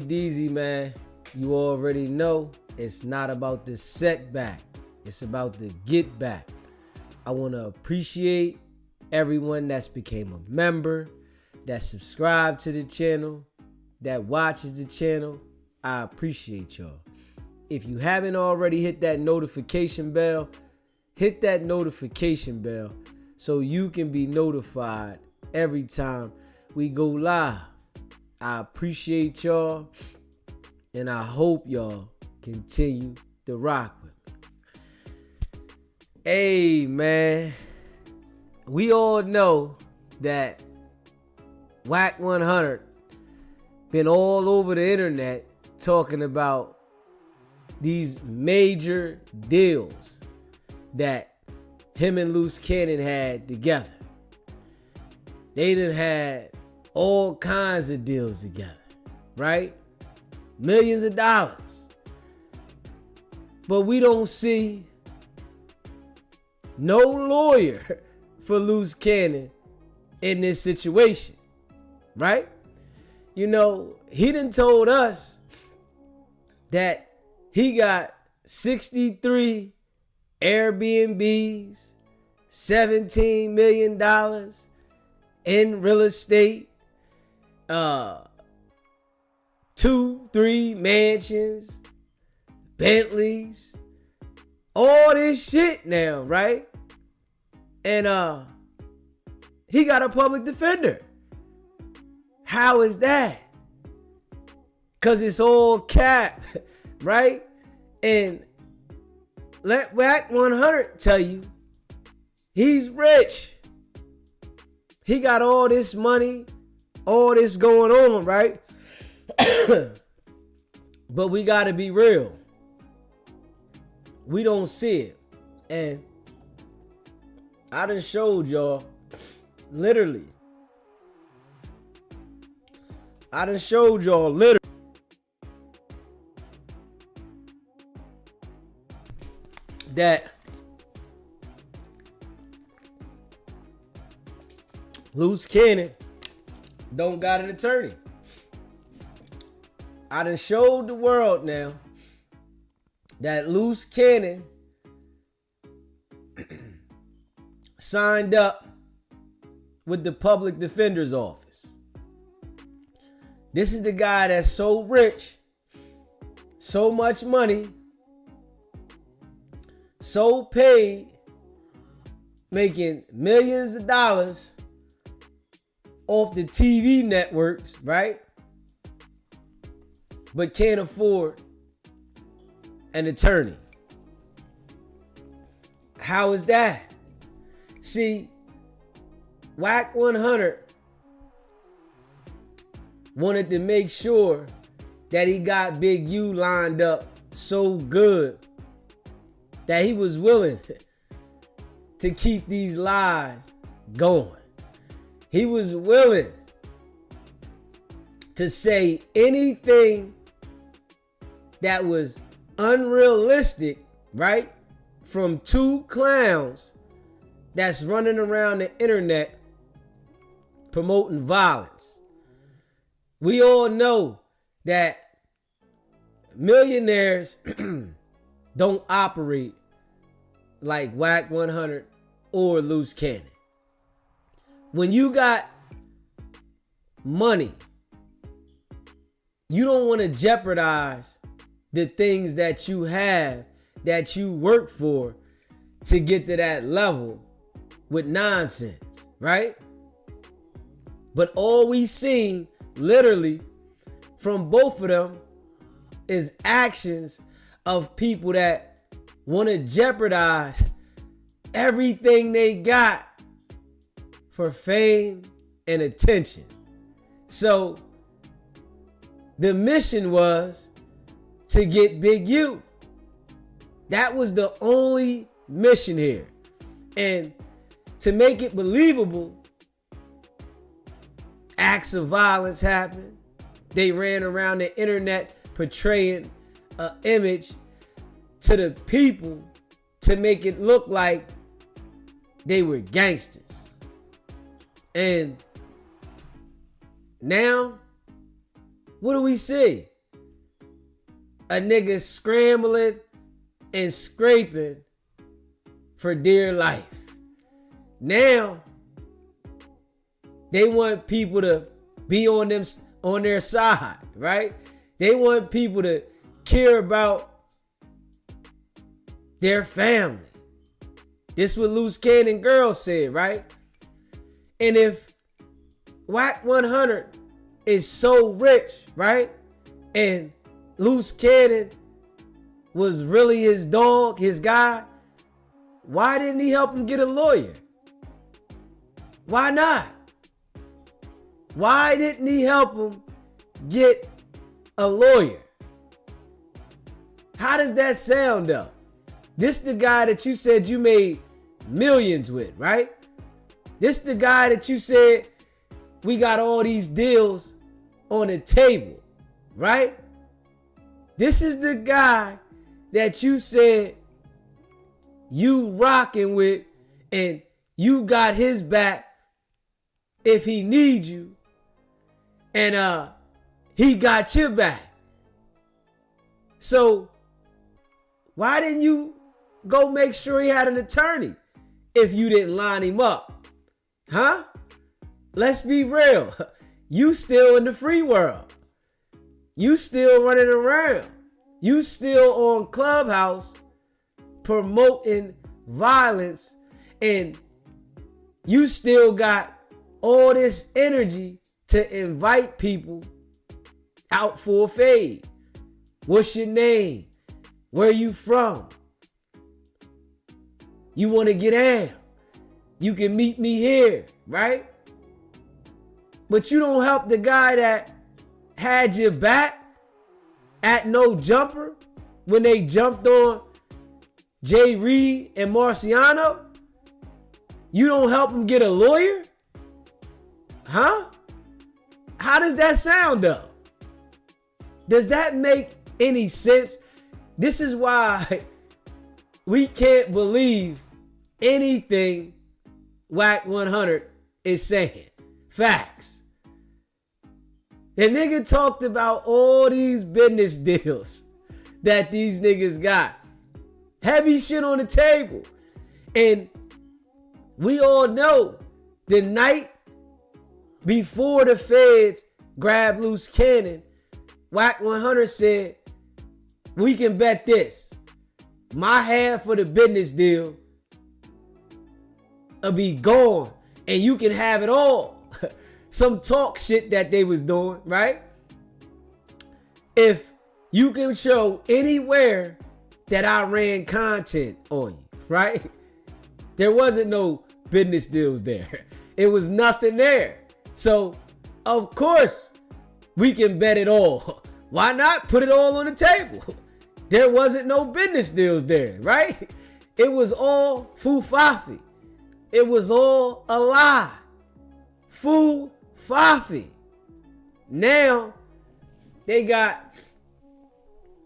DZ, man, you already know it's not about the setback. It's about the get back. I want to appreciate everyone that's became a member, that subscribed to the channel, that watches the channel. I appreciate y'all. If you haven't already hit that notification bell, hit that notification bell so you can be notified every time we go live. I appreciate y'all, and I hope y'all continue to rock with me. Hey, man, we all know that Wack 100 been all over the internet talking about these major deals that him and Luce Cannon had together. They done had all kinds of deals together, right? Millions of dollars. But we don't see no lawyer for Luce Cannon in this situation, right? You know, he done told us that he got 63 Airbnbs, $17 million in real estate, 2-3 mansions, Bentleys, all this shit now, right? And he got a public defender. How is that? Cause it's all cap, right? And let Wack 100 tell you, he's rich. He got all this money, all this going on, right? But we gotta be real. We don't see it. And I done showed y'all, literally. That Luce Cannon don't got an attorney. I done showed the world now that Luce Cannon signed up with the public defender's office. This is the guy that's so rich, so much money, so paid, making millions of dollars off the TV networks, right? But can't afford an attorney. How is that? See, Wack 100 wanted to make sure that he got Big U lined up so good that he was willing to keep these lies going. He was willing to say anything that was unrealistic, right? From two clowns that's running around the internet promoting violence. We all know that millionaires don't operate like Wack 100 or Luce Cannon. When you got money, you don't want to jeopardize the things that you have, that you work for to get to that level with nonsense, right? But all we seen literally from both of them is actions of people that want to jeopardize everything they got for fame and attention. So the mission was to get Big U. That was the only mission here. And to make it believable, acts of violence happened. They ran around the internet portraying an image to the people to make it look like they were gangsters. And now what do we see? A nigga scrambling and scraping for dear life. Now, they want people to be on their side, right? They want people to care about their family. This what Luce Cannon girl said, right? And if Wack 100 is so rich, right? And Luce Cannon was really his dog, his guy, why didn't he help him get a lawyer? Why not? Why didn't he help him get a lawyer? How does that sound though? This the guy that you said you made millions with, right? This the guy that you said we got all these deals on the table, right? This is the guy that you said you rocking with and you got his back if he needs you, and he got your back. So why didn't you go make sure he had an attorney if you didn't line him up? Huh? Let's be real. You still in the free world. You still running around. You still on Clubhouse promoting violence, and you still got all this energy to invite people out for a fade. What's your name? Where you from? You want to get out? You can meet me here, right? But you don't help the guy that had your back at No Jumper when they jumped on Jay Reed and Marciano. You don't help him get a lawyer? Huh? How does that sound though? Does that make any sense? This is why we can't believe anything Wack 100 is saying. Facts. The nigga talked about all these business deals that these niggas got. Heavy shit on the table. And we all know the night before the feds grabbed Luce Cannon, Wack 100 said, we can bet this. My half of the business deal will be gone and you can have it all. Some talk shit that they was doing, right? If you can show anywhere that I ran content on you, right? There wasn't no business deals there. It was nothing there. So, of course, we can bet it all. Why not put it all on the table? There wasn't no business deals there, right? It was all foo-fafi. It was all a lie. Foo-fafi. Now, they got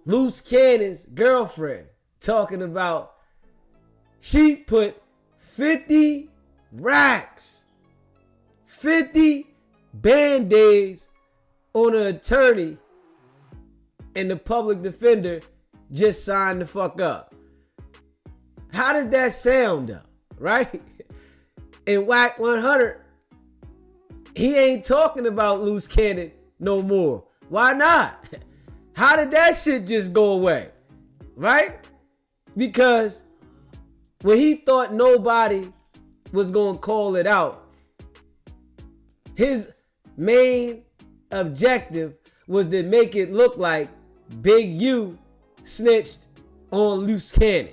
Luce Cannon's girlfriend talking about she put 50 racks, 50 band-aids on an attorney, and the public defender just signed the fuck up. How does that sound though, right? And Wack 100, he ain't talking about Luce Cannon no more. Why not? How did that shit just go away, right? Because when he thought nobody was gonna call it out, his main objective was to make it look like Big U snitched on Luce Cannon.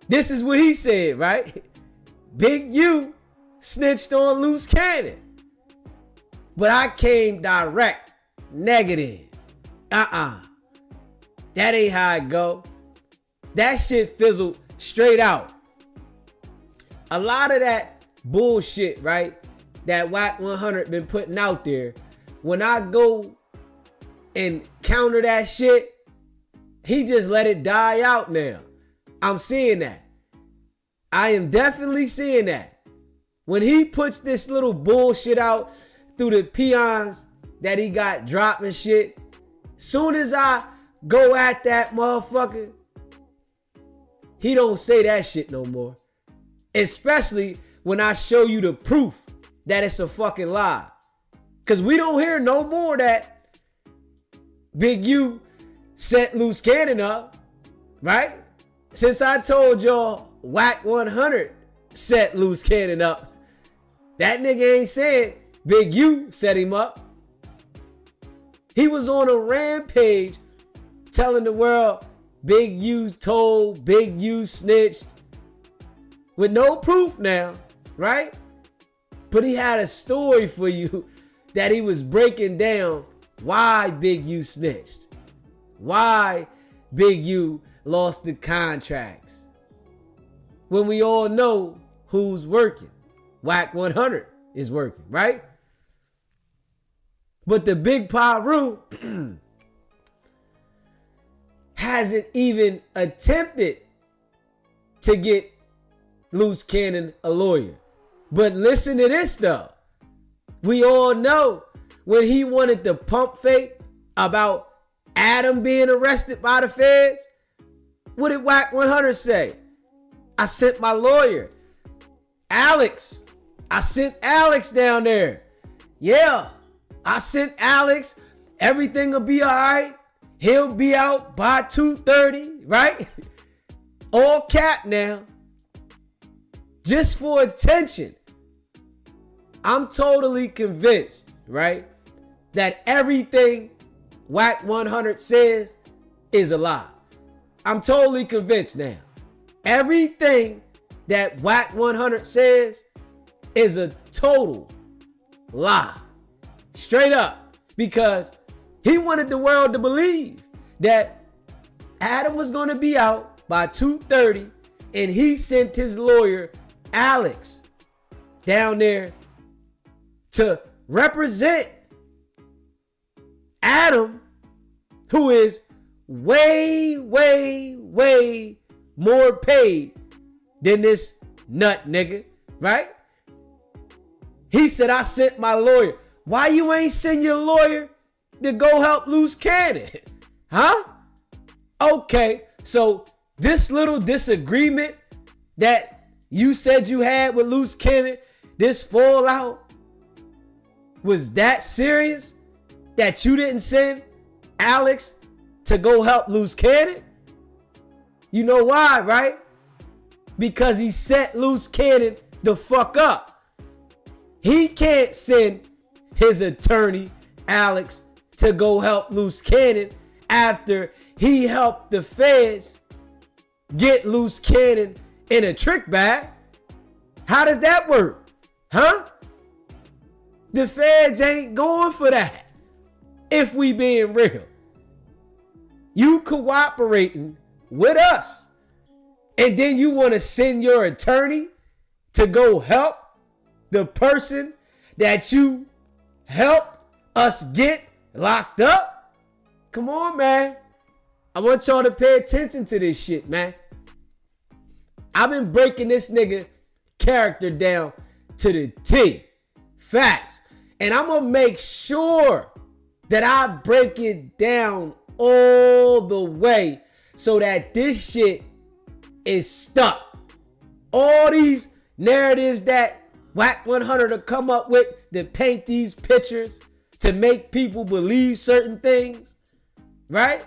This is what he said, right? Big U snitched on Luce Cannon. But I came direct, negative. That ain't how it go. That shit fizzled straight out. A lot of that bullshit, right, that Wack 100 been putting out there, when I go and counter that shit, he just let it die out now. I'm seeing that. I am definitely seeing that. When he puts this little bullshit out through the peons that he got dropped and shit, soon as I go at that motherfucker, he don't say that shit no more. Especially when I show you the proof that it's a fucking lie. Cause we don't hear no more that Big U set Luce Cannon up, right? Since I told y'all Wack 100 set Luce Cannon up, that nigga ain't saying Big U set him up. He was on a rampage telling the world Big U told, Big U snitched, with no proof now, right? But he had a story for you that he was breaking down why Big U snitched, why Big U lost the contracts. When we all know who's working. Wack 100 is working, right? But the Big Paru hasn't even attempted to get Luce Cannon a lawyer. But listen to this though. We all know when he wanted to pump fake about Adam being arrested by the feds, what did Wack 100 say? I sent my lawyer, Alex. I sent Alex down there. Yeah, I sent Alex. Everything will be all right. He'll be out by 2:30, right? All cap now. Just for attention. I'm totally convinced, right, that everything Wack 100 says is a lie. I'm totally convinced now. Everything that Wack 100 says is a total lie. Straight up. Because he wanted the world to believe that Adam was going to be out by 2:30 and he sent his lawyer, Alex, down there to represent Adam, who is way, way, way more paid than this nut nigga, right? He said, I sent my lawyer. Why you ain't send your lawyer to go help Luce Cannon? Huh? Okay, so this little disagreement that you said you had with Luce Cannon, this fallout, was that serious that you didn't send Alex to go help Luce Cannon? You know why, right? Because he set Luce Cannon the fuck up. He can't send his attorney, Alex, to go help Luce Cannon after he helped the feds get Luce Cannon in a trick bag. How does that work? Huh? The feds ain't going for that. If we being real. You cooperating with us. And then you want to send your attorney to go help the person that you helped us get locked up? Come on, man. I want y'all to pay attention to this shit, man. I've been breaking this nigga character down to the T. Facts. And I'm going to make sure that I break it down all the way so that this shit is stuck. All these narratives that Wack 100 to come up with to paint these pictures to make people believe certain things, right?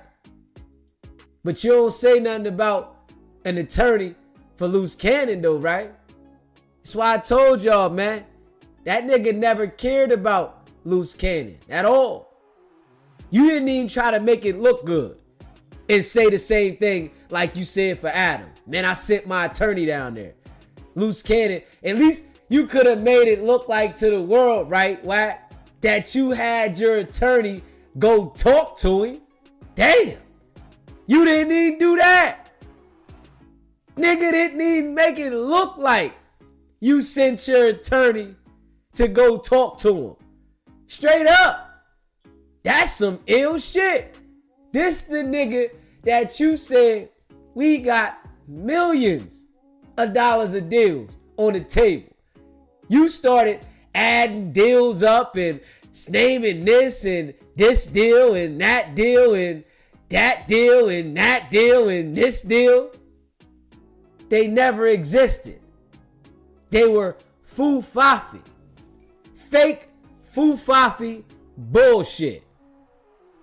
But you don't say nothing about an attorney for Luce Cannon though, right? That's why I told y'all, man, that nigga never cared about Luce Cannon at all. You didn't even try to make it look good and say the same thing like you said for Adam. Man, I sent my attorney down there. Luce Cannon, at least you could have made it look like to the world, right, Wack, that you had your attorney go talk to him. Damn. You didn't even do that. Nigga didn't even make it look like you sent your attorney to go talk to him. Straight up. That's some ill shit. This the nigga that you said we got millions of dollars of deals on the table. You started adding deals up and naming this and this deal and that deal and that deal and that deal and this deal. They never existed. They were foo-fafi. Fake foo-fafi bullshit.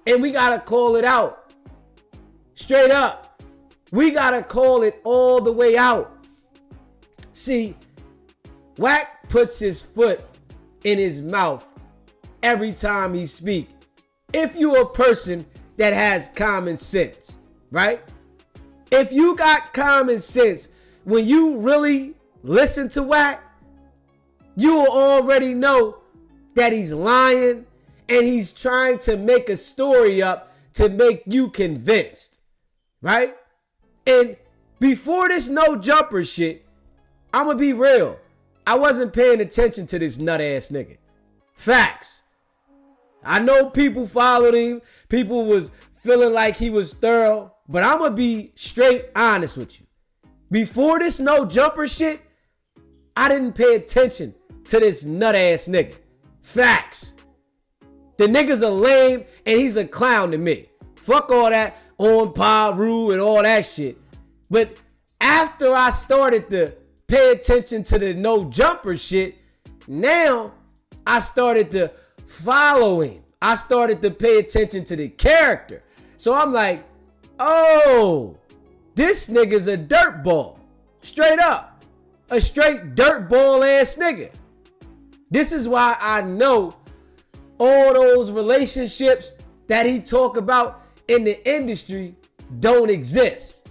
And we gotta call it out. Straight up. We gotta call it all the way out. See, Wack puts his foot in his mouth every time he speaks. If you're a person that has common sense, right? If you got common sense, when you really listen to Wack, you will already know that he's lying and he's trying to make a story up to make you convinced, right? And before this no jumper shit, I'm gonna be real. I wasn't paying attention to this nut ass nigga. Facts. I know people followed him. People was feeling like he was thorough, but I'm gonna be straight honest with you. Before this no jumper shit, I didn't pay attention to this nut ass nigga. Facts. The nigga's a lame and he's a clown to me. Fuck all that on Paru and all that shit. But after I started to pay attention to the no jumper shit, now I started to follow him. I started to pay attention to the character. So I'm like, oh, this nigga's a dirtball. Straight up. A straight dirtball ass nigga. This is why I know all those relationships that he talk about in the industry don't exist.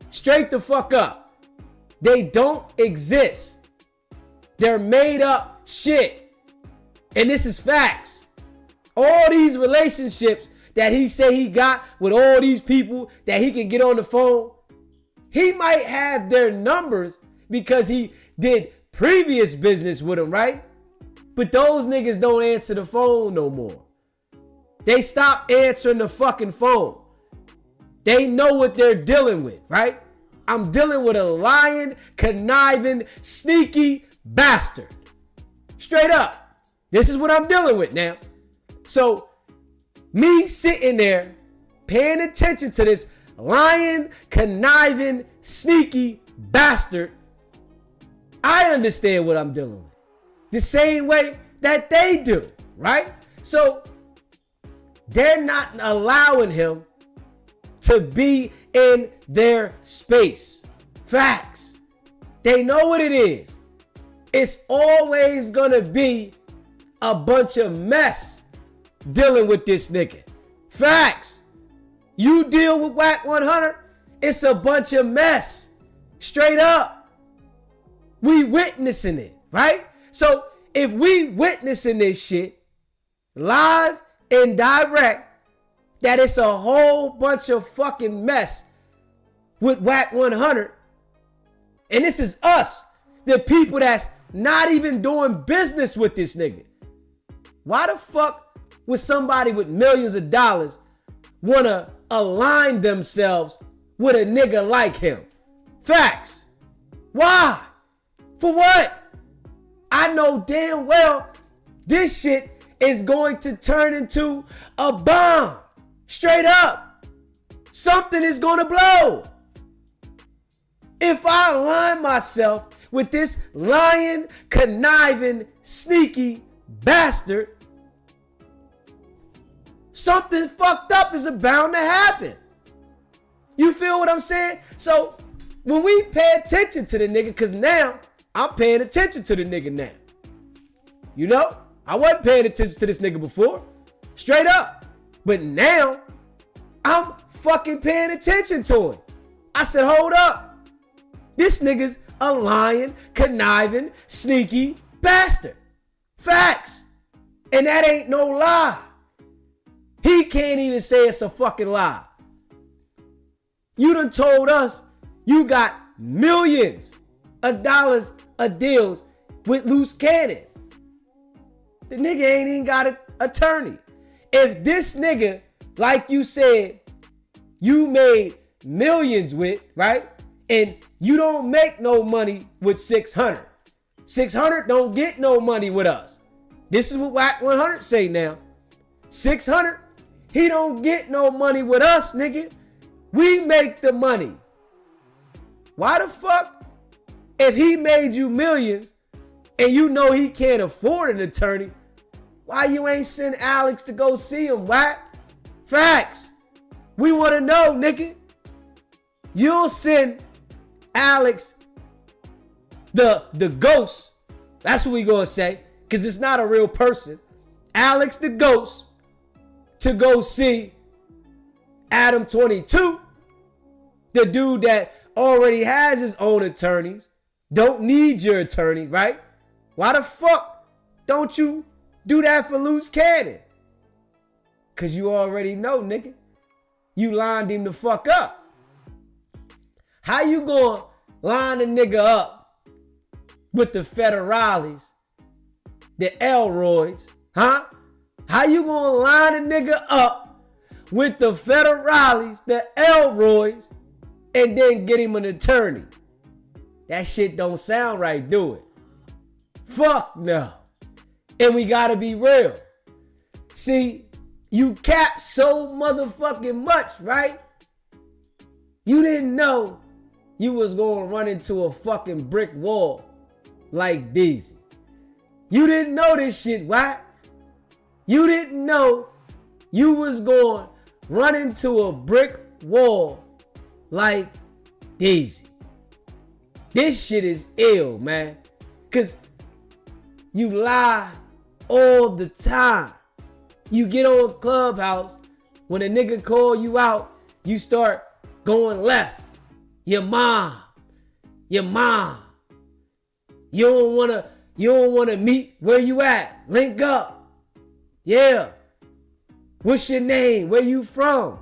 Straight the fuck up. They don't exist. They're made up shit. And this is facts. All these relationships that he say he got with all these people that he can get on the phone, he might have their numbers because he did previous business with them, right? But those niggas don't answer the phone no more. They stop answering the fucking phone. They know what they're dealing with, right? I'm dealing with a lying, conniving, sneaky bastard. Straight up. This is what I'm dealing with now. So, me sitting there, paying attention to this lying, conniving, sneaky bastard, I understand what I'm dealing with. The same way that they do, right? So, they're not allowing him to be in their space. Facts. They know what it is. It's always gonna be a bunch of mess dealing with this nigga. Facts. You deal with Wack 100, it's a bunch of mess. Straight up. We witnessing it, right? So if we witnessing this shit live and direct, that it's a whole bunch of fucking mess with Wack 100, and this is us, the people that's not even doing business with this nigga. Why the fuck would somebody with millions of dollars want to align themselves with a nigga like him? Facts. Why? For what? I know damn well this shit is going to turn into a bomb. Straight up. Something is going to blow. If I align myself with this lying, conniving, sneaky bastard, something fucked up is bound to happen. You feel what I'm saying? So when we pay attention to the nigga, because now I'm paying attention to the nigga now. You know, I wasn't paying attention to this nigga before. Straight up. But now I'm fucking paying attention to him. I said, hold up. This nigga's a lying, conniving, sneaky bastard. Facts. And that ain't no lie. He can't even say it's a fucking lie. You done told us you got millions of dollars of deals with Luce Cannon. The nigga ain't even got an attorney. If this nigga, like you said, you made millions with, right? And you don't make no money with 600. 600 don't get no money with us. This is what Wack 100 say now. 600, he don't get no money with us, nigga. We make the money. Why the fuck, if he made you millions and you know he can't afford an attorney, why you ain't send Alex to go see him, Wack? Facts. We want to know, nigga. You'll send Alex, the ghost. That's what we gonna say, because it's not a real person. Alex the ghost to go see Adam 22, the dude that already has his own attorneys, don't need your attorney, right? Why the fuck don't you do that for Luce Cannon? Because you already know, nigga. You lined him the fuck up. How you gonna line a nigga up with the federales, the Elroys, huh? How you gonna line a nigga up with the federales, the Elroys, and then get him an attorney? That shit don't sound right, do it? Fuck no. And we gotta be real. See, you cap so motherfucking much, right? You didn't know you was gonna run into a fucking brick wall like Deezy. You didn't know this shit, Wack. You didn't know you was gonna run into a brick wall like Deezy. This shit is ill, man. Cause you lie all the time. You get on Clubhouse, when a nigga call you out, you start going left. Your mom. You don't wanna meet where you at. Link up. Yeah. What's your name? Where you from?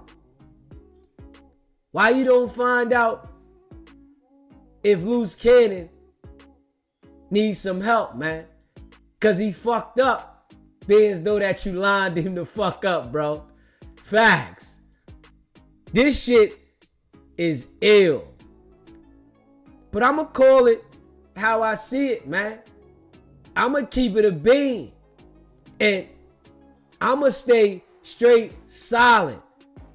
Why you don't find out if Luce Cannon needs some help, man? Cause he fucked up, being as though that you lined him the fuck up, bro. Facts. This shit is ill. But I'ma call it how I see it, man. I'ma keep it a bean. And I'ma stay straight solid.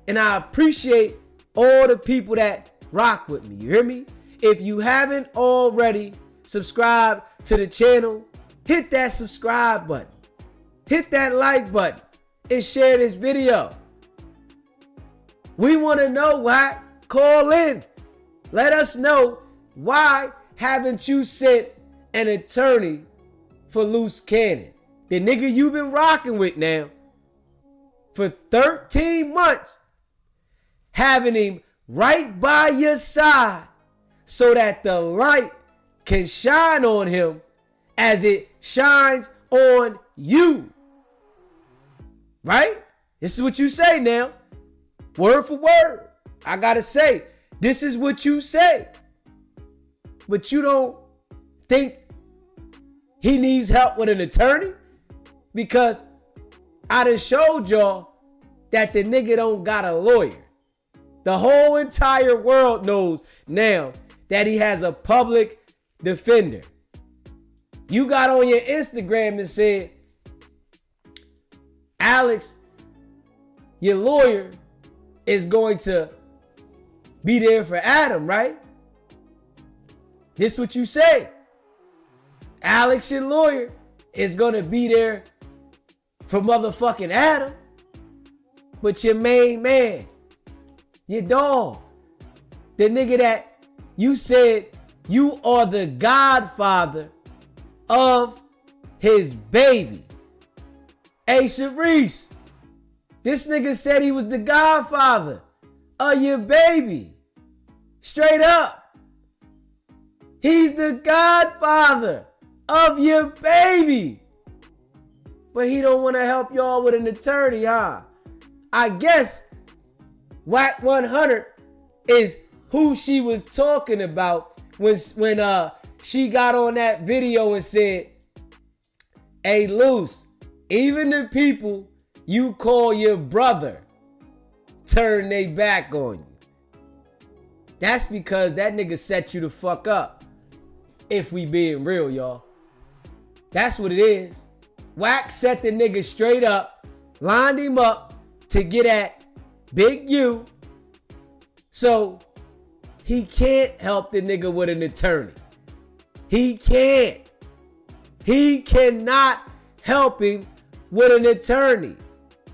And I appreciate all the people that rock with me. You hear me? If you haven't already subscribed to the channel, hit that subscribe button. Hit that like button and share this video. We want to know why. Call in. Let us know, why haven't you sent an attorney for Luce Cannon? The nigga you've been rocking with now for 13 months, having him right by your side so that the light can shine on him as it shines on you. Right? This is what you say now. Word for word. I gotta say, this is what you say. But you don't think he needs help with an attorney? Because I done showed y'all that the nigga don't got a lawyer. The whole entire world knows now that he has a public defender. You got on your Instagram and said, Alex, your lawyer is going to be there for Adam, right? This what you say. Alex, your lawyer, is going to be there for motherfucking Adam. But your main man, your dog, the nigga that you said you are the godfather of his baby. Hey, Sharice, this nigga said he was the godfather of your baby. Straight up. He's the godfather of your baby. But he don't want to help y'all with an attorney, huh? I guess Wack 100 is who she was talking about when she got on that video and said, hey, Luce, even the people you call your brother turn they back on you. That's because that nigga set you the fuck up. If we being real, y'all. That's what it is. Wack set the nigga straight up, lined him up to get at Big U. So he can't help the nigga with an attorney. He can't. He cannot help him with an attorney.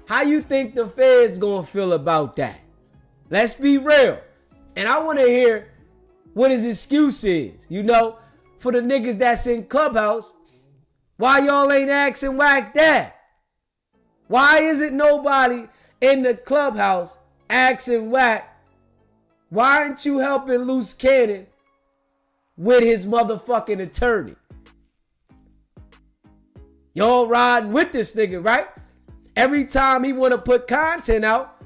How you think the feds gonna feel about that? Let's be real. And I want to hear what his excuse is. You know, for the niggas that's in Clubhouse, why y'all ain't asking Wack that? Why isn't nobody in the Clubhouse asking Wack, why aren't you helping Luce Cannon with his motherfucking attorney? Y'all riding with this nigga, right? Every time he want to put content out,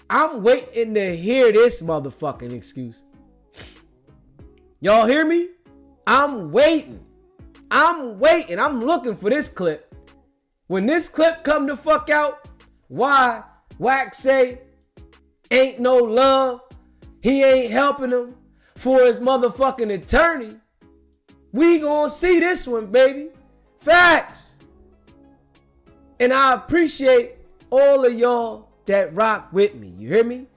I'm waiting to hear this motherfucking excuse. Y'all hear me? I'm waiting. I'm looking for this clip. When this clip come the fuck out, why Wack say ain't no love, he ain't helping him for his motherfucking attorney, we gonna see this one, baby. Facts. And I appreciate all of y'all that rock with me. You hear me?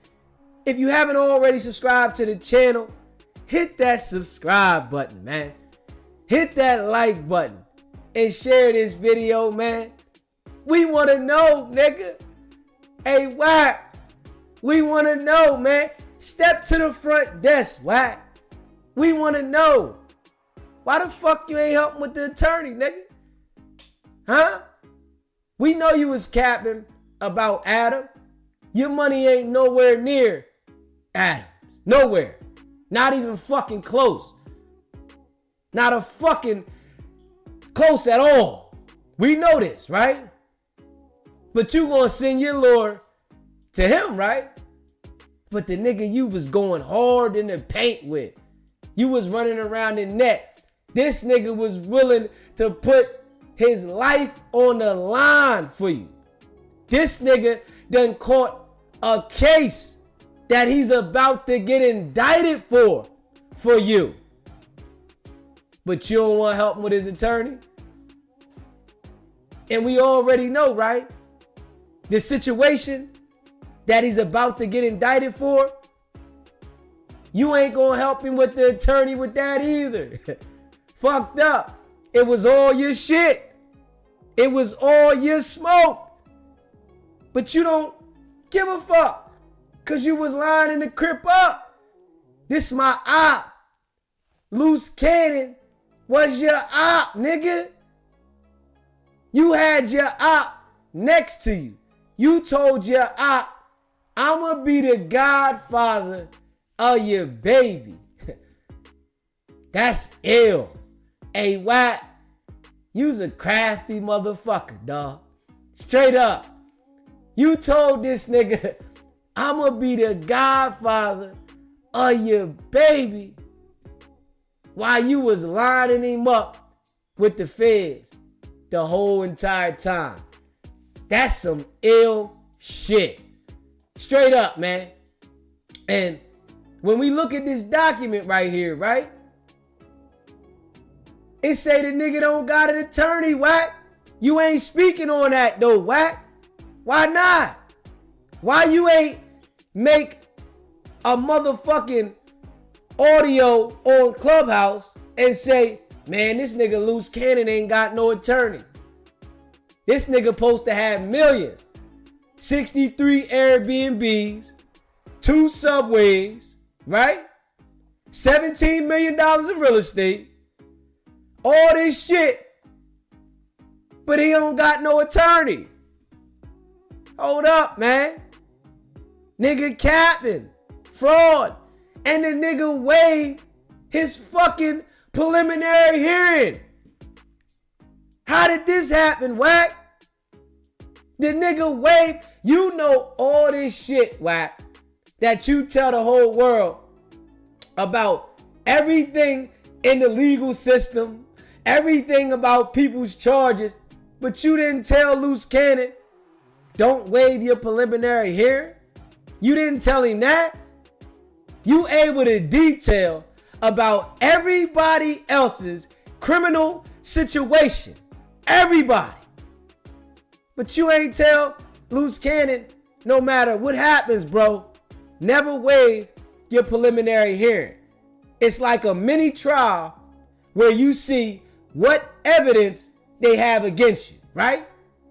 If you haven't already subscribed to the channel, hit that subscribe button, man. Hit that like button and share this video, man. We want to know, nigga. Hey, Wack, we want to know, man. Step to the front desk, Wack. We want to know. Why the fuck you ain't helping with the attorney, nigga? Huh? We know you was capping about Adam. Your money ain't nowhere near Adam's. Nowhere. Not even fucking close. Not a fucking close at all. We know this, right? But you gonna send your lure to him, right? But the nigga you was going hard in the paint with, you was running around the net. This nigga was willing to put his life on the line for you. This nigga done caught a case that he's about to get indicted for you. But you don't want to help him with his attorney? And we already know, right? The situation that he's about to get indicted for, you ain't gonna help him with the attorney with that either. Fucked up. It was all your shit. It was all your smoke. But you don't give a fuck, cause you was lining the Crip up. This my op. Luce Cannon was your op, nigga. You had your op next to you. You told your op, I'ma be the godfather of your baby. That's ill. Hey, Wack, you's a crafty motherfucker, dawg. Straight up. You told this nigga, I'ma be the godfather of your baby, while you was lining him up with the feds the whole entire time. That's some ill shit. Straight up, man. And when we look at this document right here, right? It say the nigga don't got an attorney, Wack. You ain't speaking on that though, Wack. Why not? Why you ain't make a motherfucking audio on Clubhouse and say, man, this nigga Luce Cannon ain't got no attorney. This nigga supposed to have millions. 63 Airbnbs, 2 subways, right? $17 million in real estate. All this shit. But he don't got no attorney. Hold up, man. Nigga capping. Fraud. And the nigga waived his fucking preliminary hearing. How did this happen, Wack? The nigga waived. You know all this shit, Wack, that you tell the whole world about everything in the legal system, everything about people's charges, but you didn't tell Luce Cannon, don't waive your preliminary hearing. You didn't tell him that. You able to detail about everybody else's criminal situation. Everybody. But you ain't tell Luce Cannon, no matter what happens, bro, never waive your preliminary hearing. It's like a mini trial where you see what evidence they have against you, right?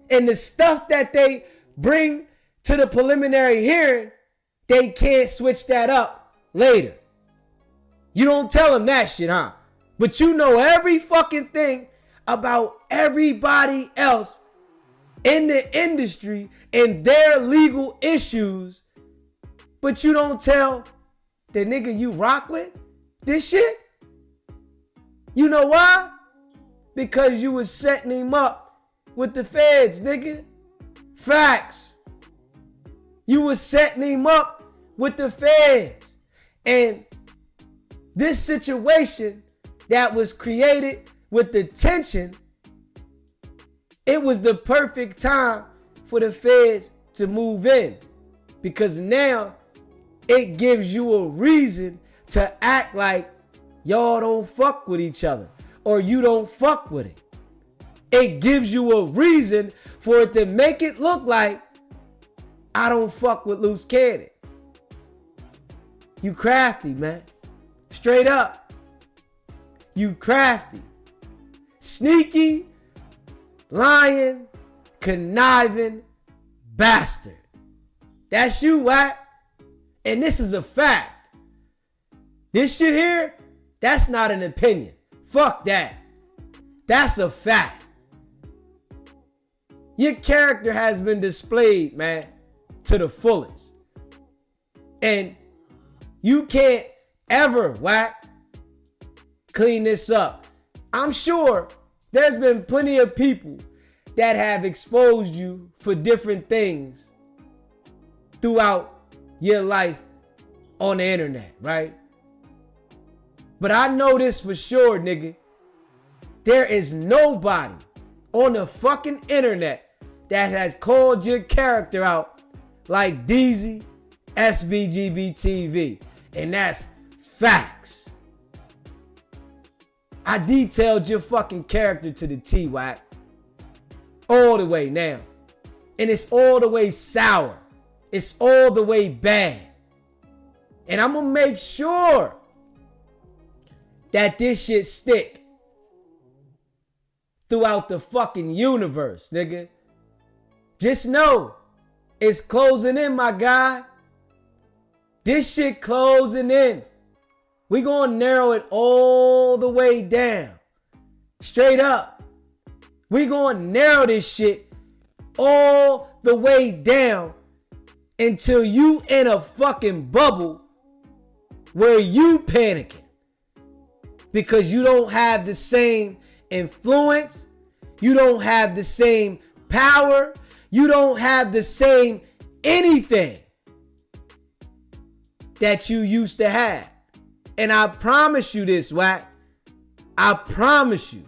And the stuff that they bring to the preliminary hearing, they can't switch that up later. You don't tell them that shit, huh? But you know every fucking thing about everybody else in the industry and their legal issues, but you don't tell the nigga you rock with this shit? You know why? Because you was setting him up with the feds, nigga. Facts. You was setting him up with the feds. And this situation that was created with the tension, it was the perfect time for the feds to move in, because now it gives you a reason to act like y'all don't fuck with each other or you don't fuck with it. It gives you a reason for it to make it look like I don't fuck with Luce Cannon. You crafty, man. Straight up. You crafty. Sneaky, lying, conniving bastard. That's you, Wack. And this is a fact. This shit here, that's not an opinion. Fuck that. That's a fact. Your character has been displayed, man, to the fullest. And you can't ever, Wack, clean this up. I'm sure there's been plenty of people that have exposed you for different things throughout your life on the internet, right? But I know this for sure, nigga. There is nobody on the fucking internet that has called your character out like DZ SBGB-TV. And that's facts. I detailed your fucking character to the T, Wack. All the way now. And it's all the way sour. It's all the way bad. And I'm gonna make sure that this shit stick throughout the fucking universe, nigga. Just know it's closing in, my guy. This shit closing in. We gonna narrow it all the way down. Straight up. We gonna narrow this shit all the way down until you in a fucking bubble where you panicking because you don't have the same influence, you don't have the same power, you don't have the same anything that you used to have. And I promise you this, Wack. I promise you.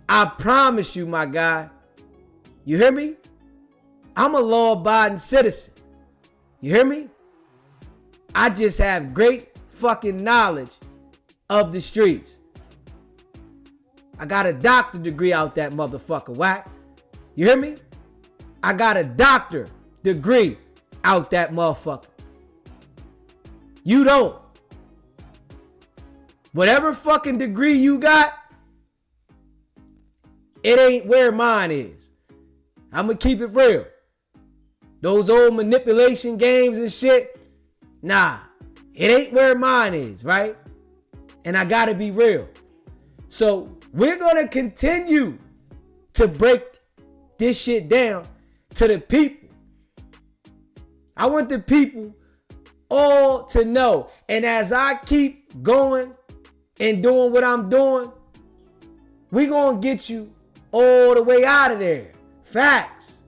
I promise you, my guy. You hear me? I'm a law-abiding citizen. You hear me? I just have great fucking knowledge of the streets. I got a doctorate degree out that motherfucker, Wack. You hear me? I got a doctorate degree out that motherfucker. You don't. Whatever fucking degree you got, it ain't where mine is. I'm gonna keep it real. Those old manipulation games and shit, nah, it ain't where mine is, right? And I gotta be real. So we're gonna continue to break this shit down to the people. I want the people all to know. And as I keep going and doing what I'm doing, we gonna get you all the way out of there. Facts.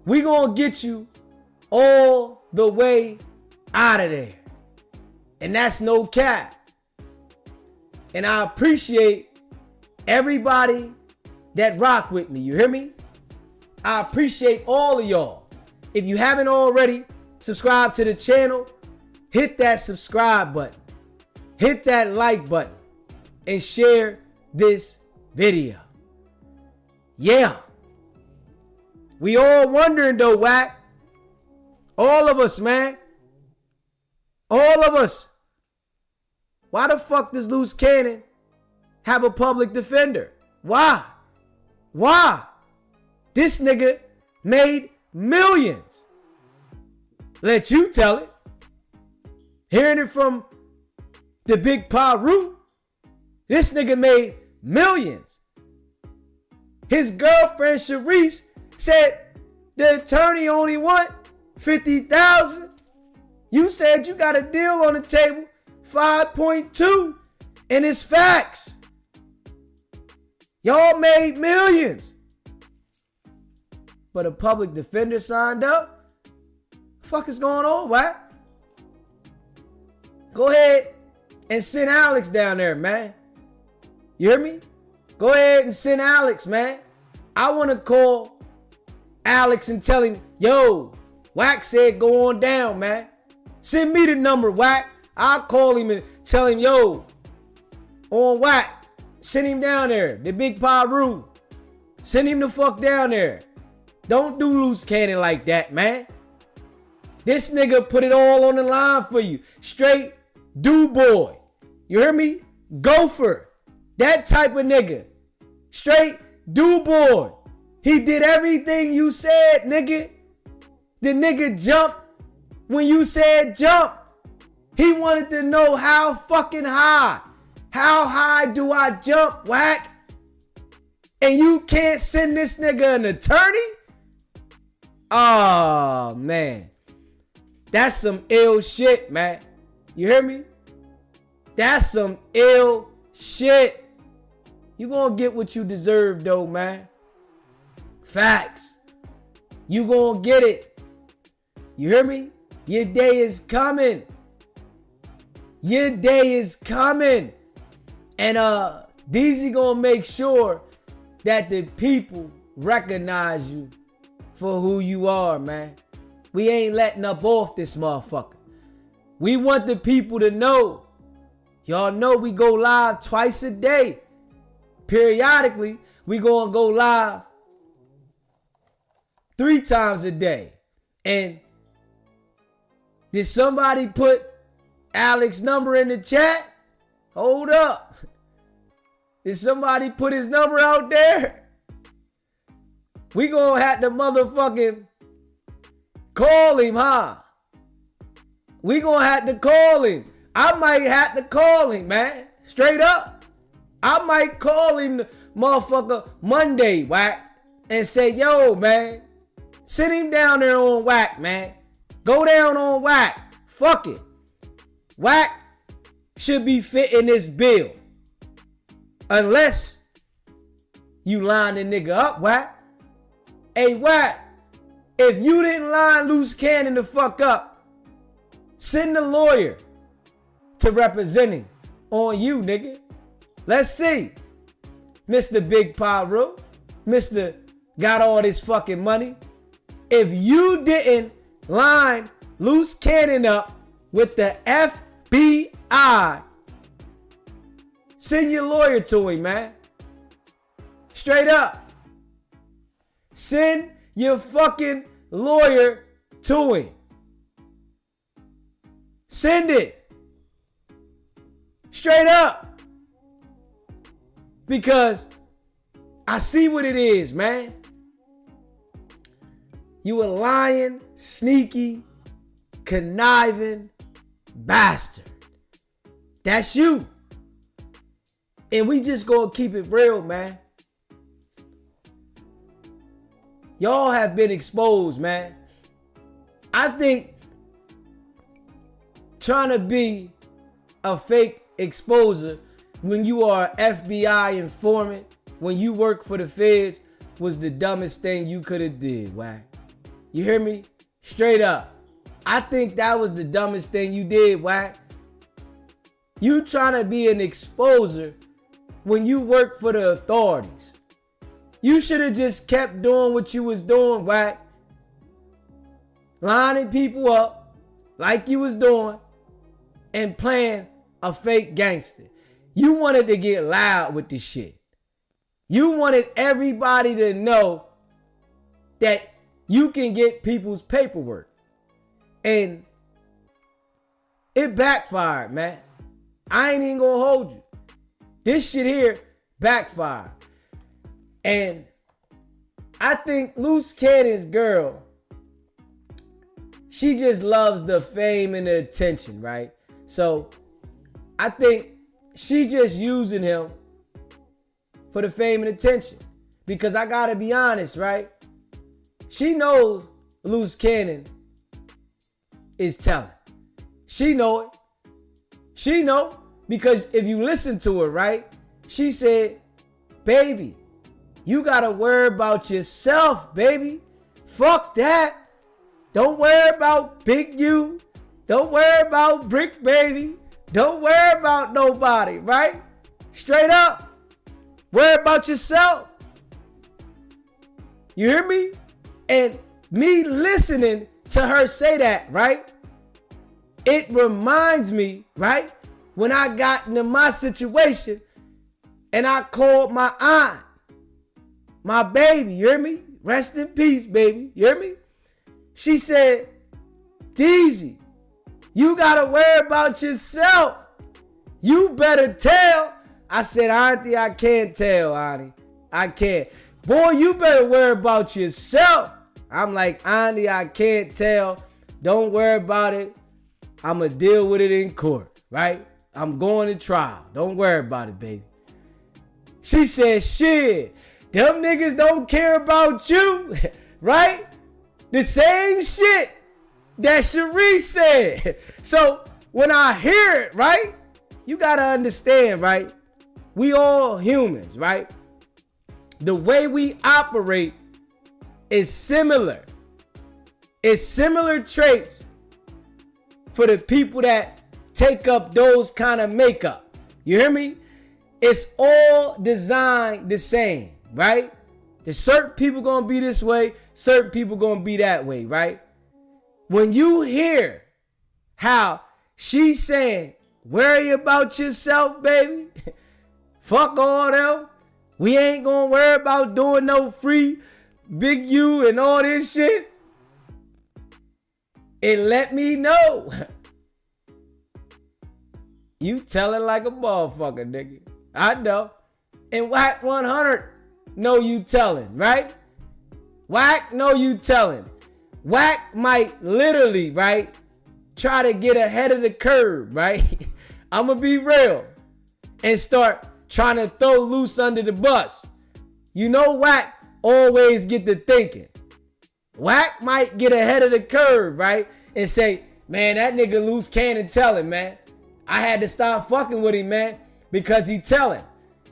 We gonna get you all the way out of there. And that's no cap. And I appreciate everybody that rock with me. You hear me? I appreciate all of y'all. If you haven't already, subscribe to the channel. Hit that subscribe button. Hit that like button. And share this video. Yeah. We all wondering though, Wack. All of us, man. All of us. Why the fuck does Luce Cannon have a public defender? Why? Why? This nigga made millions. Let you tell it. Hearing it from the big Paru, this nigga made millions. His girlfriend Sharice said the attorney only want $50,000. You said you got a deal on the table, 5.2, and it's facts. Y'all made millions. But a public defender signed up? Fuck is going on, what? Go ahead and send Alex down there, man. You hear me? Go ahead and send Alex, man. I want to call Alex and tell him, yo, Wack said go on down, man. Send me the number, Wack. I'll call him and tell him, yo, on Wack, send him down there. The big Paru. Send him the fuck down there. Don't do Luce Cannon like that, man. This nigga put it all on the line for you. Straight do boy. You hear me? Gopher. That type of nigga. Straight do boy. He did everything you said, nigga. The nigga jumped when you said jump. He wanted to know how fucking high. How high do I jump, Wack? And you can't send this nigga an attorney? Oh, man. That's some ill shit, man. You hear me? That's some ill shit. You gonna get what you deserve, though, man. Facts. You gonna get it. You hear me? Your day is coming. Your day is coming. And DZ gonna make sure that the people recognize you for who you are, man. We ain't letting up off this motherfucker. We want the people to know. Y'all know we go live twice a day. Periodically, we gonna go live 3 times a day. And did somebody put Alex's number in the chat? Hold up. Did somebody put his number out there? We gonna have to motherfucking call him, huh? We gonna have to call him. I might have to call him, man. Straight up. I might call him the motherfucker Monday, Wack, and say, yo, man, send him down there on Wack, man. Go down on Wack. Fuck it. Wack should be fitting this bill. Unless you line the nigga up, Wack. Hey, Wack, if you didn't line Luce Cannon the fuck up, send the lawyer to represent him on you, nigga. Let's see. Mr. Big Pyro, Mr. Got all this fucking money. If you didn't line Luce Cannon up with the FBI, send your lawyer to him, man. Straight up. Send your fucking lawyer to him. Send it. Straight up. Because I see what it is, man. You a lying, sneaky, conniving bastard. That's you. And we just gonna keep it real, man. Y'all have been exposed, man. I think trying to be a fake exposer when you are an FBI informant, when you work for the feds, was the dumbest thing you could have did, Wack. You hear me? Straight up. I think that was the dumbest thing you did, Wack. You trying to be an exposer when you work for the authorities. You should have just kept doing what you was doing, Wack. Lining people up like you was doing and playing a fake gangster. You wanted to get loud with this shit. You wanted everybody to know that you can get people's paperwork. And it backfired, man. I ain't even gonna hold you. This shit here backfired. And I think Luce Cannon's girl, she just loves the fame and the attention, right? So I think she just using him for the fame and attention. Because I gotta be honest, right? She knows Luce Cannon is telling. She know it. She know, because if you listen to her, right? She said, baby, you gotta worry about yourself, baby. Fuck that. Don't worry about Big U. Don't worry about Brick Baby. Don't worry about nobody, right? Straight up. Worry about yourself. You hear me? And me listening to her say that, right? It reminds me, right? When I got into my situation and I called my aunt, my baby, you hear me? Rest in peace, baby. You hear me? She said, Deezy, you gotta worry about yourself. You better tell. I said, Auntie, I can't tell, Auntie. I can't. Boy, you better worry about yourself. I'm like, Auntie, I can't tell. Don't worry about it. I'm going to deal with it in court, right? I'm going to trial. Don't worry about it, baby. She said, shit, them niggas don't care about you, right? The same shit that Cherie said. So when I hear it, right, you got to understand, right? We all humans, right? The way we operate is similar. It's similar traits for the people that take up those kind of makeup. You hear me? It's all designed the same, right? There's certain people gonna be this way, certain people gonna be that way, right? When you hear how she's saying, worry about yourself, baby. Fuck all them. We ain't gonna worry about doing no free Big U and all this shit. It let me know. You telling like a motherfucker, nigga. I know. And Wack 100 know you telling, right? Wack know you telling. Wack might literally, right, try to get ahead of the curve, right? I'm gonna be real. And start trying to throw Luce under the bus. You know Wack always get to thinking. Wack might get ahead of the curve, right? And say, man, that nigga Luce Cannon telling, man. I had to stop fucking with him, man, because he telling.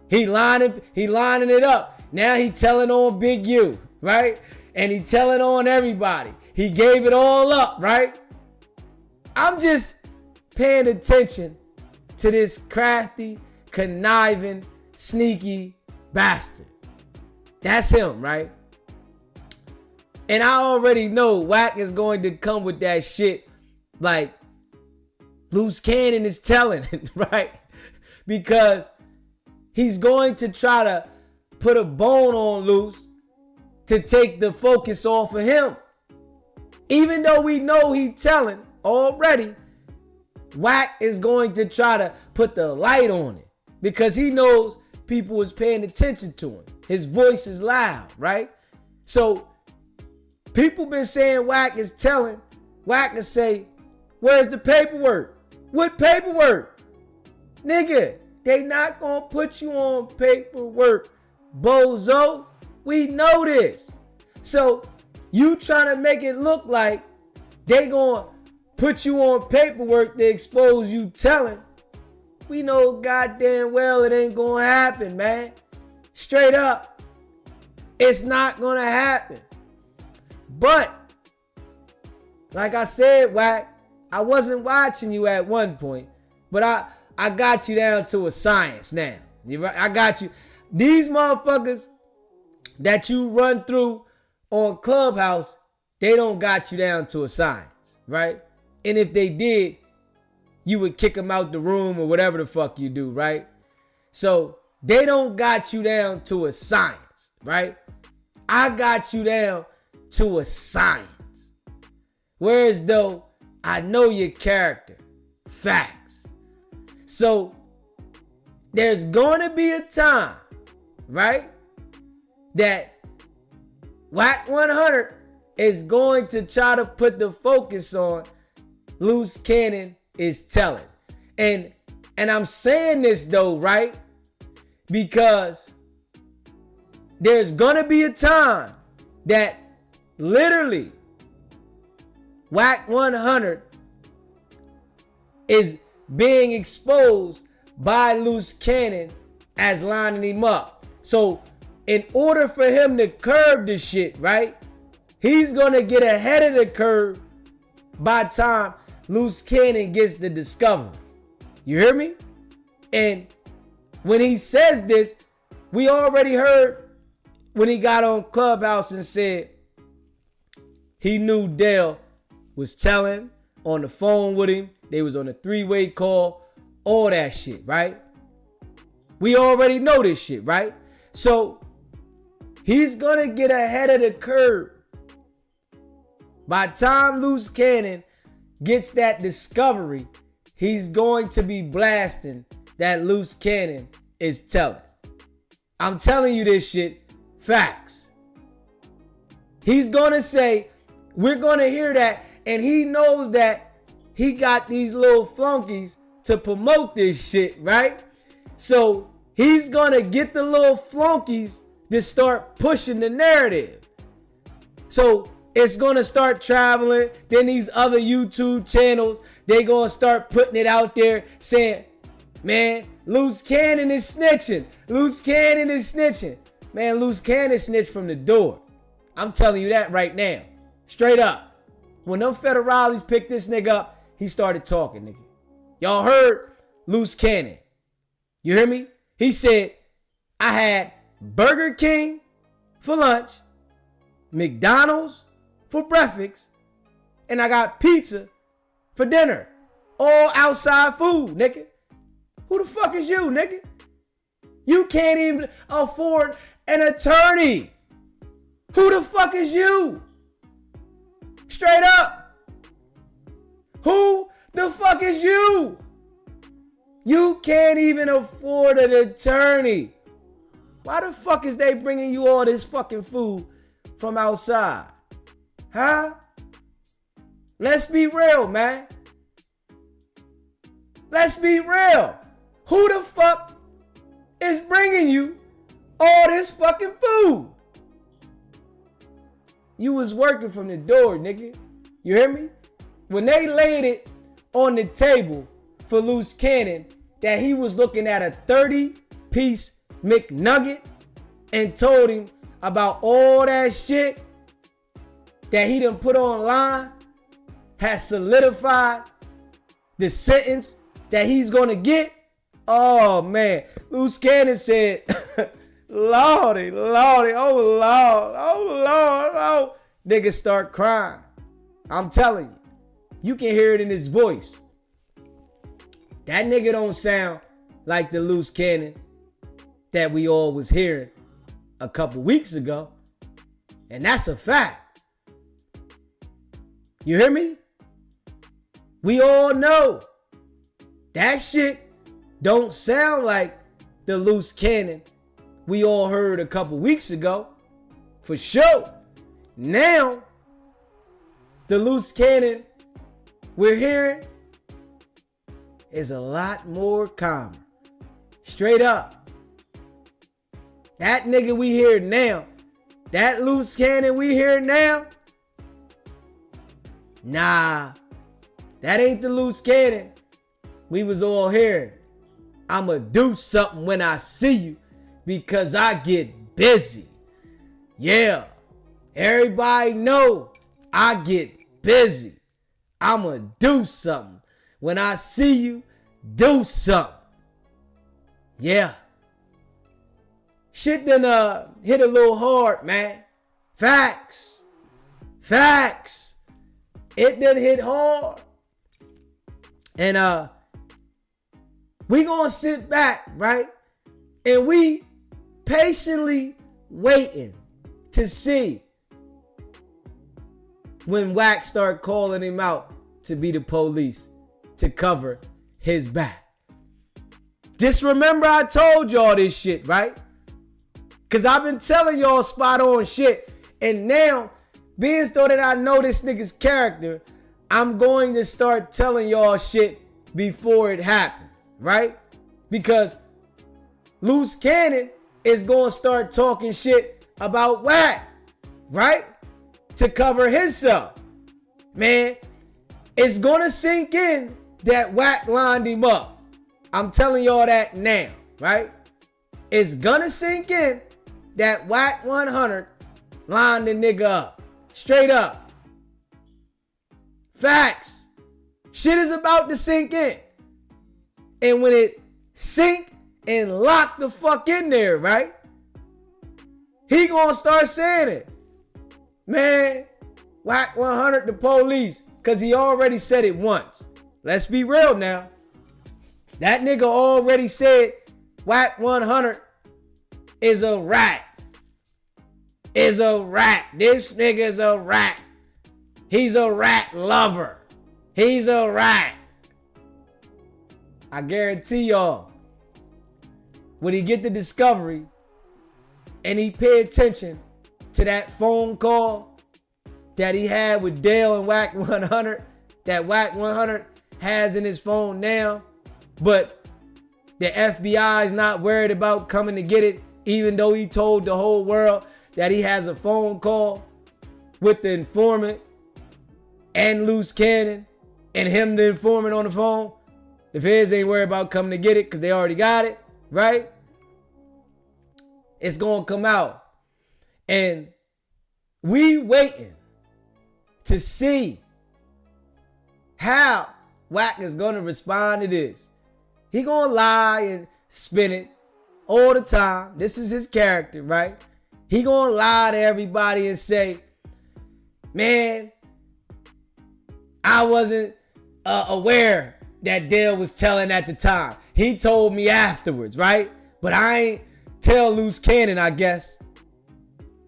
He lining it up. Now he telling on Big U, right? And he telling on everybody. He gave it all up, right? I'm just paying attention to this crafty, conniving, sneaky bastard. That's him, right? And I already know Wack is going to come with that shit like Luce Cannon is telling, right? Because he's going to try to put a bone on Luce to take the focus off of him. Even though we know he's telling already, Wack is going to try to put the light on it because he knows people is paying attention to him. His voice is loud, right? So people been saying Wack is telling. Wack is say, where's the paperwork? What paperwork? Nigga, they not gonna put you on paperwork, bozo. We know this. So you trying to make it look like they gonna put you on paperwork to expose you telling. We know goddamn well it ain't gonna happen, man. Straight up. It's not gonna happen. But, like I said, Wack, I wasn't watching you at one point, but I got you down to a science now. I got you. These motherfuckers that you run through on Clubhouse, they don't got you down to a science, right? And if they did, you would kick them out the room or whatever the fuck you do, right? So they don't got you down to a science, right? I got you down to a science. Whereas though I know your character. Facts. So there's going to be a time, right, that Wack 100 is going to try to put the focus on Luce Cannon is telling. And I'm saying this though, right? Because there's going to be a time that literally Wack 100 is being exposed by Luce Cannon as lining him up. So in order for him to curve the shit, right, he's going to get ahead of the curve by the time Luce Cannon gets the discovery. You hear me? And when he says this, we already heard when he got on Clubhouse and said he knew Dale was telling on the phone with him. They was on a 3-way call, all that shit, right? We already know this shit, right? So he's going to get ahead of the curve. By the time Luce Cannon gets that discovery, he's going to be blasting that Luce Cannon is telling. I'm telling you this shit, facts. He's going to say, we're going to hear that, and he knows that he got these little flunkies to promote this shit, right? So he's going to get the little flunkies to start pushing the narrative. So it's going to start traveling. Then these other YouTube channels, they going to start putting it out there saying, man, Luce Cannon is snitching. Luce Cannon is snitching. Man, Luce Cannon snitched from the door. I'm telling you that right now. Straight up. When them federales picked this nigga up, he started talking, nigga. Y'all heard Luce Cannon. You hear me? He said, I had Burger King for lunch, McDonald's for breakfast, and I got pizza for dinner. All outside food, nigga. Who the fuck is you, nigga? You can't even afford an attorney. Who the fuck is you? Straight up. Who the fuck is you? You can't even afford an attorney. Why the fuck is they bringing you all this fucking food from outside? Huh? Let's be real, man. Let's be real. Who the fuck is bringing you all this fucking food? You was working from the door, nigga. You hear me? When they laid it on the table for Luce Cannon that he was looking at a 30-piece McNugget and told him about all that shit that he done put online, has solidified the sentence that he's gonna get. Oh man, Luce Cannon said, Lordy, Lordy, oh Lord, oh Lord, oh. Niggas start crying. I'm telling you. You can hear it in his voice. That nigga don't sound like the Luce Cannon that we all was hearing a couple weeks ago. And that's a fact. You hear me? We all know that shit don't sound like the Luce Cannon we all heard a couple weeks ago. For sure. Now, the Luce Cannon we're hearing is a lot more calmer. Straight up. That nigga we hear now, that Luce Cannon we hear now, nah, that ain't the Luce Cannon we was all hearing. I'ma do something when I see you because I get busy. Yeah, everybody know I get busy. I'ma do something. When I see you, do something. Yeah. Shit done hit a little hard, man. Facts. Facts. It done hit hard. And we gonna sit back, right? And we patiently waiting to see when Wack started calling him out to be the police to cover his back. Just remember I told y'all this shit, right? Because I've been telling y'all spot on shit. And now, being so that I know this nigga's character, I'm going to start telling y'all shit before it happened, right? Because Luce Cannon is going to start talking shit about Wack, right? To cover himself. Man, it's going to sink in that Wack lined him up. I'm telling y'all that now, right? It's going to sink in that Wack 100 lined the nigga up. Straight up. Facts. Shit is about to sink in. And when it sink and lock the fuck in there, right? He gonna start saying it. Man, Wack 100 the police. Cause he already said it once. Let's be real now. That nigga already said Wack 100 is a rat. Is a rat. This nigga's a rat. He's a rat lover. He's a rat. I guarantee y'all, when he get the discovery and he pay attention to that phone call that he had with Dale and Wack 100, that Wack 100 has in his phone now, but the FBI is not worried about coming to get it, even though he told the whole world that he has a phone call with the informant and Luce Cannon and him, the informant, on the phone. The feds ain't worried about coming to get it because they already got it, right? It's going to come out. And we waiting to see how Wack is going to respond to this. He going to lie and spin it all the time. This is his character, right? He going to lie to everybody and say, man, I wasn't aware that Dale was telling at the time. He told me afterwards, right? But I ain't tell Luce Cannon, I guess,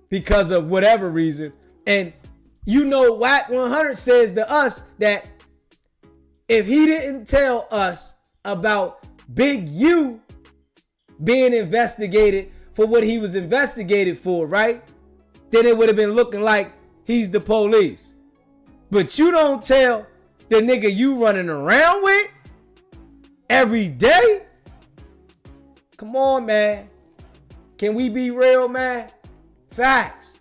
because of whatever reason. And you know, Wack 100 says to us that if he didn't tell us about Big U being investigated for what he was investigated for, right? Then it would have been looking like he's the police. But you don't tell the nigga you running around with every day? Come on, man. Can we be real, man? Facts.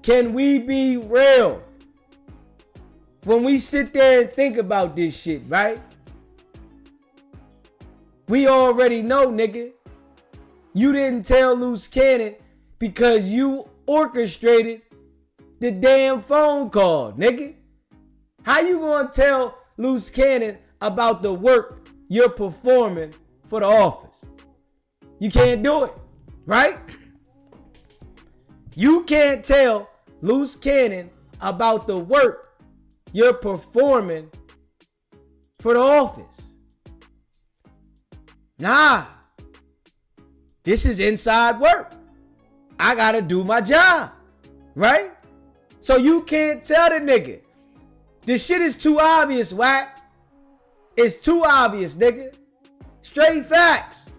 Can we be real? When we sit there and think about this shit, right? We already know, nigga. You didn't tell Luce Cannon because you orchestrated the damn phone call, nigga. How you gonna tell Luce Cannon about the work you're performing for the office? You can't do it, right? You can't tell Luce Cannon about the work you're performing for the office. Nah. This is inside work. I gotta do my job, right? So you can't tell the nigga. This shit is too obvious, Wack. It's too obvious, nigga. Straight facts.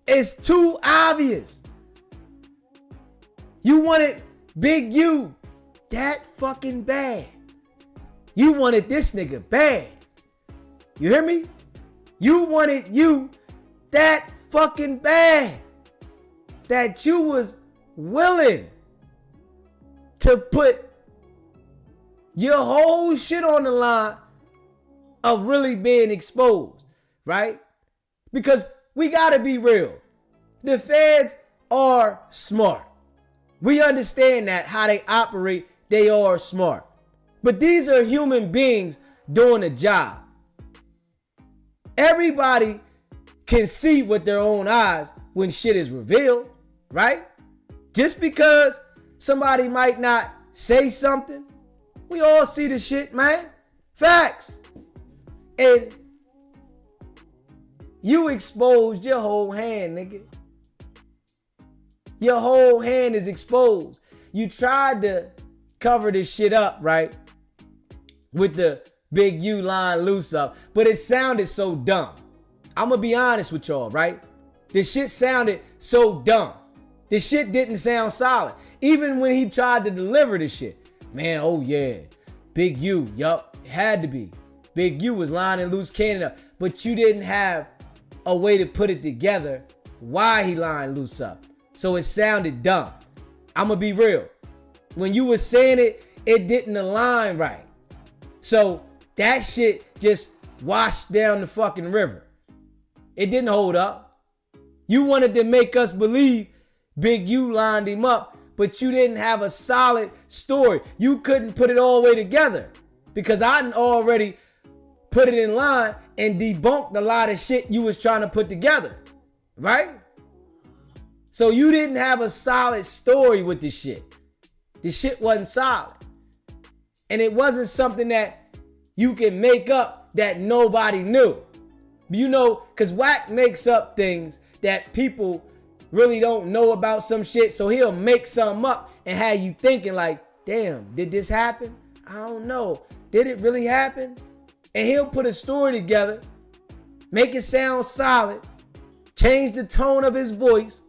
It's too obvious. You wanted Big U that fucking bad. You wanted this nigga bad. You hear me? You wanted you that fucking bad that you was willing to put your whole shit on the line of really being exposed, right? Because we gotta be real. The feds are smart. We understand that how they operate, they are smart. But these are human beings doing a job. Everybody can see with their own eyes when shit is revealed, right? Just because somebody might not say something, we all see the shit, man. Facts. And you exposed your whole hand, nigga. Your whole hand is exposed. You tried to cover this shit up, right? With the Big U line Luce up, but it sounded so dumb. I'm gonna be honest with y'all, right? This shit sounded so dumb. This shit didn't sound solid. Even when he tried to deliver this shit. Man, oh yeah, Big U, yup, it had to be. Big U was lining Luce Cannon up, but you didn't have a way to put it together why he lined Luce up. So it sounded dumb. I'm gonna be real. When you were saying it, it didn't align right. So that shit just washed down the fucking river. It didn't hold up. You wanted to make us believe Big U lined him up, but you didn't have a solid story. You couldn't put it all the way together because I already put it in line and debunked a lot of shit you was trying to put together, right? So you didn't have a solid story with this shit. This shit wasn't solid. And it wasn't something that you can make up that nobody knew. You know, because Wack makes up things that people really don't know about some shit. So he'll make something up and have you thinking like, damn, did this happen? I don't know. Did it really happen? And he'll put a story together, make it sound solid, change the tone of his voice.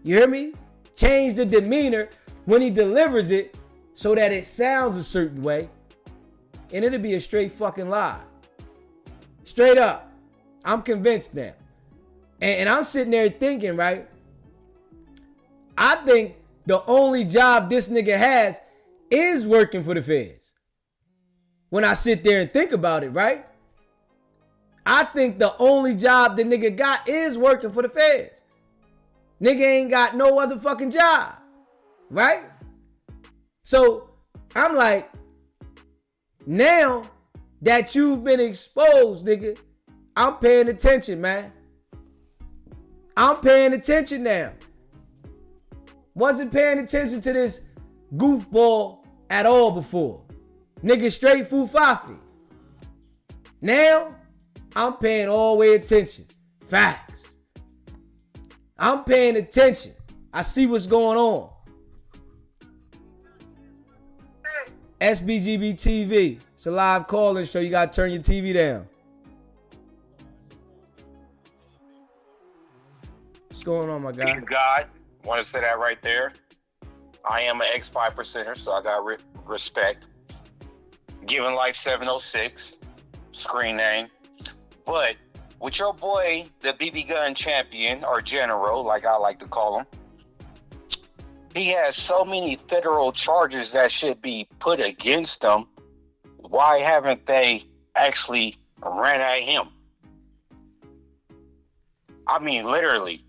You hear me? Change the demeanor when he delivers it so that it sounds a certain way. And it'll be a straight fucking lie. Straight up. I'm convinced now. And I'm sitting there thinking, right? I think the only job this nigga has is working for the feds. When I sit there and think about it, right? I think the only job the nigga got is working for the feds. Nigga ain't got no other fucking job. Right? So I'm like, now that you've been exposed, nigga, I'm paying attention, man. I'm paying attention now. Wasn't paying attention to this goofball at all before. Nigga straight fufafi. Now, I'm paying all the way attention. Facts. I'm paying attention. I see what's going on. SBGB TV. It's a live call-in show. You gotta turn your TV down. What's going on, my guy? Thank you, God. Want to say that right there. I am an X5%er, so I got respect. Giving Life 706, screen name. But with your boy, the BB gun champion, or general, like I like to call him, he has so many federal charges that should be put against him. Why haven't they actually ran at him? I mean, literally.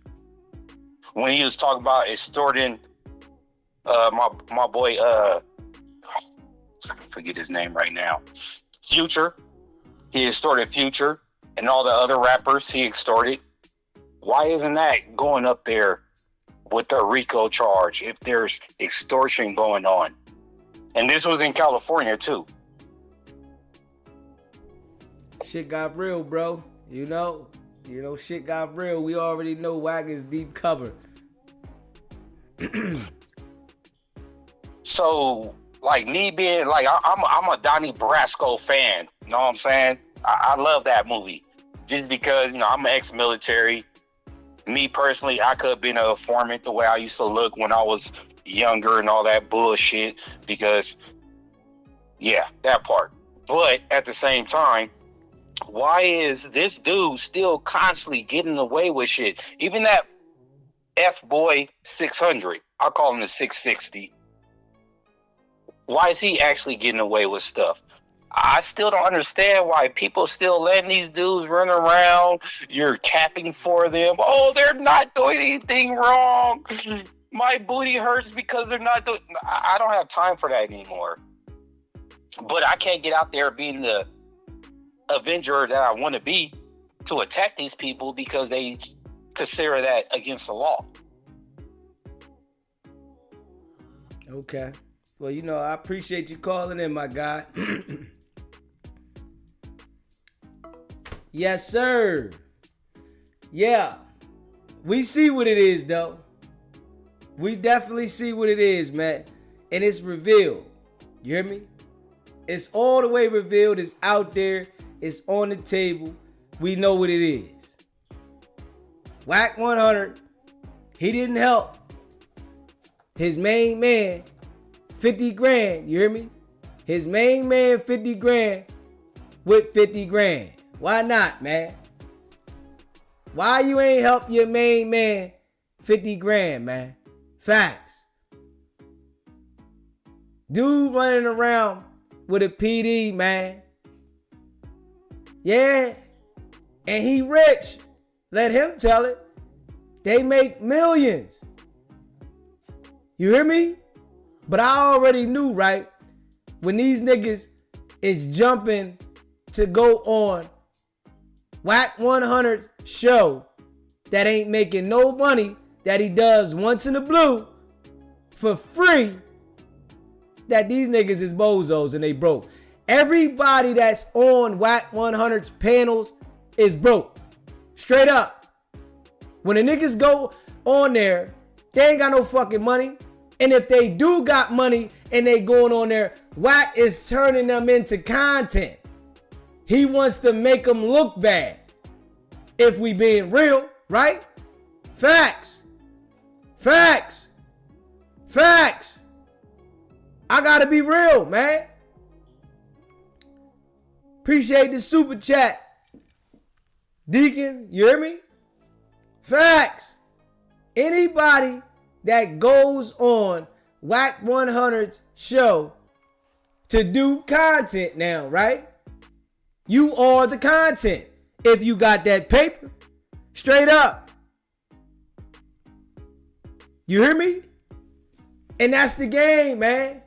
When he was talking about extorting my boy, I forget his name right now, Future. He extorted Future and all the other rappers he extorted. Why isn't that going up there with the RICO charge if there's extortion going on? And this was in California too. Shit got real, bro. You know, shit got real. We already know Wack is deep cover. So, like me being like, I'm a Donnie Brasco fan. You know what I'm saying? I love that movie just because, you know, I'm an ex-military. Me personally, I could have been an informant the way I used to look when I was younger and all that bullshit because, yeah, that part. But at the same time, why is this dude still constantly getting away with shit? Even that F-boy 600, I call him the 660. Why is he actually getting away with stuff? I still don't understand why people still letting these dudes run around. You're capping for them. Oh, they're not doing anything wrong. My booty hurts because they're not doing... I don't have time for that anymore. But I can't get out there being the avenger that I want to be to attack these people because they consider that against the law. Okay. Well, you know, I appreciate you calling in, my guy. Yes, sir. Yeah. We see what it is, though. We definitely see what it is, man. and it's revealed. You hear me? It's all the way revealed. It's out there. It's on the table. We know what it is. Wack 100, he didn't help his main man 50 grand. You hear me? His main man 50 grand with 50 grand. Why not, man? Why you ain't help your main man 50 grand, man? Facts. Dude running around with a PD, man. Yeah. And he rich. Let him tell it. They make millions. You hear me? But I already knew, right? When these niggas is jumping to go on Wack 100's show that ain't making no money, that he does once in a blue for free, that these niggas is bozos and they broke. Everybody that's on Wack 100's panels is broke. Straight up. When the niggas go on there, they ain't got no fucking money. And if they do got money and they going on there, Wack is turning them into content. He wants to make them look bad. If we being real, right? Facts. Facts. Facts. I gotta be real, man. Appreciate the super chat. Deacon, you hear me? Facts. Anybody that goes on Wack 100's show to do content now, right? You are the content. If you got that paper, straight up. You hear me? And that's the game, man.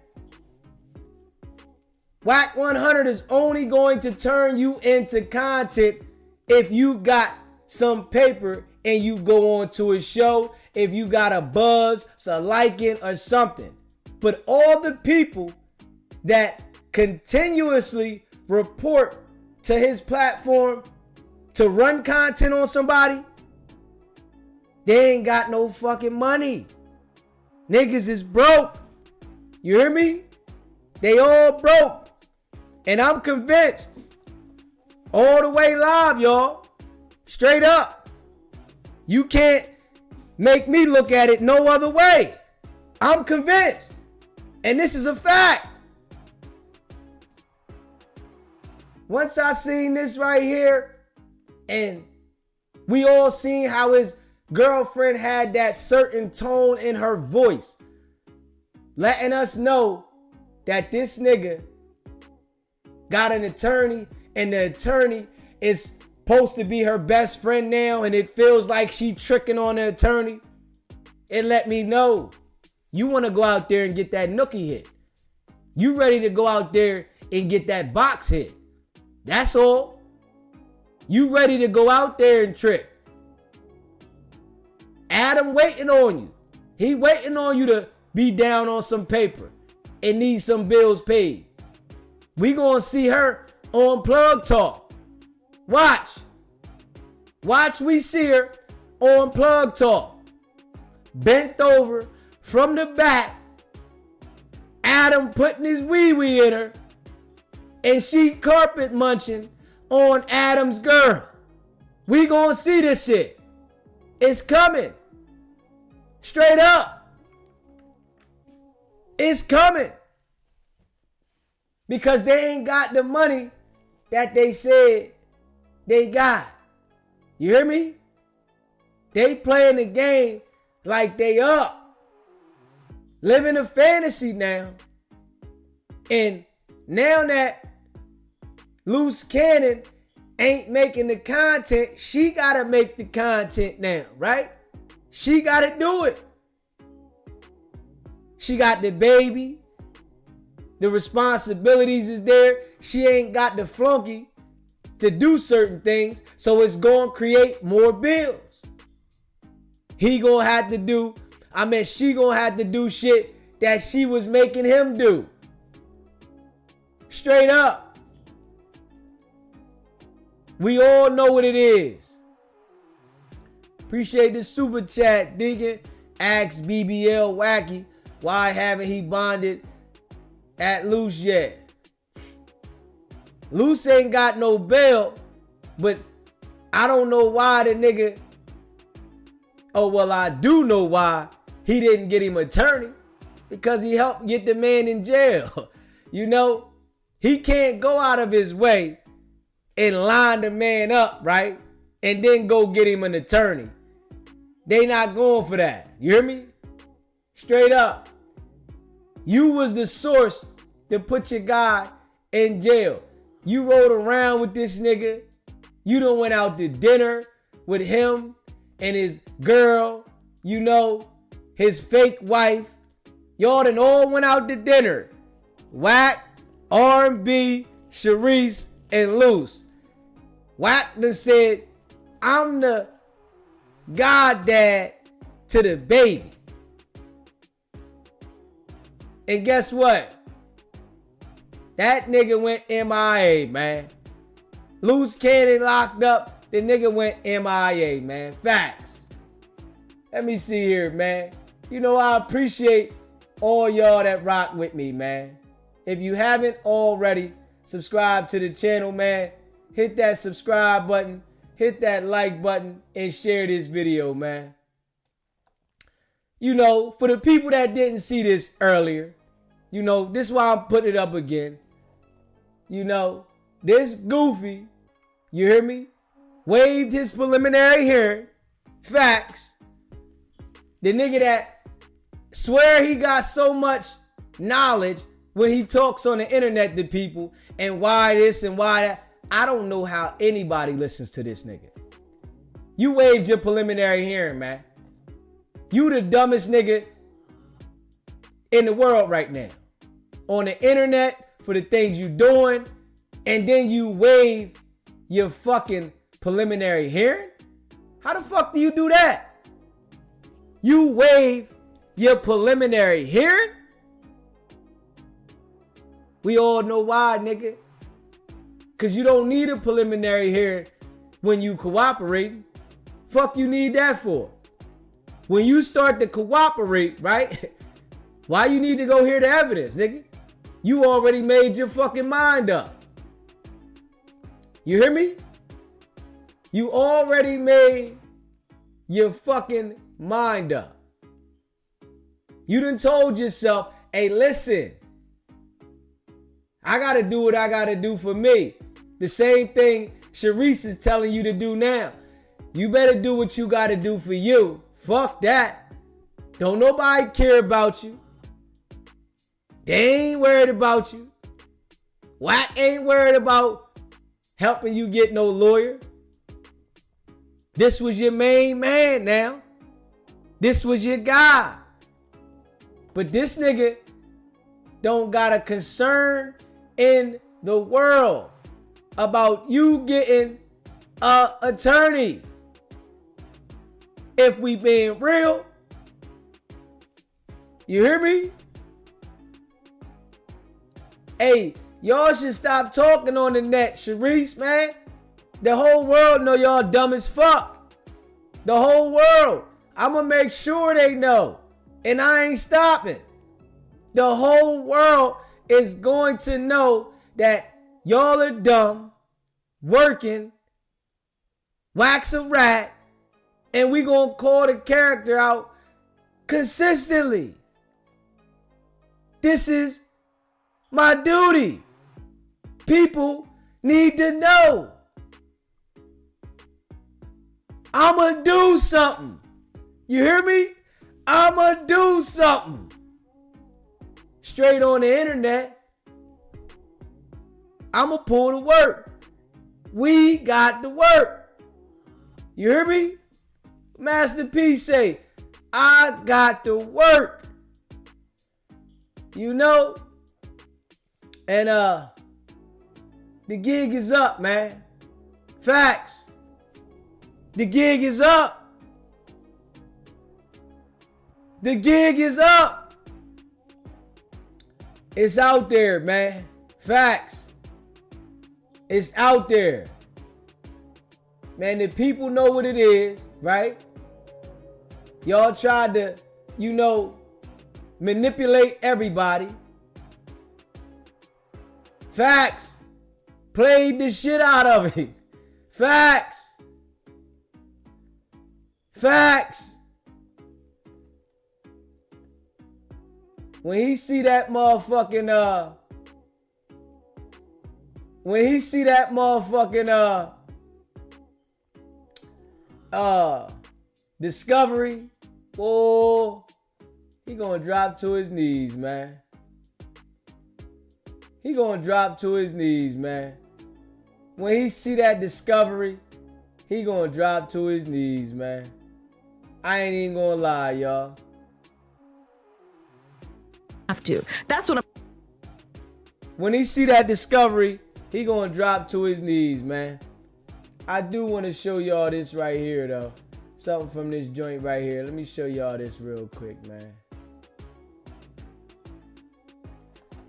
Wack 100 is only going to turn you into content if you got some paper and you go on to a show, if you got a buzz, some liking or something. But all the people that continuously report to his platform to run content on somebody, they ain't got no fucking money. Niggas is broke. You hear me? They all broke. And I'm convinced. All the way live, y'all. Straight up. You can't make me look at it no other way. I'm convinced. And this is a fact. Once I seen this right here, and we all seen how his girlfriend had that certain tone in her voice, letting us know that this nigga got an attorney, and the attorney is supposed to be her best friend now, and it feels like she tricking on the attorney. It let me know you want to go out there and get that nookie hit. You ready to go out there and get that box hit. That's all. You ready to go out there and trick. Adam waiting on you. He waiting on you to be down on some paper and need some bills paid. We gonna see her on Plug Talk. Watch. Watch we see her on Plug Talk. Bent over from the back. Adam putting his wee-wee in her. And she carpet munching on Adam's girl. We gonna see this shit. It's coming. Straight up. It's coming. Because they ain't got the money that they said they got. You hear me? They playing the game like they up. Living a fantasy now. And now that Luce Cannon ain't making the content, she gotta make the content now, right? She gotta do it. She got the baby. The responsibilities is there. She ain't got the flunky to do certain things, so it's gonna create more bills. She gonna have to do shit that she was making him do. Straight up. We all know what it is. Appreciate the super chat, Deacon. Ask BBL Wacky. Why haven't he bonded at Luce yet? Luce ain't got no bail, but I don't know why the nigga, oh well, I do know why he didn't get him attorney, because he helped get the man in jail. You know, he can't go out of his way and line the man up, right? And then go get him an attorney. They not going for that. You hear me? Straight up. You was the source to put your guy in jail. You rode around with this nigga. You done went out to dinner with him and his girl, you know, his fake wife. Y'all done all went out to dinner. Wack, R&B, Sharice, and Luce. Wack done said, I'm the goddad to the baby. And guess what? That nigga went MIA, man. Loose cannon locked up. The nigga went MIA, man. Facts. Let me see here, man. You know, I appreciate all y'all that rock with me, man. If you haven't already, subscribe to the channel, man. Hit that subscribe button. Hit that like button and share this video, man. You know, for the people that didn't see this earlier, you know, this is why I'm putting it up again. You know, this goofy, you hear me? Waived his preliminary hearing. Facts. The nigga that swear he got so much knowledge when he talks on the internet to people and why this and why that. I don't know how anybody listens to this nigga. You waived your preliminary hearing, man. You the dumbest nigga in the world right now. On the internet for the things you doing, and then you waive your fucking preliminary hearing? How the fuck do you do that? You waive your preliminary hearing? We all know why, nigga. Cause you don't need a preliminary hearing when you cooperating. Fuck you need that for? When you start to cooperate, right? Why you need to go hear the evidence, nigga? You already made your fucking mind up. You hear me? You already made your fucking mind up. You done told yourself, hey, listen, I gotta do what I gotta do for me. The same thing Sharice is telling you to do now. You better do what you gotta do for you. Fuck that. Don't nobody care about you. They ain't worried about you. Wack ain't worried about helping you get no lawyer. This was your main man now. This was your guy. But this nigga don't got a concern in the world about you getting an attorney. If we being real, you hear me? Hey, y'all should stop talking on the net, Sharice, man. The whole world know y'all dumb as fuck. The whole world. I'ma make sure they know. And I ain't stopping. The whole world is going to know that y'all are dumb, working, wax a rat, and we gonna call the character out consistently. This is my duty. People need to know. I'ma do something. You hear me? I'ma do something. Straight on the internet. I'ma pull the work. We got the work. You hear me? Master P say, I got the work. You know? And the gig is up, man. Facts. The gig is up. The gig is up. It's out there, man. Facts. It's out there. Man, the people know what it is, right? Y'all tried to, you know, manipulate everybody. Facts. Played the shit out of him. Facts. Facts. When he see that motherfucking Discovery, oh, he gonna drop to his knees, man. He gonna drop to his knees, man. When he see that Discovery, he gonna drop to his knees, man. I ain't even gonna lie, y'all. Have to. That's what I'm. When he see that Discovery, he gonna drop to his knees, man. I do want to show y'all this right here, though. Something from this joint right here. Let me show y'all this real quick, man.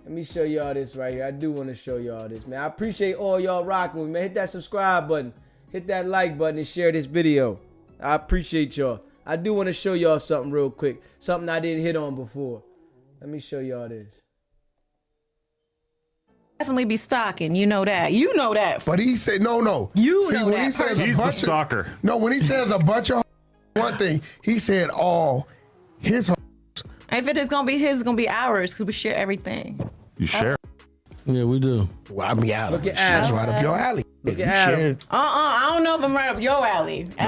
Let me show y'all this right here. I do want to show y'all this, man. I appreciate all y'all rocking with me, man. Hit that subscribe button. Hit that like button and share this video. I appreciate y'all. I do want to show y'all something real quick. Something I didn't hit on before. Let me show y'all this. Definitely be stalking. You know that. You know that. But he said, no. You See, know when that. he says He's the stalker. No, when he says a bunch of one thing, he said all his. If it is gonna be his, it's gonna be ours because we share everything. You share. Yeah, we do. Well, I mean, Adam. Look at She's Adam. right up your alley. Look You at Adam. shared. I don't know if I'm right up your alley. I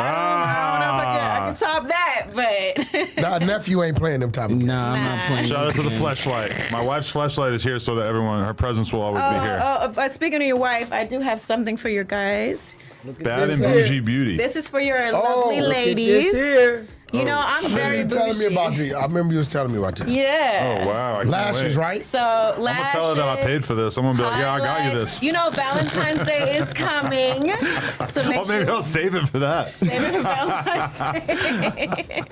don't know if I can top that, but Nah, nephew ain't playing them type of games. Nah, I'm not playing. Shout out to the fleshlight. My wife's fleshlight is here so that her presence will always be here. But speaking of your wife, I do have something for you guys. Look at Bad this and here. bougie beauty. This is for your lovely Look at ladies. this here. You know, I'm very You telling bougie. me about this. I remember you was telling me about this. Yeah. Oh, wow. I can't Lashes, wait. right? So I'm going lashes. to tell her that I paid for this. I'm going to be like, yeah, I got you highlights. this. You know, Valentine's Day is coming. So make Oh, maybe sure I'll save it for that. save it for Valentine's Day.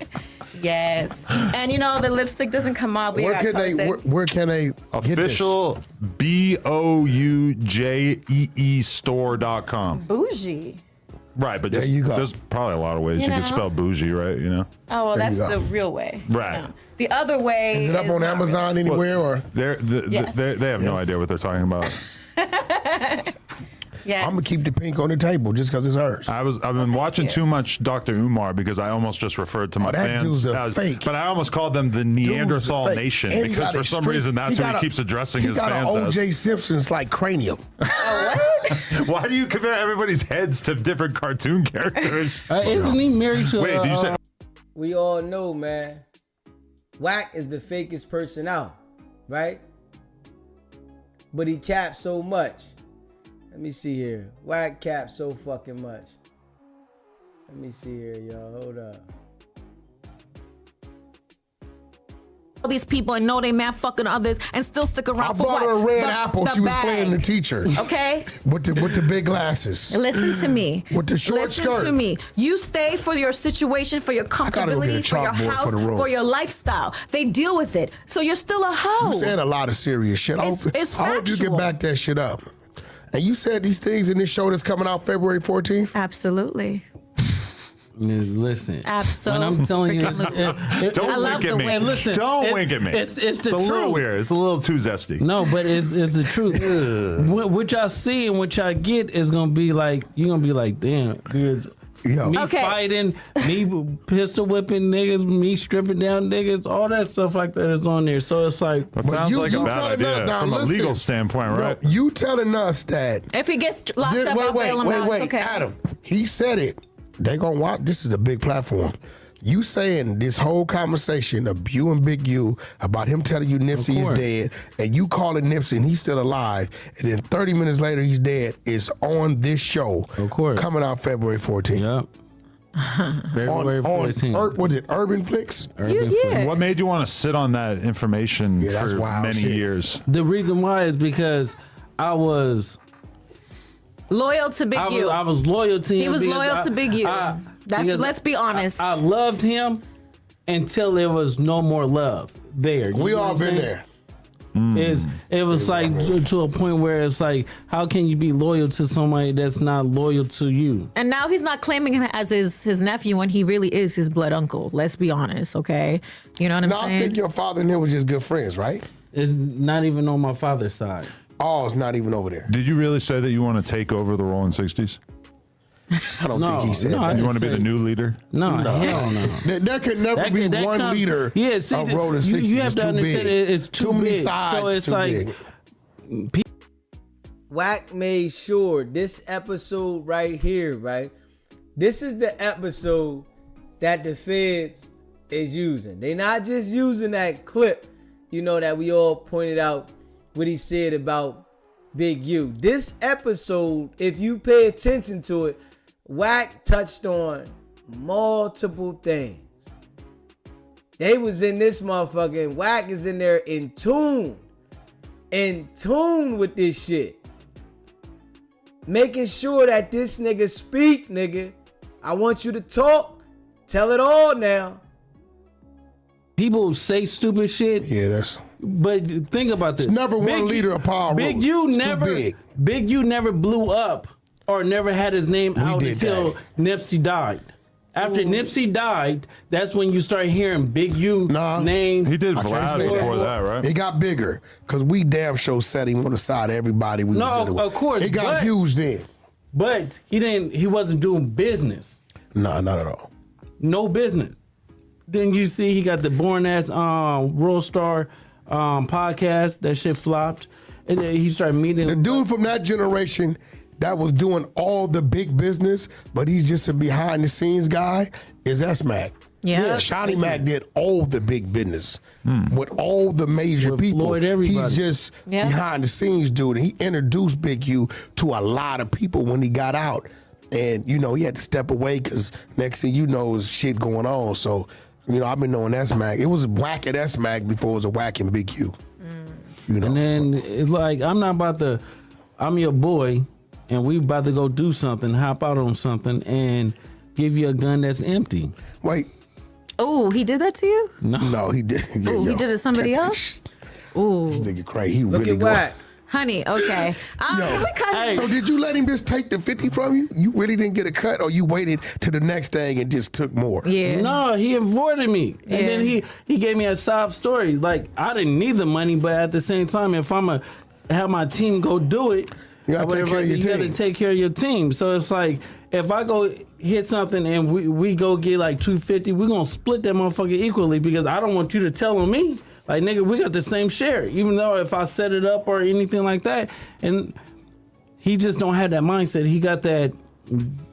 Yes. And you know, the lipstick doesn't come off. Where can they get this? Official BOUJEE store.com. Bougie. Right, but There just, you go. there's probably a lot of ways You you can know? spell bougie, right? You know? Oh, well, There you that's go. the real way. Right. No. The other way Is it up on not Amazon anywhere or? Yes. They have no idea what they're talking about. Yes. I'm gonna keep the pink on the table just because it's hers. I've been watching too much Dr. Umar because I almost just referred to my that fans dude's a as, fake. but I almost called them the Neanderthal Fake. Nation And he because got for a some streak- reason that's what got he a- keeps addressing his He got fans an O.J. as. Simpson's like cranium. Why do you compare everybody's heads to different cartoon characters? Isn't he married to? Wait, did you say? We all know, man. Wack is the fakest person out, right? But he caps so much. Let me see here. Wack caps so fucking much. Let me see here, y'all. Hold up. all these people and know they mad fucking others and still stick around I for bought what? her a red The- apple. the She was bag. playing the teacher Okay? with the big glasses. Listen to me. With the short Listen skirt. to me. You stay for your situation, for your gotta go get a comfortability, for your chalkboard house, for the room. for your lifestyle. They deal with it. So you're still a hoe. You said a lot of serious shit. It's I hope you factual. can back that shit up. And you said these things in this show that's coming out February 14th? Absolutely. Listen, Absolutely. when I'm telling you, Don't I love wink at the me. way- listen, Don't wink at me. It's the a little truth. weird. It's a little too zesty. No, but it's the truth. What y'all see and what y'all get is gonna be like, you're gonna be like, damn, because Yo. me Okay. fighting, me pistol whipping niggas, me stripping down niggas, all that stuff like that is on there. So it's like, That But sounds you- like a you bad telling idea us- now from a listen. legal standpoint, No, right? you telling us that. If he gets locked up, I'll bail him out. It's okay. Adam. He said it. They gonna watch. This is a big platform. You saying this whole conversation of you and Big U about him telling you Nipsey is course. dead, and you calling Nipsey and he's still alive, and then 30 minutes later he's dead, is on this show. Of course. Coming out February 14th. yep. February 14th. Was it Urban Flicks? Yeah. What made you want to sit on that information Yeah, that's for wild many shit. years? The reason why is because I was Loyal to Big U. I was loyal to him. He was because loyal to Big U. because Let's be honest. I loved him until there was no more love there. You We know all what I'm been saying? there. It was like to a point where it's like, how can you be loyal to somebody that's not loyal to you? And now he's not claiming him as his nephew when he really is his blood uncle. Let's be honest, okay? You know what I'm No, I saying? think your father and him was just good friends, right? It's not even on my father's side. Oh, it's not even over there. Did you really say that you want to take over the Rolling 60s? I don't No, think he said no, I that. You want to be the new leader? No, hell no. There could never be one leader of Rolling 60s. You have It's to too understand big. it's too many big. sides. So it's too like big. Wack made sure this episode right here, right? This is the episode that the feds is using. They not just using that clip, you know, that we all pointed out what he said about Big U. This episode, if you pay attention to it, Wack touched on multiple things. They was in this motherfucker, and Wack is in there in tune with this shit. Making sure that this nigga speak, nigga. I want you to talk. Tell it all now. people say stupid shit. Yeah, that's. But think about this. It's never one leader of power. Big U It's too never. big. Big U never blew up or never had his name out did until that. Nipsey died. After Nipsey died, that's when you start hearing Big U name. He did I can't Vlad say before that, right? It got bigger because we damn sure set him on the side of everybody we was dealing with. of course, It got but- huge then. But he didn't. He wasn't doing business. No, not at all. No business. Then you see he got the Born Ass World Star podcast. That shit flopped. And then he started meeting The dude from that generation that was doing all the big business, but he's just a behind the scenes guy, is S-Mac. Yeah. Shawnee Mac did all the big business with all the major With people. Floyd, everybody. He's just Yeah. behind the scenes dude. And he introduced Big U to a lot of people when he got out. And, you know, he had to step away because next thing you know is shit going on. So, you know, I've been knowing S-Mac. It was Wack at S-Mac before it was a Wack and Big U. You know? And then it's like, I'm your boy, and we about to go do something, hop out on something, and give you a gun that's empty. Wait, Oh, he did that to you? no, he did. Yeah, Ooh, he yo, did it to somebody check else? this. Ooh. This nigga crazy. He Look really at going. Wack. Honey, okay. Can we cut Hey. So did you let him just take the 50 from you? You really didn't get a cut, or you waited to the next thing and just took more? Yeah. No, he avoided me. And then he gave me a sob story. Like, I didn't need the money, but at the same time, if I'm going to have my team go do it, You gotta or take whatever, care of your you got to team. take care of your team. So it's like, if I go hit something and we go get like 250, we're going to split that motherfucker equally because I don't want you to tell on me. Like, nigga, we got the same share, even though if I set it up or anything like that. And he just don't have that mindset. He got that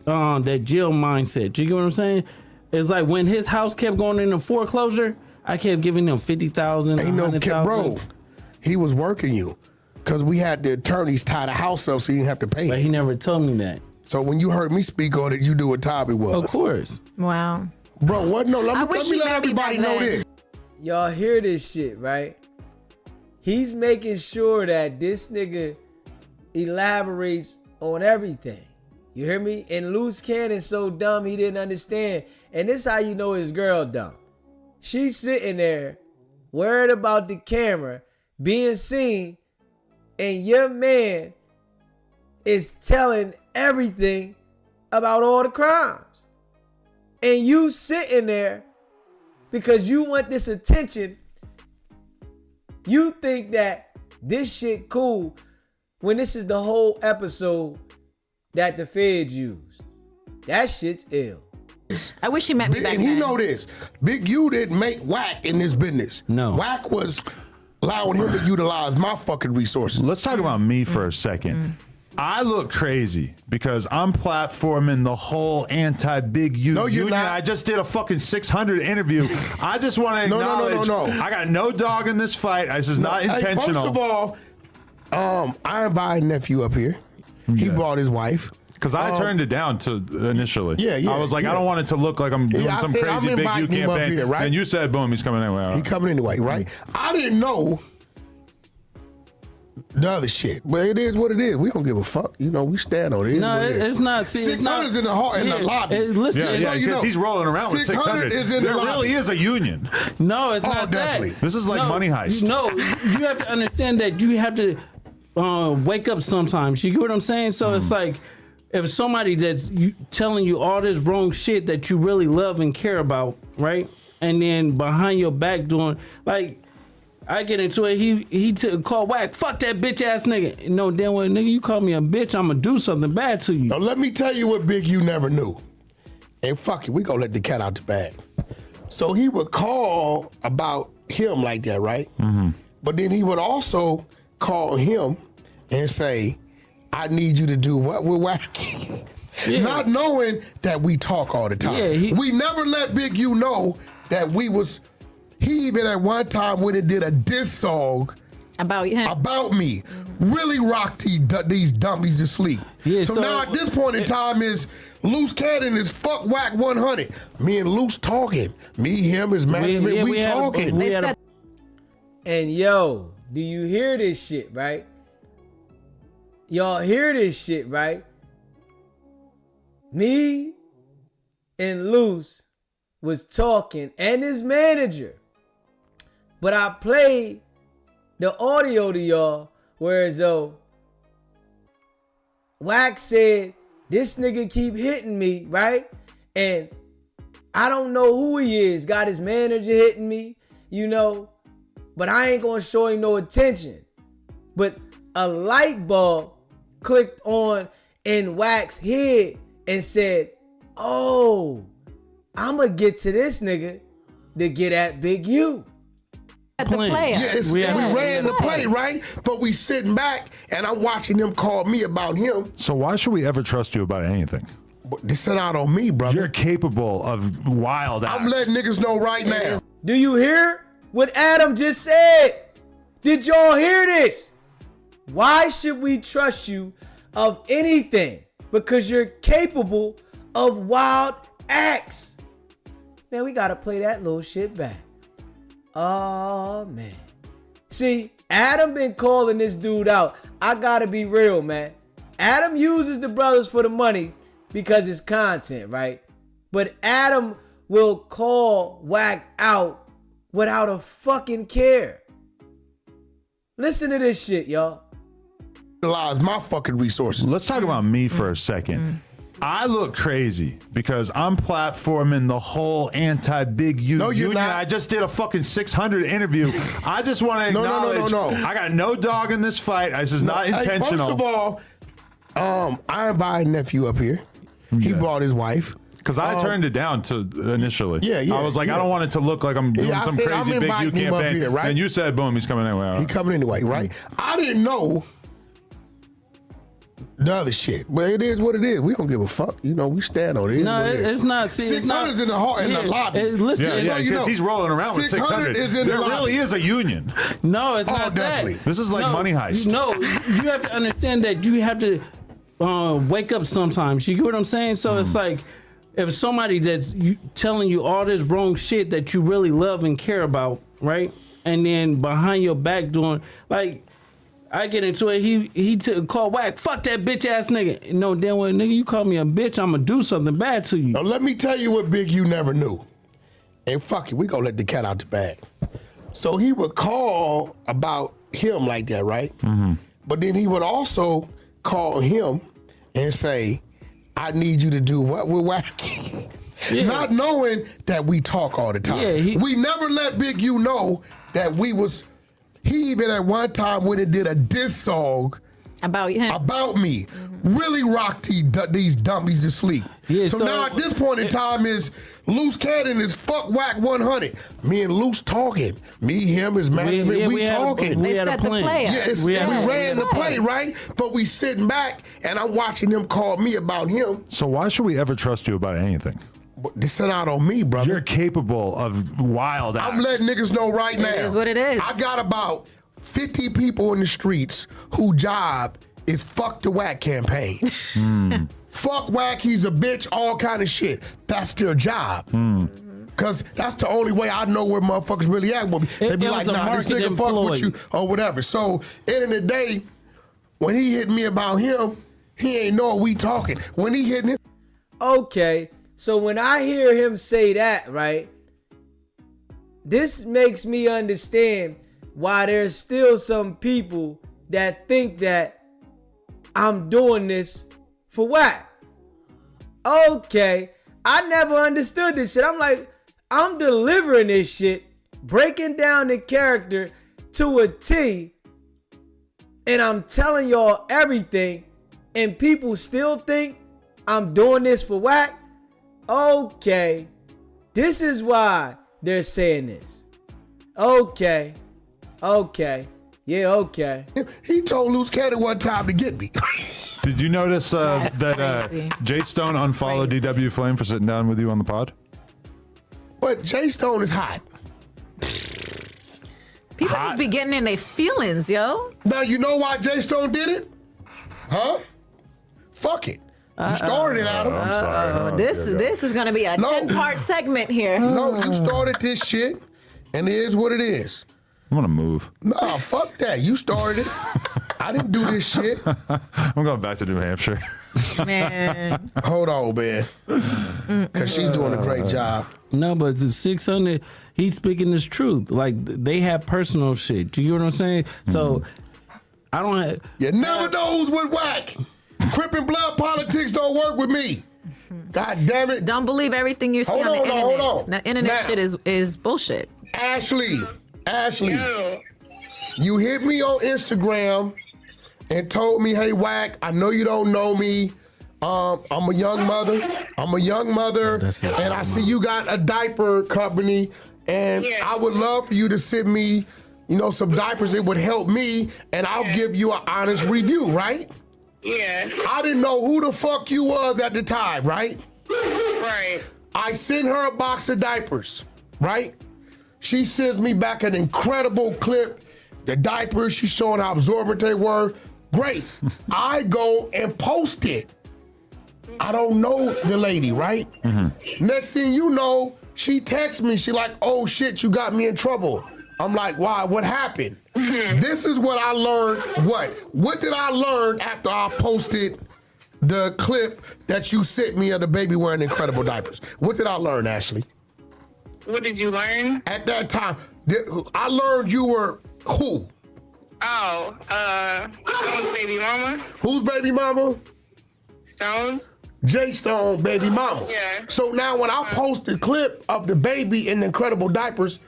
jail mindset. You get what I'm saying? It's like when his house kept going into foreclosure, I kept giving him 50,000, Ain't no 100,000. kid, bro. He was working you because we had the attorneys tie the house up so you didn't have to pay. But he never told me that. So when you heard me speak on it, you knew what time it was. Of course. Wow. Bro, what? No, I let wish me he let met me everybody back know then. this. Y'all hear this shit, right? He's making sure that this nigga elaborates on everything. You hear me? And Luce Cannon's so dumb he didn't understand. And this how you know his girl dumb. She's sitting there worried about the camera being seen, and your man is telling everything about all the crimes. And you sitting there because you want this attention. You think that this shit cool when this is the whole episode that the feds used. That shit's ill. I wish he met me back And he then. know this. Big U didn't make Wack in this business. No. Wack was allowing him to utilize my fucking resources. Let's talk about me for a second. I look crazy because I'm platforming the whole anti-Big U No, you're union. not. I just did a fucking 600 interview. I just want to No, acknowledge no. I got no dog in this fight. This is not Hey, intentional. first of all, I invited nephew up here. He brought his wife. Because I turned it down to initially. Yeah, I was like, yeah. I don't want it to look like I'm doing Yeah, I some said, crazy I'm Big U inviting him up campaign. here, right? And you said, boom, he's coming anyway. He coming anyway, right? I didn't know the other shit. But it is what it is. We don't give a fuck. You know, we stand on it. No, it's not. See, 600's in the heart in the lobby. Listen, Yeah, because he's rolling around with 600. is in the There lobby. really is a union. no, it's not definitely. that. This is like Money Heist. No, you have to understand that you have to wake up sometimes. You get what I'm saying? So it's like if somebody that's telling you all this wrong shit that you really love and care about, right? And then behind your back doing like. I get into it. He called Wack. Fuck that bitch ass nigga. No damn well, nigga. You call me a bitch, I'ma do something bad to you. Now let me tell you what Big U never knew. And fuck it, we gonna let the cat out the bag. So he would call about him like that, right? Mm-hmm. But then he would also call him and say, "I need you to do what with Wack." Yeah. Not knowing that we talk all the time. Yeah, we never let Big U know that we was. He even at one time when it did a diss song about him, about me, really rocked these dummies to sleep. Yeah, so now at this point in time is Luce Cannon is fuck Wack 100. Me and Luce talking. Me, him, his management, we talking. And yo, do you hear this shit, right? Y'all hear this shit, right? Me and Luce was talking and his manager. But I played the audio to y'all, whereas though Wack said, this nigga keep hitting me, right? And I don't know who he is. Got his manager hitting me, you know, but I ain't gonna show him no attention. But a light bulb clicked on in Wack's head and said, oh, I'ma get to this nigga to get at Big U. The player. Yes, we ran the play, right? But we sitting back and I'm watching them call me about him. So why should we ever trust you about anything? This is out on me, brother. You're capable of wild acts. I'm letting niggas know right now. Do you hear what Adam just said? Did y'all hear this? Why should we trust you of anything? Because you're capable of wild acts. Man, we gotta play that little shit back. Oh, man. See, Adam been calling this dude out. I gotta be real, man. Adam uses the brothers for the money because it's content, right? But Adam will call Wack out without a fucking care. Listen to this shit, y'all. Utilize my fucking resources. Let's talk about me for a second. I look crazy because I'm platforming the whole anti-Big U union. Not. I just did a fucking 600 interview. I just want to acknowledge no. I got no dog in this fight. This is not intentional. First of all, I invited nephew up here. He brought his wife. Because I turned it down initially. Yeah. I was like, I don't want it to look like I'm doing some crazy Big U campaign. Here, right? And you said, boom, he's coming anyway. He coming anyway, right? I didn't know the other shit. But it is what it is. We don't give a fuck. You know, we stand on it. No, it's not. See, 600's in the heart in the lobby. Listen, because he's rolling around with 600. Is in there the really is a union. No, it's not definitely. that. This is like Money Heist. No, you have to understand that you have to wake up sometimes. You get what I'm saying? So it's like if somebody that's telling you all this wrong shit that you really love and care about, right? And then behind your back doing like. I get into it. He called Wack. Fuck that bitch ass nigga. No damn well, nigga. You call me a bitch, I'ma do something bad to you. Now let me tell you what Big U never knew. And fuck it, we gonna let the cat out the bag. So he would call about him like that, right? Mm-hmm. But then he would also call him and say, "I need you to do what with Wack." Yeah. Not knowing that we talk all the time. Yeah, we never let Big U know that we was. He even at one time when it did a diss song about him, about me, really rocked these dummies to sleep. Yeah, so now at this point in time is Luce Cannon is fuck Wack 100. Me and Luce talking. Me, him, his management, we talking. They set the play up. Yes, we ran the play, right? But we sitting back and I'm watching them call me about him. So why should we ever trust you about anything? This is out on me, brother. You're capable of wild acts. I'm letting niggas know right now. It is what it is. I got about 50 people in the streets whose job is fuck the Wack campaign. Fuck Wack, he's a bitch, all kind of shit. That's their job. Cause that's the only way I know where motherfuckers really at. They be It like, was a nah, this marketing nigga fuck ploy. with you or whatever. So end of the day, when he hit me about him, he ain't know we talking. When he hit him, Okay, so when I hear him say that, right, this makes me understand why there's still some people that think that I'm doing this for Wack. Okay, I never understood this shit. I'm like, I'm delivering this shit, breaking down the character to a T, and I'm telling y'all everything, and people still think I'm doing this for Wack. Okay, this is why they're saying this. Okay, yeah, okay. he told Luce Cat it wasn't time to get me. Did you notice that crazy. Jay Stone unfollowed DW Flame for sitting down with you on the pod? But Jay Stone is hot. People just be getting in their feelings, yo. Now you know why Jay Stone did it? Huh? Fuck it. You started it, Adam. I'm sorry. This is gonna be a No. 10-part segment here. No, you started this shit, and it is what it is. I'm gonna move. Nah, fuck that. You started it. I didn't do this shit. I'm going back to New Hampshire. Man. Hold on, man. Because she's doing a great job. No, but the 600, he's speaking his truth. Like, they have personal shit. Do you know what I'm saying? So, I don't have... You never know who's with Wack. Crip and Blood politics don't work with me. God damn it. Don't believe everything you see Hold on the on, internet. hold on. The internet Now- shit is bullshit. Ashley, you hit me on Instagram and told me, hey, Wack, I know you don't know me. I'm a young mother. That's it. And I see you got a diaper company, and I would love for you to send me, some diapers. It would help me, and I'll give you an honest review, right? Yeah. I didn't know who the fuck you was at the time, right? Right. I sent her a box of diapers, right? She sends me back an incredible clip. The diapers, she's showing how absorbent they were. Great. I go and post it. I don't know the lady, right? Next thing you know, she texts me. She like, oh shit, you got me in trouble. I'm like, why? What happened? This is what I learned. What did I learn after I posted the clip that you sent me of the baby wearing incredible diapers? What did I learn, Ashley? What did you learn? At that time, I learned you were who? Stone's baby mama. Whose baby mama? Stone's. Jay Stone baby mama. Yeah. So now when I post the clip of the baby in the incredible diapers,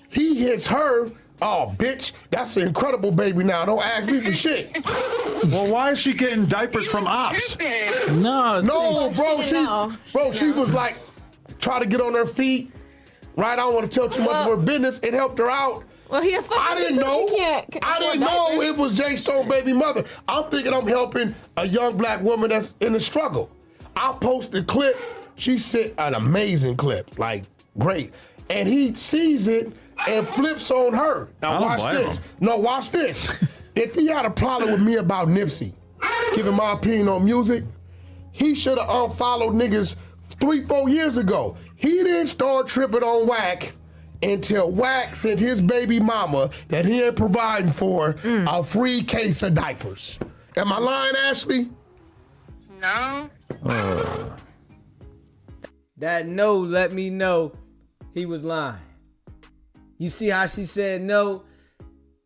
he hits her. Oh, bitch, that's an incredible baby now. Don't ask me for shit. Well, why is she getting diapers from ops? No, No, bro, she was like, try to get on her feet. Right, I don't want to tell too much of her business. It helped her out. Well, he a fucking I didn't know. I didn't know it was Jay Stone baby mother. I'm thinking I'm helping a young black woman that's in a struggle. I posted a clip. She sent an amazing clip, like great. And he sees it and flips on her. Now watch this. No, watch this. If he had a problem with me about Nipsey, giving my opinion on music, he should have unfollowed niggas 3-4 years ago. He didn't start tripping on Wack until Wack sent his baby mama that he ain't providing for a free case of diapers. Am I lying, Ashley? No. That no let me know he was lying. You see how she said no?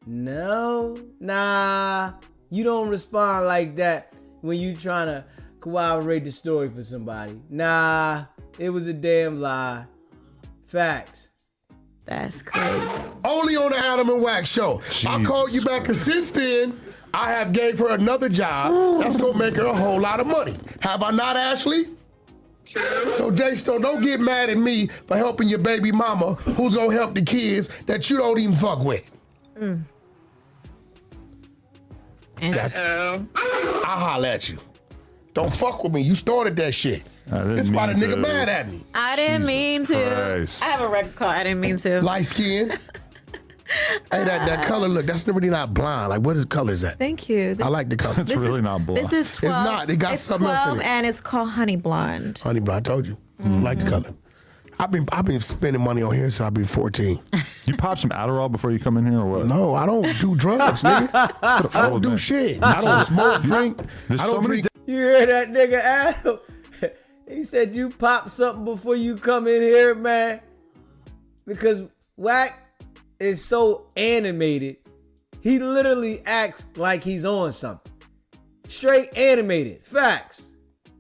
No, nah. You don't respond like that when you trying to corroborate the story for somebody. Nah, it was a damn lie. Facts. That's crazy. Only on the Adam and Wack show. I called you back, and since then, I have gave her another job that's gonna make her a whole lot of money. Have I not, Ashley? So Jay Stone, don't get mad at me for helping your baby mama who's gonna help the kids that you don't even fuck with. I'll holler at you. Don't fuck with me. You started that shit. That's why the nigga mad at me. I didn't mean to. Christ. I have a record called I didn't mean to. Light skin. Hey, that color look, that's really not blonde. Like, what color is that? Thank you. I like the color. It's really not blonde. This is 12. It's not. It got it's something else in 12 it. and it's called Honey Blonde. Honey, bro, I told you. I like the color. I've been spending money on here since I've been 14. You pop some Adderall before you come in here or what? No, I don't do drugs, nigga. I don't do shit. I don't smoke, drink. There's I don't so many drink. You hear that nigga Adam? He said you pop something before you come in here, man. Because Wack is so animated. He literally acts like he's on something. Straight animated. Facts.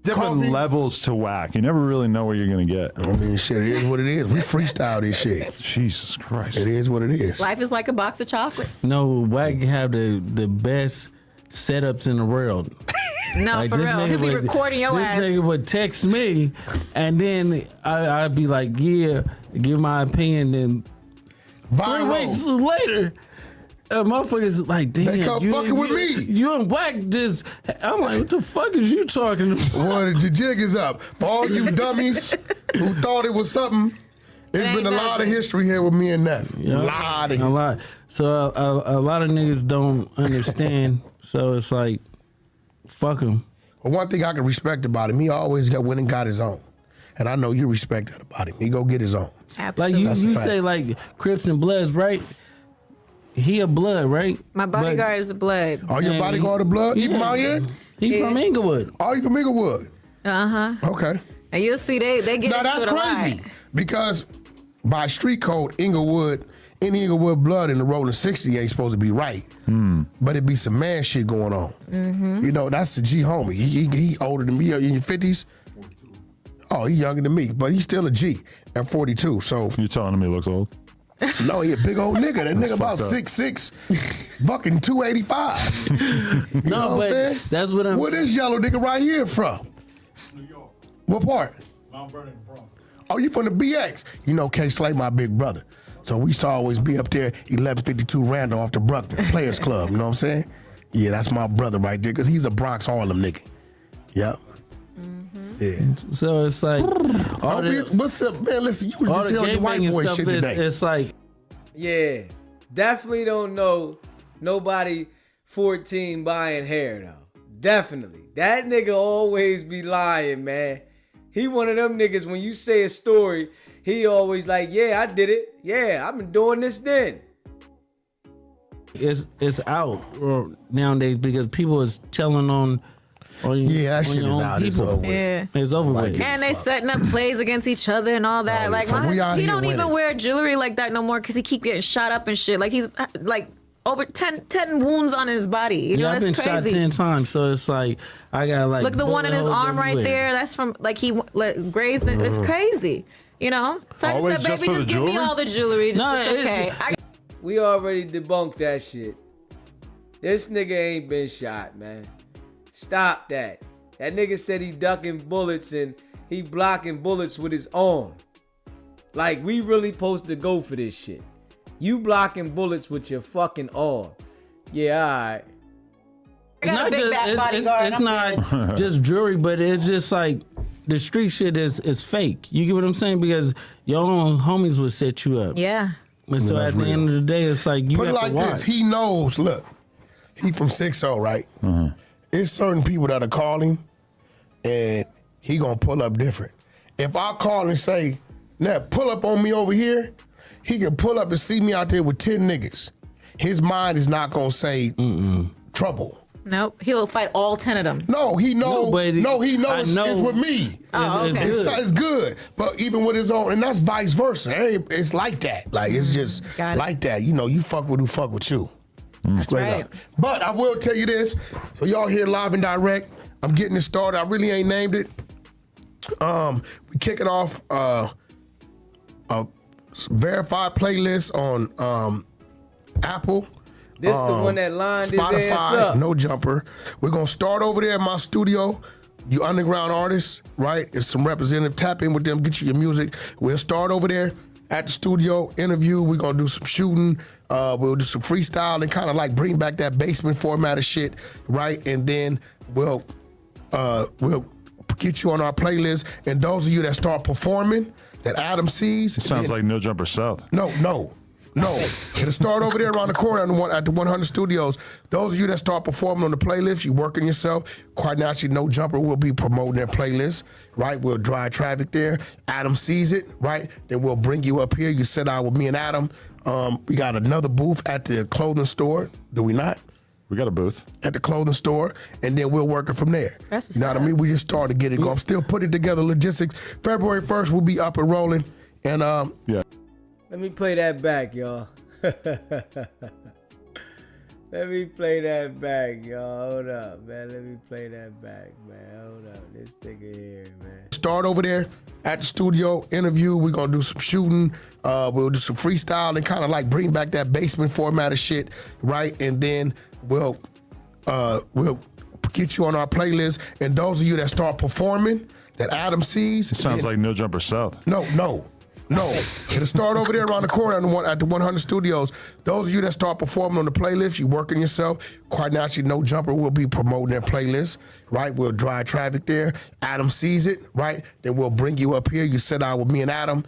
different Coffee. levels to Wack. You never really know what you're gonna get. I mean, shit, it is what it is. We freestyle this shit. Jesus Christ. It is what it is. Life is like a box of chocolates. No, Wack have the best setups in the world. No, Like, for this real. nigga He'll be would- recording your this ass. nigga would text me, and then I'd be like, yeah, give my opinion. Then 3 weeks Viral. later, motherfuckers like, damn, They come fucking with me. You and Wack just, I'm like, what the fuck is you talking about? Well, the jig is up. For all you dummies who thought it was something, it's Ain't been a lot of nothing. history here with me and that. Yeah. Lot of A lot. So a lot of niggas don't understand. So it's like, fuck them. But one thing I can respect about him, he always went and got his own. And I know you respect that about him. He go get his own. Like Absolutely. you, That's a you fact. say like Crips and Bloods, right? He a blood, right? My bodyguard is blood. Are your Man, bodyguard of blood? You from out here? He from Inglewood. Oh, you from Inglewood? Uh-huh. Okay. And you'll see they get Now into that's it a lot. crazy. Because by street code, Inglewood, any Inglewood blood in the rolling 60 ain't supposed to be right. But it be some man shit going on. Mm-hmm. You know, that's the G homie. He older than me, in your 50s. Oh, he younger than me, but he's still a G at 42. So, You telling me he looks old? no, he a big old nigga. That nigga about fucked up. 6'6", fucking 285. You know No, what I'm but saying? that's what I'm. Where this yellow nigga right here from? New York, What part? Mount Vernon, Bronx. Oh, you from the BX? You know K Slay, my big brother. So we used to always be up there, 1152 Randall off the Bruckner Players Club. You know what I'm saying? Yeah, that's my brother right there, because he's a Bronx Harlem nigga. Yep. Yeah. So it's like all What's up, man? Listen, you was all just the here on your white gangbanging boy stuff shit is, today. it's like Yeah, definitely don't know nobody 14 buying hair though. Definitely. That nigga always be lying, man. He one of them niggas, when you say a story, he always like, yeah, I did it. Yeah, I've been doing this then. it's out nowadays because people is telling on Yeah, that on shit your is own out. It's people. over with. Yeah. It's over with. And they setting up plays against each other and all that. Oh, like fuck, we out he here don't even winning. wear jewelry like that no more because he keep getting shot up and shit. Like he's like over 10 wounds on his body. You know, I've been that's shot crazy. 10 times, so it's like I got like Look, the one in his bullet holes arm right everywhere. there. That's from like he grazed it. It's crazy. You know. So I just Always said, just baby, for just the give me jewelry? all the jewelry. Just No, it's okay. We already debunked that shit. This nigga ain't been shot, man. Stop that. That nigga said he ducking bullets and he blocking bullets with his arm. Like, we really supposed to go for this shit. You blocking bullets with your fucking arm. Yeah, alright. I got a big back bodyguard. It's I'm not just jewelry, but it's just like the street shit is fake. You get what I'm saying? Because your own homies would set you up. Yeah. And so that's at the real. end of the day, it's like you Put it got like to watch. this. He knows, look, he from 6-0, right? It's certain people that'll call him and he gonna pull up different. If I call and say, now pull up on me over here, he can pull up and see me out there with 10 niggas. His mind is not gonna say trouble. Nope. He'll fight all 10 of them. No, he knows. but No, he I knows know it's with me. Oh, It's okay. good. It's good, but even with his own, and that's vice versa. Hey, it's like that. Like it's just Got it. like that. You know, you fuck with who fuck with you. That's Straight right. up. But I will tell you this. So y'all here live and direct. I'm getting it started. I really ain't named it. We kicking off a verified playlist on Apple. This the one that lined his ass Spotify, up. no jumper. We're gonna start over there at my studio. You underground artists, right? It's some representative. Tap in with them, get you your music. We'll start over there at the studio, interview. We're gonna do some shooting. We'll do some freestyle and kind of like bring back that basement format of shit, right? And then we'll get you on our playlist. And those of you that start performing, that Adam sees. It sounds then- like No Jumper South. no. No, it'll start over there around the corner at the 100 Studios. Those of you that start performing on the playlist, you working yourself. Quite naturally, No Jumper will be promoting their playlist, right? We'll drive traffic there. Adam sees it, right? Then we'll bring you up here. You sit down with me and Adam. We got another booth at the clothing store, do we not? We got a booth at the clothing store, and then we'll work it from there. That's what's you know what I mean? We just started to get it going. I'm still putting together logistics. February 1st, we'll be up and rolling. And yeah. Let me play that back, y'all. Let me play that back, y'all. Hold up, man. Let me play that back, man. Hold up. This nigga here, man. Start over there at the studio, interview. We're going to do some shooting. We'll do some freestyle and kind of like bring back that basement format of shit, right? And then we'll get you on our playlist. And those of you that start performing, that Adam sees. It sounds like No Jumper South. No. It'll start over there around the corner at the 100 Studios. Those of you that start performing on the playlist, you working yourself. Quite naturally, No Jumper will be promoting their playlist, right? We'll drive traffic there. Adam sees it, right? Then we'll bring you up here. You sit down with me and Adam.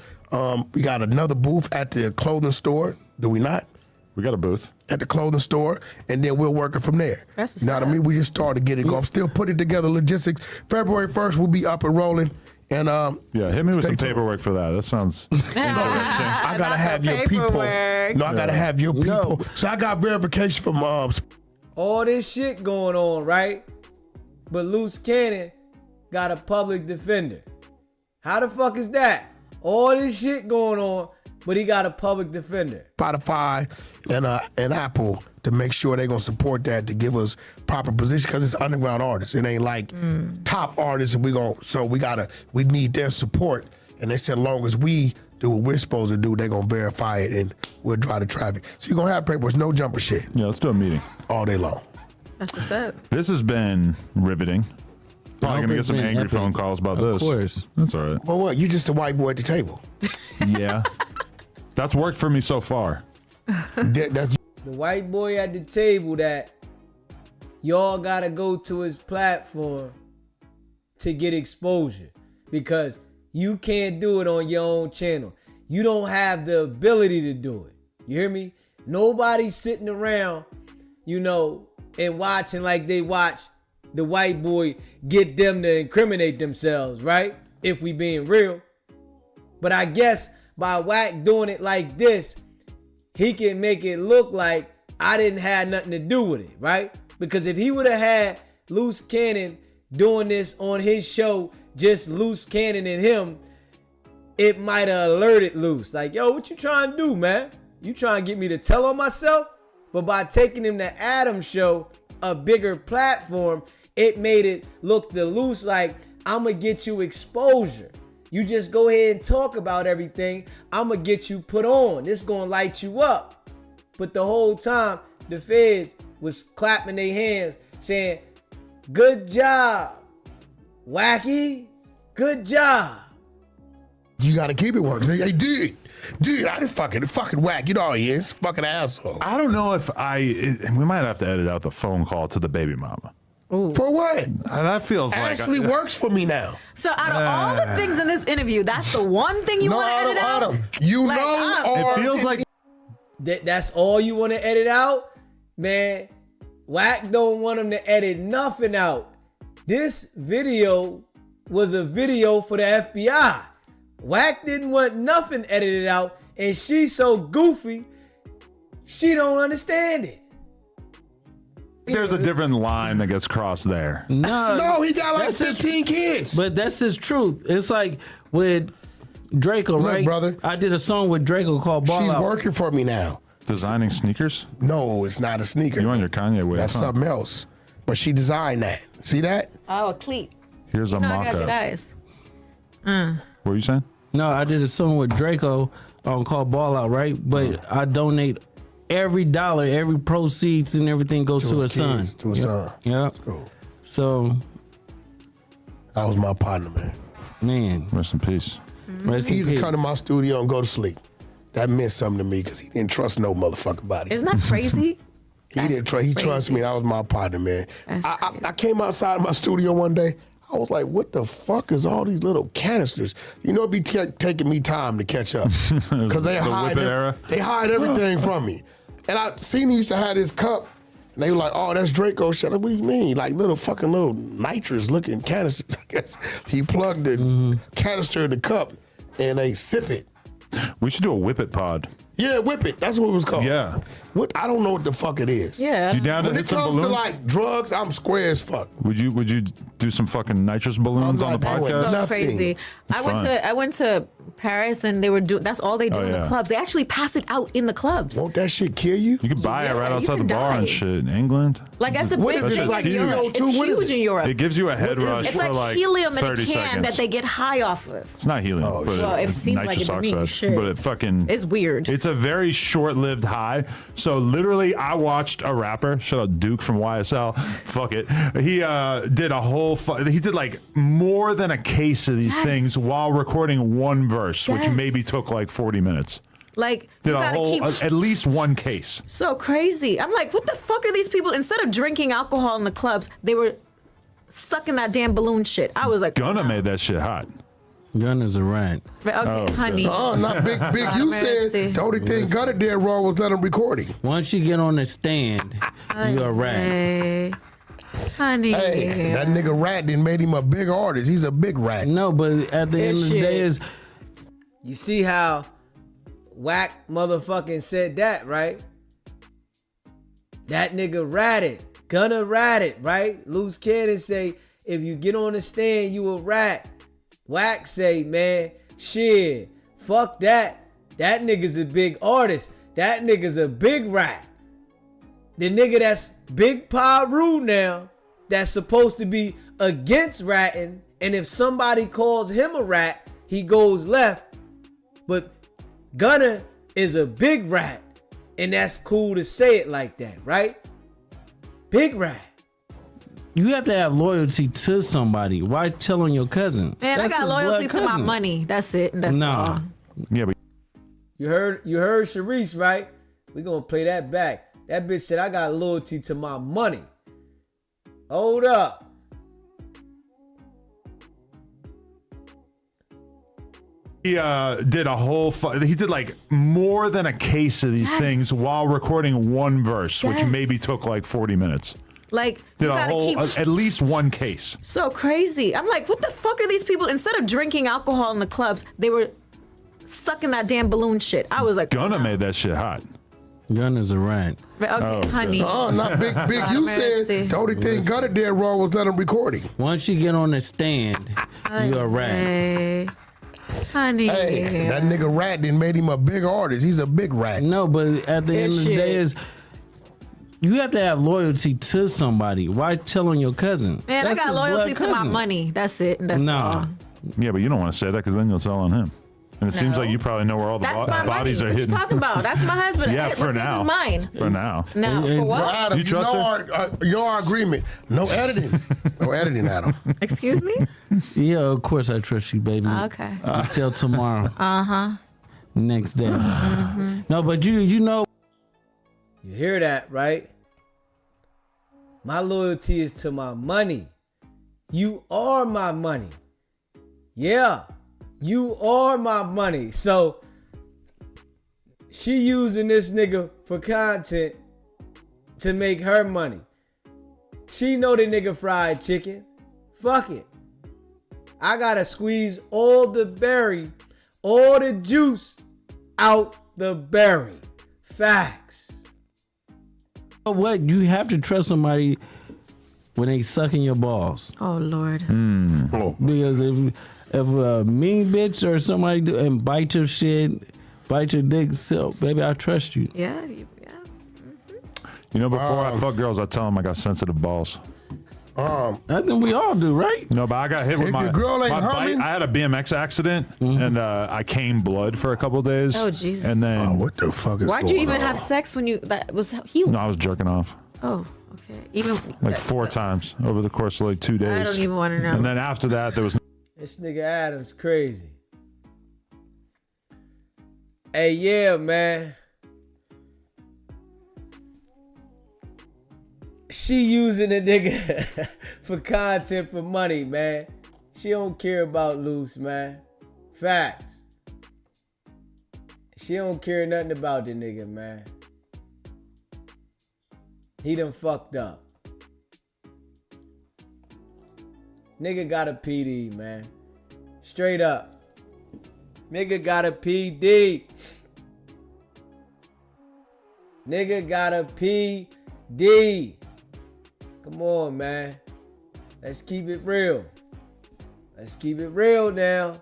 We got another booth at the clothing store, do we not? We got a booth at the clothing store, and then we'll work it from there. That's what's you know what I mean? We just started to get it going. I'm still putting together logistics. February 1st, we'll be up and rolling. And yeah, hit me with some paperwork for that. That sounds interesting. I gotta have your people. No, I gotta have your people. So I got verification from all this shit going on, right? But Luce Cannon got a public defender. How the fuck is that? All this shit going on, but he got a public defender. Spotify and Apple to make sure they're gonna support that to give us proper position because it's underground artists. It ain't like top artists, and we need their support. And they said as long as we do what we're supposed to do, they're gonna verify it and we'll drive the traffic. So you're gonna have papers, No Jumper shit. Yeah, let's do a meeting all day long. That's what's up. This has been riveting. Probably gonna get some angry phone calls about this. Of course. That's all right. Well, what? You just a white boy at the table. Yeah. That's worked for me so far. That's the white boy at the table that y'all gotta go to his platform to get exposure because you can't do it on your own channel. You don't have the ability to do it. You hear me? Nobody's sitting around, and watching like they watch the white boy get them to incriminate themselves, right? If we being real. But I guess by Wack doing it like this, he can make it look like I didn't have nothing to do with it, right? Because if he would have had Luce Cannon doing this on his show, just Luce Cannon and him, it might have alerted Luce. Like, yo, what you trying to do, man? You trying to get me to tell on myself? But by taking him to Adam's show, a bigger platform, it made it look to Luce like, I'm going to get you exposure. You just go ahead and talk about everything. I'm going to get you put on. This going to light you up. But the whole time, the feds was clapping their hands saying, good job, Wacky. Good job. You got to keep it working. Hey, dude, I didn't fucking Wack. You know how he is. Fucking asshole. I don't know if we might have to edit out the phone call to the baby mama. Ooh. For what? That feels Ashley like works for me now. So out of all the things in this interview, that's the one thing you want to edit out? Adam, it feels like that's all you want to edit out? Man, Wack don't want him to edit nothing out. This video was a video for the FBI. Wack didn't want nothing edited out, and she's so goofy, she don't understand it. there's a different line that gets crossed there. No, he got like 15 kids. But that's his truth. It's like with Draco, Look, right? brother. I did a song with Draco called Ball She's Out. working for me now. Designing sneakers? No, it's not a sneaker. You on your Kanye wave? That's something else. But she designed that. See that? Oh, a cleat. Here's a No, I mock got good up. eyes. What were you saying? No, I did a song with Draco called Ball Out, right? But I donate every dollar, every proceeds and everything goes to his son. To his son. Yeah. Cool. So, That was my partner, man. man, Rest in peace. rest He in used to peace. come to my studio and go to sleep. That meant something to me because he didn't trust no motherfucking body. Isn't that crazy? He didn't trust. He trusted me. That was my partner, man. That's I came outside of my studio one day. I was like, what the fuck is all these little canisters? You know, it be taking me time to catch up. Because they hide everything from me. And I seen he used to have this cup, and they were like, oh, that's Draco shit. What do you mean? Like little nitrous looking canisters. I guess he plugged the canister in the cup, and they sip it. We should do a Whip It pod. Yeah, Whip It. That's what it was called. Yeah. What? I don't know what the fuck it is. Yeah. You down to When hit it some comes to balloons? like drugs, I'm square as fuck. Would you do some fucking nitrous balloons I'm on the not doing podcast? that. So Nothing. crazy. It's fun. I went to Paris and they were doing. That's all they do Oh, in the yeah. clubs. They actually pass it out in the clubs. Won't that shit kill you? You could buy it Yeah, right you outside the can bar die. and shit in England. Like that's a What big is it, thing like in Europe. CO2? It's What is huge it? in Europe. It gives you a head is rush It's for like like helium in a 30 can seconds. that they get high off of. It's not helium, Oh, but Well, it it's seems like nitrous it to me. oxide. Shit. But it fucking It's weird. It's a very short-lived high. So literally, I watched a rapper. Shout out Duke from YSL. Fuck it. He did a whole. He did like more than a case of these Yes. things while recording one verse, which Yes. maybe took like 40 minutes. Like Did you a gotta whole keep at least one case. so crazy. I'm like, what the fuck are these people? Instead of drinking alcohol in the clubs, they were sucking that damn balloon shit. I was like, Gunna made that shit hot. Gunna's a rat. okay, okay. honey. Oh, not big. You said mercy. the only thing Gunna did wrong was let him record him. Once you get on the stand, you're a rat. Hey, honey. Hey, that nigga rat done made him a big artist. He's a big rat. No, but at the end of the shit. day, is You see how Wack motherfucking said that, right? That nigga ratted. Gonna rat it, right? Luce Cannon say, if you get on the stand, you a rat. Wack say, man, shit, fuck that. That nigga's a big artist. That nigga's a big rat. The nigga that's Big Pyru now, that's supposed to be against ratting, and if somebody calls him a rat, he goes left. But Gunna is a big rat, and that's cool to say it like that, right? Big rat. you have to have loyalty to somebody. Why tell on your cousin? Man, That's I got his loyalty blood to my cousin. money. That's it. That's Nah. all. Yeah, but You heard Sharice, right? We gonna play that back. That bitch said, I got loyalty to my money. Hold up. he did a whole. He did like more than a case of these Yes. things while recording one verse, which Yes. maybe took like 40 minutes. Like Did you a gotta whole keep at least one case. so crazy. I'm like, what the fuck are these people? Instead of drinking alcohol in the clubs, they were sucking that damn balloon shit. I was like, Gunna made that shit hot. Gunna's a rat. okay, honey. Oh, not big. You mercy. said the only thing Gunna did wrong was let him record him. Once you get on the stand, you're a rat. Hey, honey. Hey, that nigga rat done made him a big artist. He's a big rat. No, but at the end of the shit. day, is you have to have loyalty to somebody. Why tell on your cousin? Man, That's I got his loyalty blood to my cousin. money. That's it. That's Nah. all. Yeah, but you don't want to say that because then you'll tell on him. And it seems No. like you probably know where all the That's my bodies money. are What you hidden. talking about? That's my husband. Yeah, Hey, for what's his now. is mine. For now. Now, for Yo, what? Adam, You trust know her? you know our agreement. No editing. No editing, Adam. Excuse me? Yeah, of course I trust you, baby. Okay. Until tomorrow. Next day. No, but you know. You hear that, right? My loyalty is to my money. You are my money. Yeah, you are my money. So she using this nigga for content to make her money. She know the nigga fried chicken. Fuck it. I gotta squeeze all the berry, all the juice out the berry. Facts. What? You have to trust somebody when they sucking your balls. Oh, Lord. Because if a mean bitch or somebody do and bite your shit, bite your dick, so baby, I trust you. Yeah. You know, before I fuck girls, I tell them I got sensitive balls. I think we all do, right? No, but I got hit with If my, your girl ain't my bite. humming- I had a BMX accident and I came blood for a couple days. Oh, Jesus. And then Oh, what the fuck is Why'd going you even on? have sex when that was healed? no, I was jerking off Oh, okay. Even like 4 times over the course of like 2 days. I don't even want to know. And then after that, there was This nigga Adam's crazy. Hey, yeah, man. she using a nigga for content for money, man. She don't care about Luce, man. Facts. She don't care nothing about the nigga, man. He done fucked up. Nigga got a PD, man. Straight up. Nigga got a PD. Nigga got a PD. Come on, man. Let's keep it real. Let's keep it real now.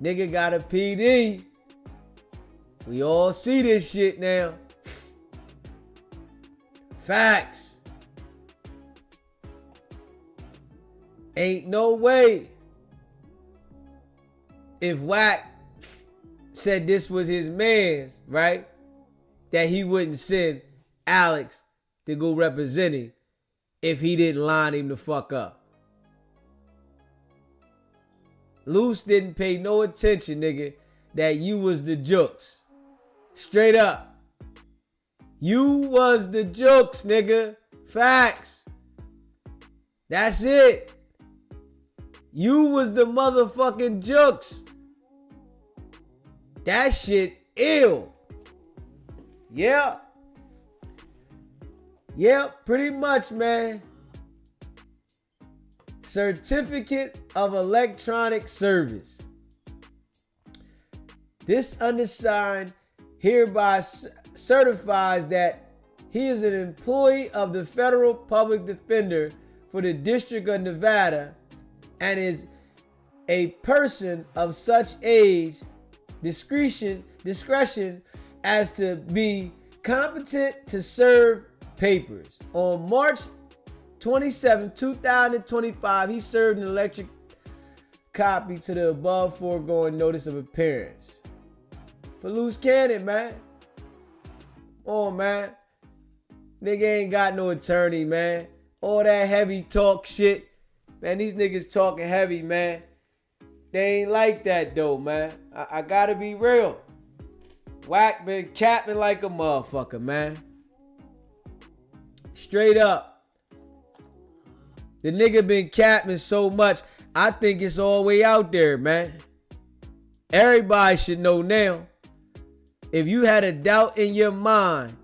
Nigga got a PD. We all see this shit now. Facts. Ain't no way. If Wack said this was his man's, right? That he wouldn't send Alex to go represent him if he didn't line him the fuck up. Luce didn't pay no attention, nigga, that you was the jokes. Straight up. You was the jokes, nigga. Facts. That's it. You was the motherfucking jokes. That shit ill. Yeah. Yeah, pretty much, man. Certificate of Electronic Service. This undersigned hereby certifies that he is an employee of the Federal Public Defender for the District of Nevada and is a person of such age, discretion as to be competent to serve papers. On March 27, 2025, he served an electric copy to the above foregoing notice of appearance. For Luce Cannon, man. Oh, man. Nigga ain't got no attorney, man. All that heavy talk shit. Man, these niggas talking heavy, man. They ain't like that, though, man. I gotta be real. Wack been capping like a motherfucker, man. Straight up. The nigga been capping so much, I think it's all the way out there, man. Everybody should know now. If you had a doubt in your mind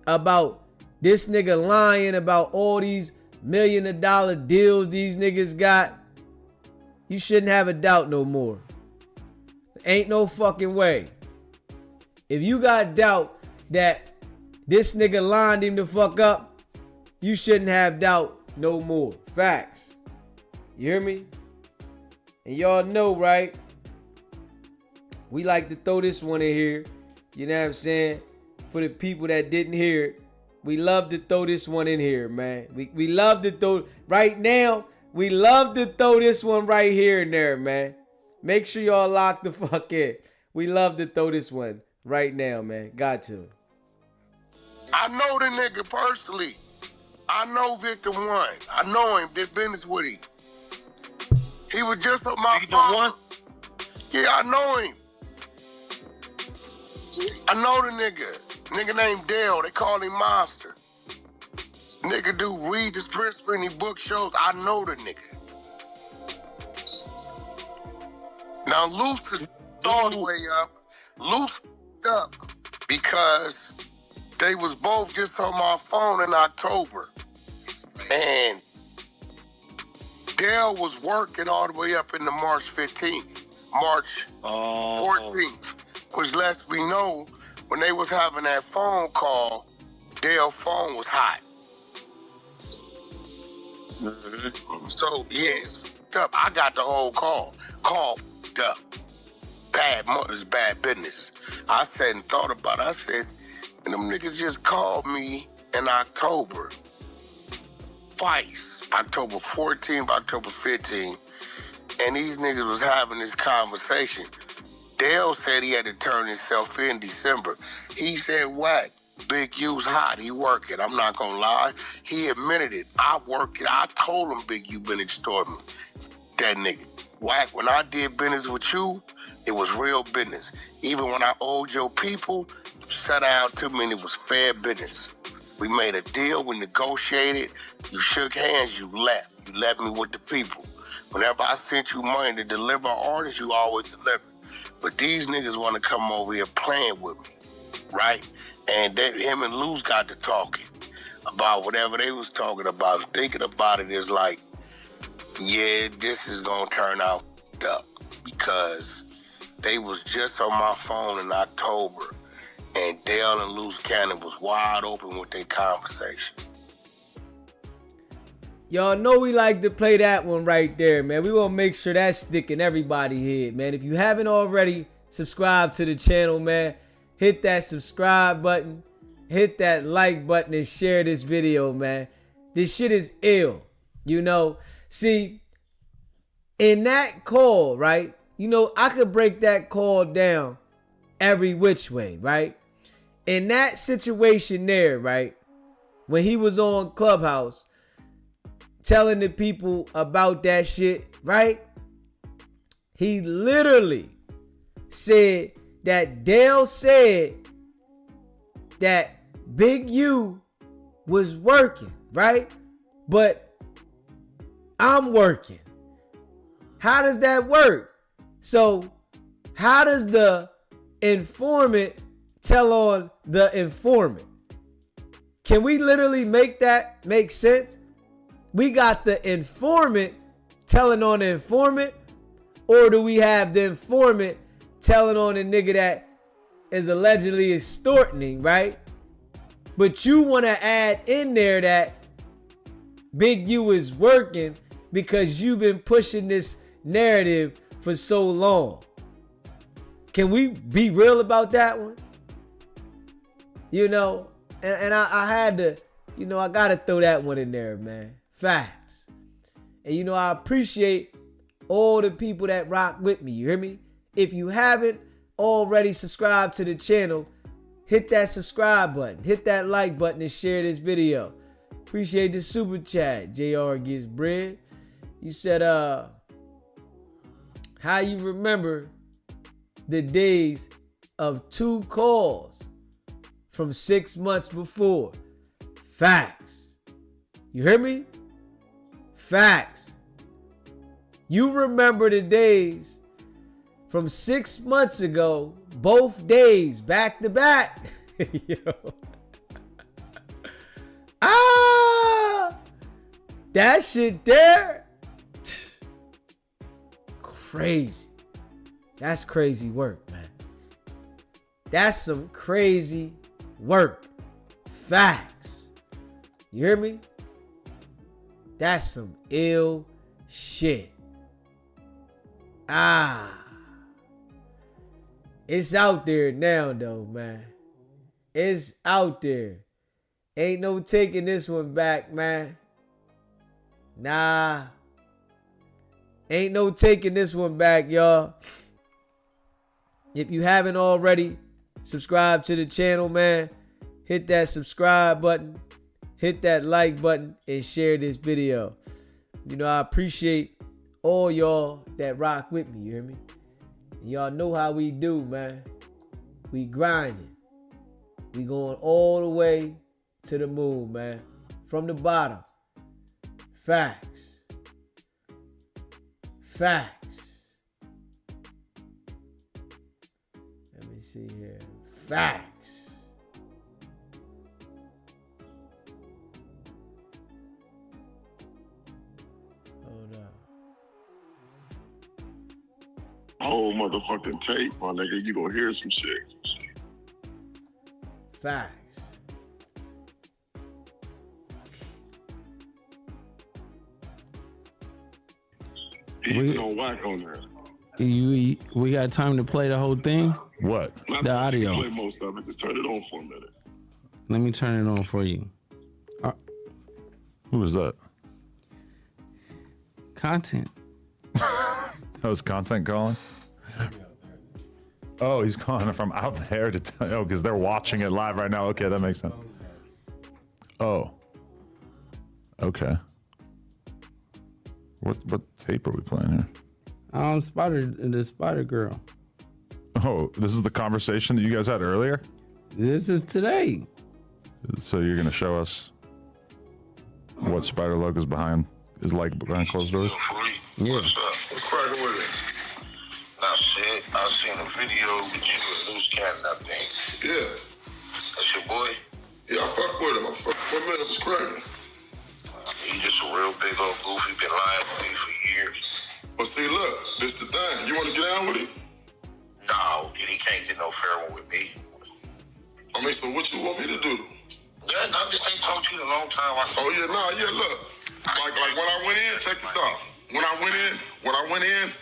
about this nigga lying about all these $1 million deals these niggas got, you shouldn't have a doubt no more. Ain't no fucking way. If you got doubt that this nigga lined him the fuck up, you shouldn't have doubt no more. Facts. You hear me? And y'all know, right? We like to throw this one in here. You know what I'm saying? For the people that didn't hear it, we love to throw this one in here, man. We love to throw, right now, we love to throw this one right here and there, man. Make sure y'all lock the fuck in. We love to throw this one right now, man. Got to. I know the nigga personally. I know Victor 1. I know him. Did business with him. He was just on my phone. Yeah, I know him. I know the nigga. Nigga named Dale. They call him Monster. Nigga do read this Prince Brittany book shows. I know the nigga. Now Luce is all the way up. Luce up because they was both just on my phone in October. And Dale was working all the way up into March 15th, March 14th, which lets me know when they was having that phone call, Dale's phone was hot. So, yeah, it's up. I got the whole call. Call up. It's bad business. I said and thought about it. I said, and them niggas just called me in October. Twice. October 14th, October 15th. And these niggas was having this conversation. Dale said he had to turn himself in December. He said, what? Big U's hot. He working. I'm not going to lie. He admitted it. I work it. I told him Big U been extorting me. That nigga. Wack, when I did business with you, it was real business. Even when I owed your people, shut out to me and it was fair business. We made a deal, we negotiated, you shook hands, you left. You left me with the people. Whenever I sent you money to deliver orders, you always delivered. But these niggas want to come over here playing with me, right? And him and Luce got to talking about whatever they was talking about. Thinking about it is like, yeah, this is going to turn out up because they was just on my phone in October and Dale and Luce Cannon was wide open with their conversation. Y'all know we like to play that one right there, man. We want to make sure that's sticking everybody's head, man. If you haven't already subscribed to the channel, man, hit that subscribe button, hit that like button, and share this video, man. This shit is ill, you know. See, in that call, right, you know, I could break that call down every which way, right? In that situation there, right, when he was on Clubhouse telling the people about that shit, right? He literally said that Dale said that Big U was working, right? But I'm working. How does that work? So how does the informant tell on the informant? Can we literally make that make sense? We got the informant telling on the informant, or do we have the informant telling on the nigga that is allegedly extorting, right? But you want to add in there that Big U is working because you've been pushing this narrative for so long. Can we be real about that one? You know, and I had to, you know, I got to throw that one in there, man. Facts. And you know, I appreciate all the people that rock with me. You hear me? If you haven't already subscribed to the channel, hit that subscribe button, hit that like button, and share this video. Appreciate the super chat. JR Gets Bread. You said, how you remember the days of 2 calls from 6 months before. Facts. You hear me? Facts. You remember the days from 6 months ago, both days back to back. Yo. That shit there. Crazy. That's crazy work, man. That's some crazy work. Facts. You hear me? That's some ill shit. It's out there now, though, man. It's out there. Ain't no taking this one back, man. Nah. Ain't no taking this one back, y'all. If you haven't already subscribed to the channel, man, hit that subscribe button, hit that like button, and share this video. You know, I appreciate all y'all that rock with me, you hear me? Y'all know how we do, man. We grinding. We going all the way to the moon, man. From the bottom. Facts. Facts. Let me see here. Facts. Hold on. Whole motherfucking tape, my nigga. You gonna hear some shit. Facts. Even on Wack on there. We got time to play the whole thing? What? Not The that you audio. can play most of it. Just turn it on for a minute. Let me turn it on for you. Who was that? Content. That was content calling? Oh, he's calling from out there to tell. Oh, because they're watching it live right now. Okay, that makes sense. Oh. Okay. What tape are we playing here? The Spider Girl. Oh, this is the conversation that you guys had earlier? This is today. So you're gonna show us what Spider Loc is behind closed doors? Yeah. What's cracking with it? Nah, shit. I seen a video with you and Luce Cannon, I think. Yeah. That's your boy? Yeah, I fuck with him. I fuck for a minute. What's cracking? He's just a real big old goofy, been lying to me for years. But see, look, this the thing. You want to get down with him? No, he can't get no fair one with me. I mean, so what you want me to do? Yeah, I just ain't talked to you in a long time. Oh yeah, look. Like when I went in, check this out. When I went in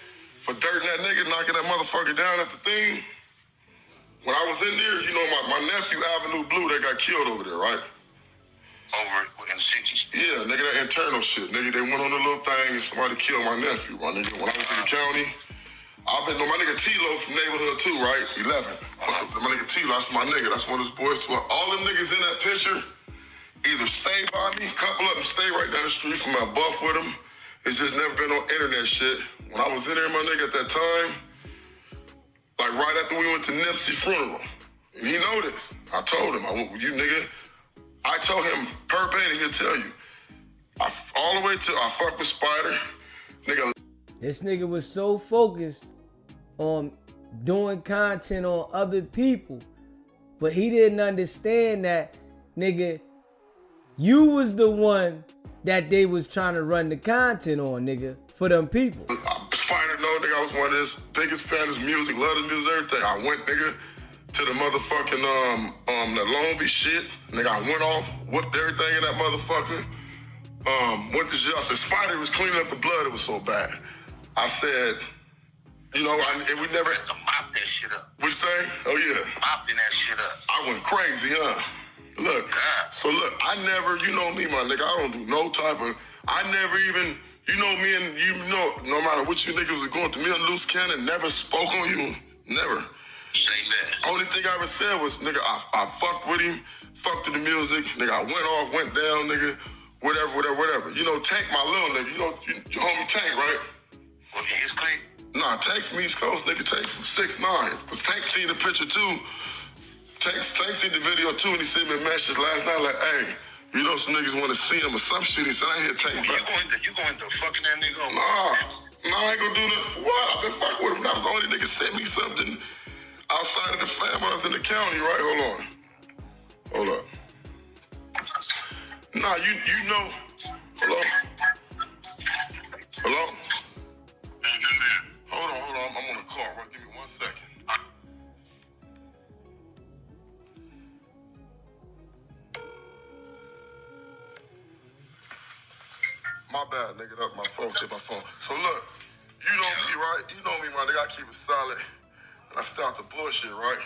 for dirting that nigga, knocking that motherfucker down at the thing, when I was in there, you know, my nephew Avenue Blue that got killed over there, right? Over in the cities. Yeah, nigga, that internal shit. Nigga, they went on a little thing and somebody killed my nephew, my nigga. When I was in the county, I've been know my nigga T-Lo from neighborhood too, right? 11. My nigga T-Lo, that's my nigga. That's one of his boys. So all them niggas in that picture either stay by me, a couple of them stay right down the street from my buff with them. It's just never been on internet shit. When I was in there, my nigga, at that time, like right after we went to Nipsey's funeral, and he know this. I told him, I went with you, nigga. I told him verbatim, he'll tell you. All the way till I fuck with Spider, nigga. This nigga was so focused on doing content on other people, but he didn't understand that, nigga, you was the one that they was trying to run the content on, nigga, for them people. Spider know, nigga, I was one of his biggest fans of his music, love his music, everything. I went, nigga, to the motherfucking, the Long Beach shit. Nigga, I went off, whooped everything in that motherfucker. Went to jail. I said, Spider was cleaning up the blood, it was so bad. I said, you know, and we never... Mop that shit up. What you say? Oh, yeah. Mopping that shit up. I went crazy, huh? Look, so look, I never, you know me, my nigga, I don't do no type of... I never even... You know me and you know, no matter what you niggas was going through, me and Luce Cannon never spoke on you. Never. Say that. Only thing I ever said was, nigga, I fucked with him, fucked with the music, nigga, I went off, went down, nigga, whatever. You know, Tank, my little nigga, you know, your homie Tank, right? Well, his clique? Nah, Tank from East Coast, nigga, Tank from 6'9". But Tank seen the picture too. Tank seen the video too, and he sent me a message last night like, hey, you know some niggas want to see him or some shit. He said, I hear Tank. You going to fucking that nigga over? Nah, I ain't gonna do nothing for what? I've been fucking with him. That was the only nigga sent me something outside of the fam when I was in the county, right? Hold up. Nah, you know. Hello? Hold on. I'm on the call, right? Give me 1 second. My bad, nigga. That's my phone. Hit my phone. So look, you know me, right? You know me, my nigga. I keep it solid. And I start the bullshit, right?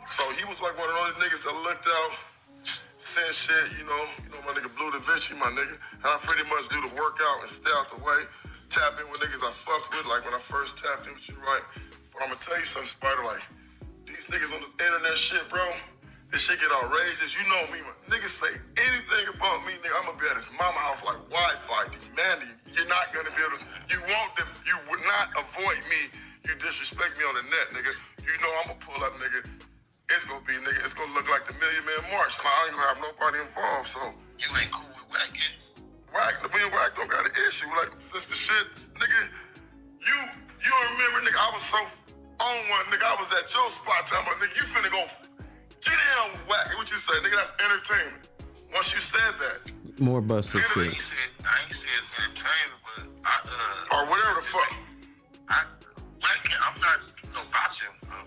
So he was like one of those niggas that looked out, said shit, you know my nigga Blue Da Vinci, my nigga. And I pretty much do the workout and stay out the way. Tap in with niggas I fucked with, like when I first tapped in with you, right? But I'm gonna tell you something, Spider, like, these niggas on this internet shit, bro, this shit get outrageous. You know me, man. Niggas say anything about me, nigga, I'm gonna be at his mama house like Wi-Fi, demanding. You're not gonna be able to, you want them, you would not avoid me. You disrespect me on the net, nigga. You know I'm gonna pull up, nigga. It's gonna be, nigga, it's gonna look like the Million Man March. And I ain't gonna have nobody involved, so. You ain't cool with Wack yet? Wack, me and Wack don't got an issue. Like, this the shit, nigga. You remember, nigga, I was so on one, nigga. I was at your spot telling my nigga, you finna go get down with Wack. What you say, nigga? That's entertainment. Once you said that. More busted shit. I ain't said entertainment, but or whatever the fuck. I'm not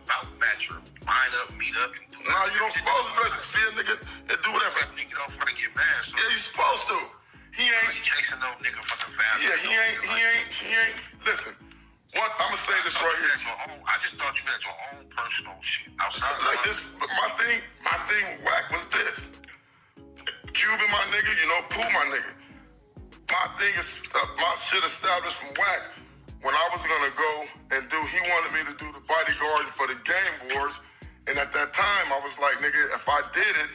about matchup. Line up, meet up, and do nah, you don't supposed to see a nigga and do whatever. That nigga don't wanna get mad. So yeah, you supposed to. He ain't chasing no nigga from the family. Yeah, he ain't. Listen, I'ma say this right here. I just thought you had your own personal shit outside. Like this, but my thing with Wack was this. Cuban, my nigga, you know, Pooh, my nigga. My thing is, my shit established from Wack. When I was gonna go and he wanted me to do the bodyguarding for the game wars. And at that time, I was like, nigga, if I did it,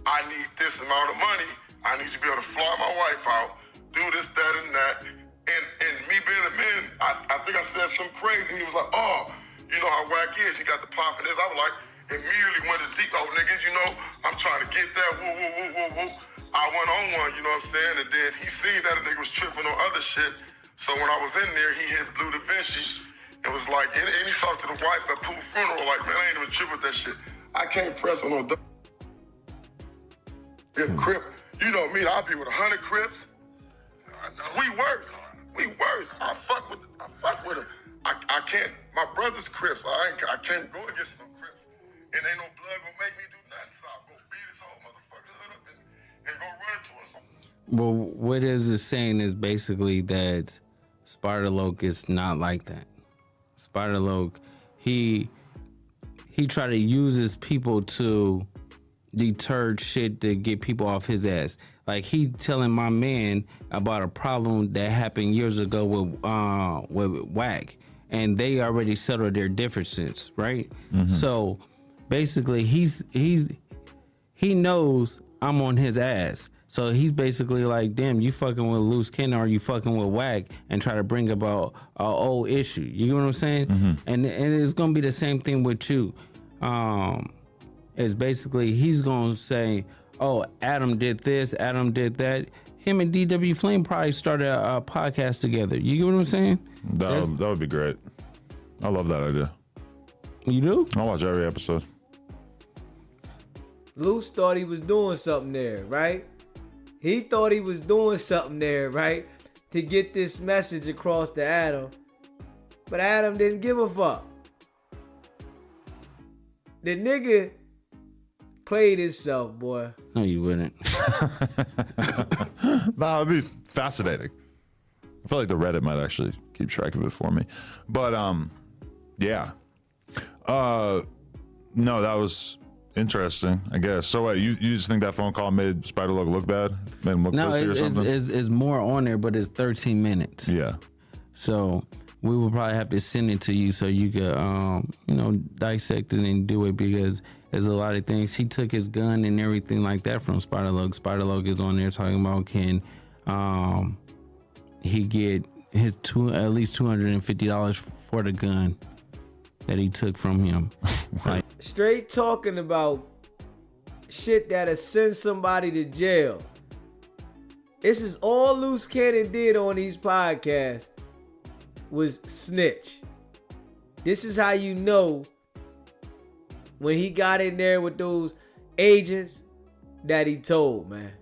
I need this amount of money. I need to be able to fly my wife out, do this, that, and that. And me being a man, I think I said something crazy. And he was like, oh, you know how Wack is. He got the pop in this. I was like, immediately went to deep. Oh, niggas, you know, I'm trying to get that. Woo, woo, woo, woo, woo. I went on one, you know what I'm saying? And then he seen that a nigga was tripping on other shit. So when I was in there, he hit Blue Da Vinci and was like, and he talked to the wife at Pooh funeral, like, man, I ain't even tripping with that shit. I can't press on no Crip. You know me, I'll be with 100 Crips. We worse. I fuck with them. I can't. My brother's Crips. I can't go against no Crips. And ain't no blood gonna make me do nothing. So I'll go beat this whole motherfucker hood up and go run into us. Well, what is it saying is basically that Spider Loc is not like that. Spider Loc, he try to use his people to deter shit to get people off his ass. Like he telling my man about a problem that happened years ago with Wack, and they already settled their differences, right? Mm-hmm. So basically, he knows I'm on his ass. So he's basically like, damn, you fucking with Luce Cannon or you fucking with Wack and try to bring about an old issue. You know what I'm saying? Mm-hmm. And it's gonna be the same thing with you. It's basically he's gonna say, oh, Adam did this, Adam did that. Him and DW Flame probably started a podcast together. You get what I'm saying? That would be great. I love that idea. You do? I watch every episode. Luce thought he was doing something there, right? He thought he was doing something there, right? To get this message across to Adam. But Adam didn't give a fuck. The nigga played himself, boy. No, you wouldn't. Nah, it'd be fascinating. I feel like the Reddit might actually keep track of it for me. But yeah. No, that was interesting, I guess. So what, you just think that phone call made Spider Loc look bad? Made him look pussy or something? It's more on there, but it's 13 minutes. Yeah. So we will probably have to send it to you so you could dissect it and do it, because there's a lot of things. He took his gun and everything like that from Spider Loc. Spider Loc is on there talking about can he get his at least $250 for the gun that he took from him. Like, straight talking about shit that'll send somebody to jail. This is all Luce Cannon did on these podcasts was snitch. This is how you know when he got in there with those agents that he told, man.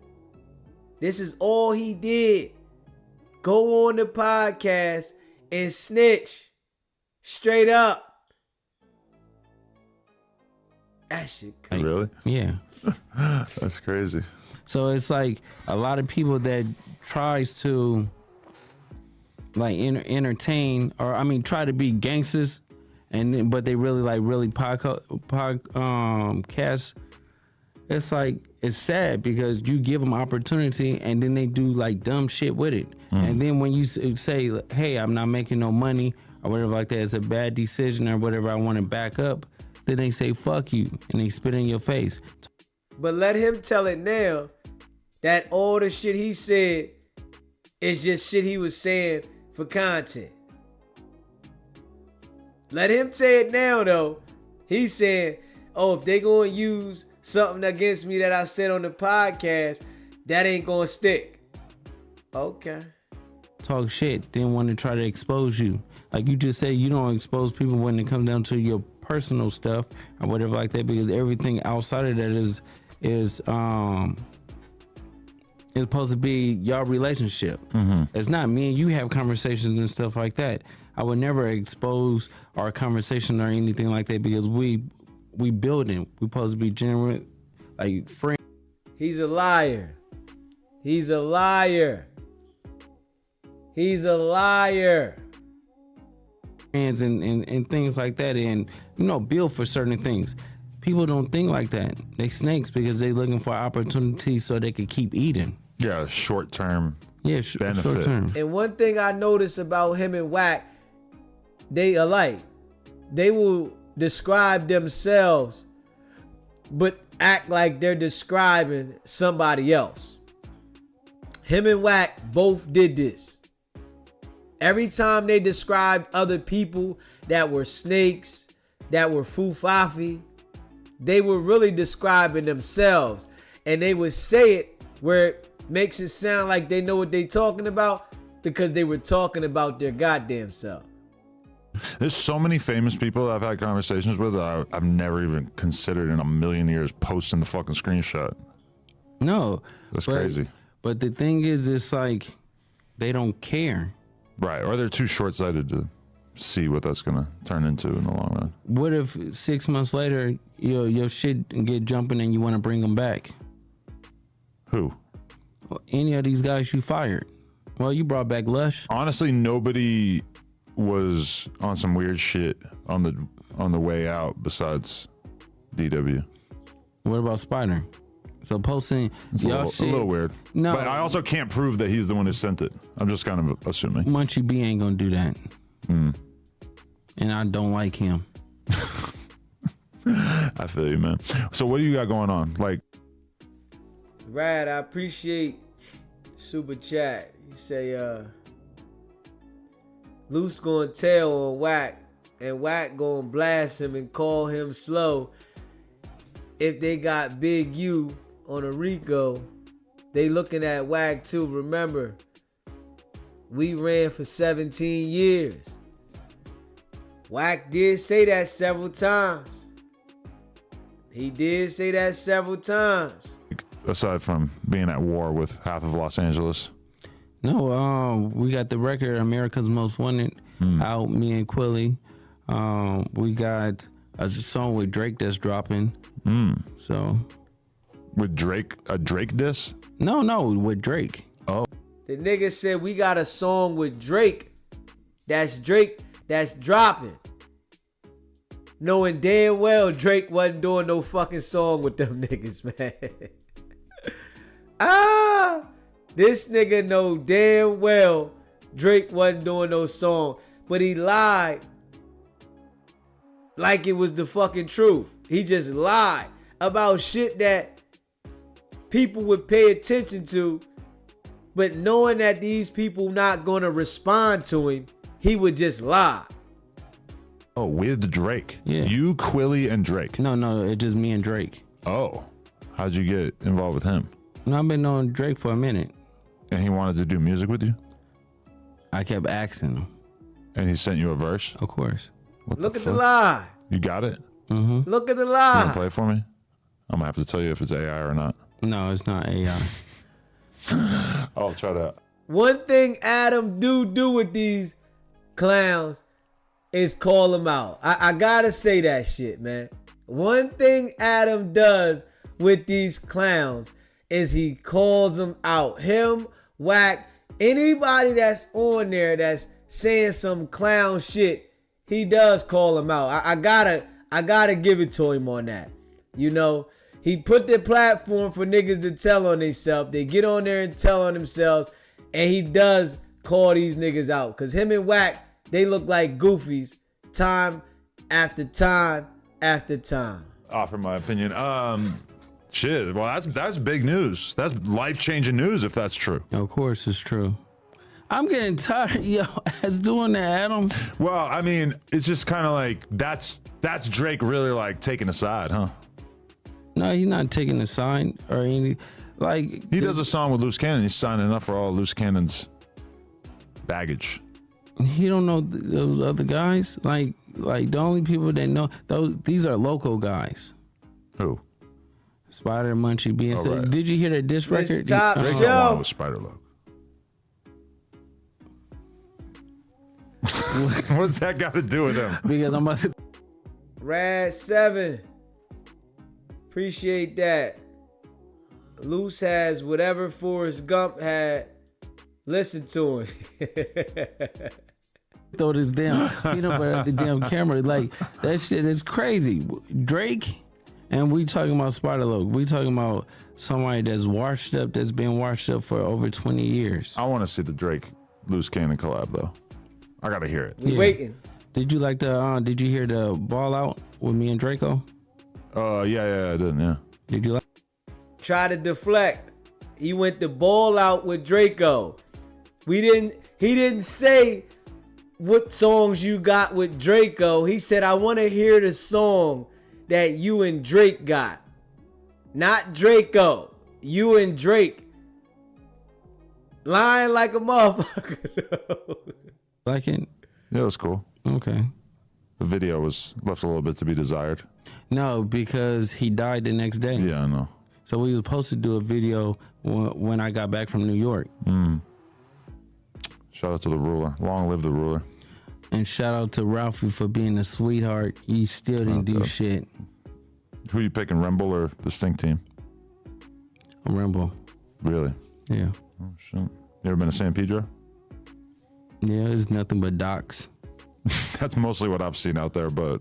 This is all he did. Go on the podcast and snitch. Straight up. That shit crazy. Really? Yeah. That's crazy. So it's like a lot of people that tries to like entertain, or I mean try to be gangsters, but they really podcast. It's like, it's sad because you give them opportunity and then they do like dumb shit with it. And then when you say, hey, I'm not making no money or whatever like that, it's a bad decision or whatever, I want to back up, then they say fuck you and they spit in your face. But let him tell it now that all the shit he said is just shit he was saying for content. Let him say it now though. He's saying, oh, if they gonna use something against me that I said on the podcast, that ain't gonna stick. Okay. Talk shit, then want to try to expose you. Like you just said, you don't expose people when it comes down to your personal stuff or whatever like that, because everything outside of that is supposed to be your relationship. It's not me and you have conversations and stuff like that. I would never expose our conversation or anything like that, because we building. We supposed to be genuine, like friends. He's a liar. He's a liar. He's a liar. And things like that, and build for certain things. People don't think like that. They snakes because they looking for opportunity so they can keep eating. Yeah, short term. Yeah, benefit. Short term. And one thing I noticed about him and Wack, they alike. They will describe themselves, but act like they're describing somebody else. Him and Wack both did this. Every time they described other people that were snakes, that were foofafi, they were really describing themselves, and they would say it where it makes it sound like they know what they talking about because they were talking about their goddamn self. There's so many famous people that I've had conversations with that I've never even considered in a million years posting the fucking screenshot. No. That's crazy. But the thing is, it's like they don't care. Right. Or they're too short-sighted to see what that's going to turn into in the long run. What if 6 months later, your shit get jumping and you want to bring them back? Who? Any of these guys you fired. Well, you brought back Lush. Honestly, nobody was on some weird shit on the way out besides DW. What about Spider? So posting y'all shit. A little weird. No. But I also can't prove that he's the one who sent it. I'm just kind of assuming. Munchie B ain't gonna do that. And I don't like him. I feel you, man. So what do you got going on? Like, Rad, I appreciate super chat. You say Luce gonna tell on Wack, and Wack gonna blast him and call him slow. If they got Big U on a Rico, they looking at Wack too. Remember, we ran for 17 years. Wack did say that several times. He did say that several times. aside from being at war with half of Los Angeles? No, we got the record America's Most Wanted out, me and Quilly. We got a song with Drake that's dropping. So with Drake, a Drake diss? No, with Drake. Oh. The nigga said we got a song with Drake that's dropping. Knowing damn well Drake wasn't doing no fucking song with them niggas, man. This nigga know damn well Drake wasn't doing no song, but he lied like it was the fucking truth. He just lied about shit that people would pay attention to, but knowing that these people not gonna respond to him, he would just lie. Oh, with Drake? Yeah. You, Quilly, and Drake? No, it's just me and Drake. Oh. How'd you get involved with him? No, I've been knowing Drake for a minute. And he wanted to do music with you? I kept asking him. And he sent you a verse? Of course. Look at the lie. You got it? Mm-hmm. Look at the You lie. gonna play it for me? I'm gonna have to tell you if it's AI or not. No, it's not AI. I'll try that. One thing Adam do with these clowns is call them out. I gotta say that shit, man. One thing Adam does with these clowns is he calls them out. Him, Wack, anybody that's on there that's saying some clown shit, he does call them out. I gotta give it to him on that. You know, he put the platform for niggas to tell on themselves. They get on there and tell on themselves, and he does call these niggas out. Cause him and Wack, they look like goofies time after time after time. Offer my opinion. Shit. Well, that's big news. That's life-changing news if that's true. Of course it's true. I'm getting tired, as doing that, Adam. Well, I mean, it's just kind of like that's Drake really like taking a side, huh? No, he's not taking a sign or any. Like he does a song with Luce Cannon. He's signing up for all Luce Cannon's baggage. He don't know those other guys. Like the only people that know these are local guys. Who? Spider, Munchie, B. So, right. did you hear that diss record? Top Drake show. got along with Spider Loc. What's that got to do with him? Because I'm about to. Rad 7. Appreciate that. Luce has whatever Forrest Gump had. Listen to him. Throw this damn peanut butter at the damn camera. Like, that shit is crazy. Drake, and we talking about Spider Loc. We talking about somebody that's washed up, that's been washed up for over 20 years. I want to see the Drake Luce Cannon collab though. I gotta hear it. We waiting. Did you like did you hear the Ball Out with me and Draco? Yeah, I didn't, yeah. Did you like? Try to deflect. He went the ball out with Draco. He didn't say what songs you got with Draco. He said, I want to hear the song that you and Drake got. Not Draco. You and Drake. Lying like a motherfucker. Like it? Yeah, it was cool. Okay. The video was left a little bit to be desired. No, because he died the next day. Yeah, I know. So we were supposed to do a video when I got back from New York. Shout out to the ruler. Long live the ruler. And shout out to Ralphie for being a sweetheart. You still didn't do shit. Who you picking, Remble or the Stink Team? Remble. Really? Yeah. Oh, shit. You ever been to San Pedro? Yeah, it's nothing but docks. That's mostly what I've seen out there, but...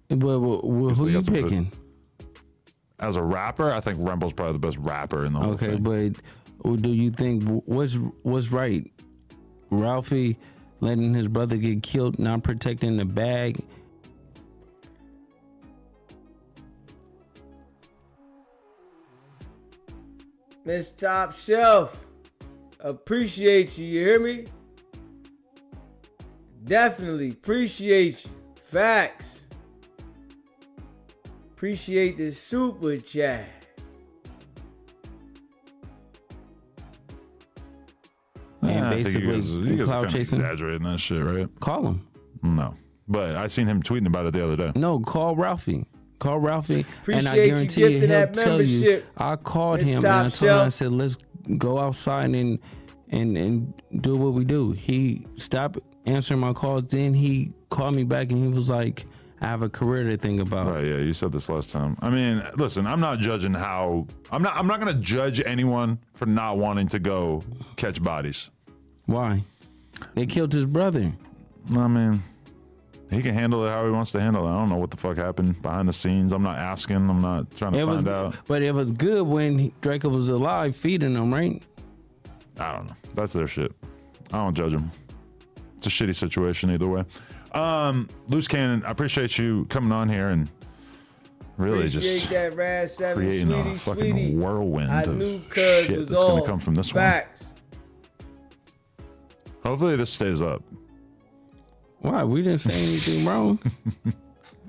who you picking? As a rapper, I think Remble's probably the best rapper in the whole thing. Okay, but do you think what's right? Ralphie letting his brother get killed, not protecting the bag? Miss Top Shelf, appreciate you hear me? Definitely appreciate you. Facts. Appreciate the super chat. Man, basically, you guys cloud are chasing. Exaggerating that shit, right? Call him. No, but I seen him tweeting about it the other day. No, call Ralphie. Call Ralphie, and I Appreciate you guarantee you, gifting he'll that tell you. membership, I called Miss him Top and I told him, I Shelf. said, let's go outside and do what we do. He stopped answering my calls. Then he called me back and he was like, I have a career to think about. Right, yeah, you said this last time. I mean, listen, I'm not judging how... I'm not going to judge anyone for not wanting to go catch bodies. Why? They killed his brother. I mean, he can handle it how he wants to handle it. I don't know what the fuck happened behind the scenes. I'm not asking. I'm not trying to find out. But it was good when Draco was alive feeding him, right? I don't know. That's their shit. I don't judge them. It's a shitty situation either way. Luce Cannon, I appreciate you coming on here and really Appreciate just that Rad 7, creating sweetie, a fucking sweetie. whirlwind I of knew Cuz shit was that's going on. to come from this Facts. one. Hopefully this stays up. Why? We didn't say anything wrong.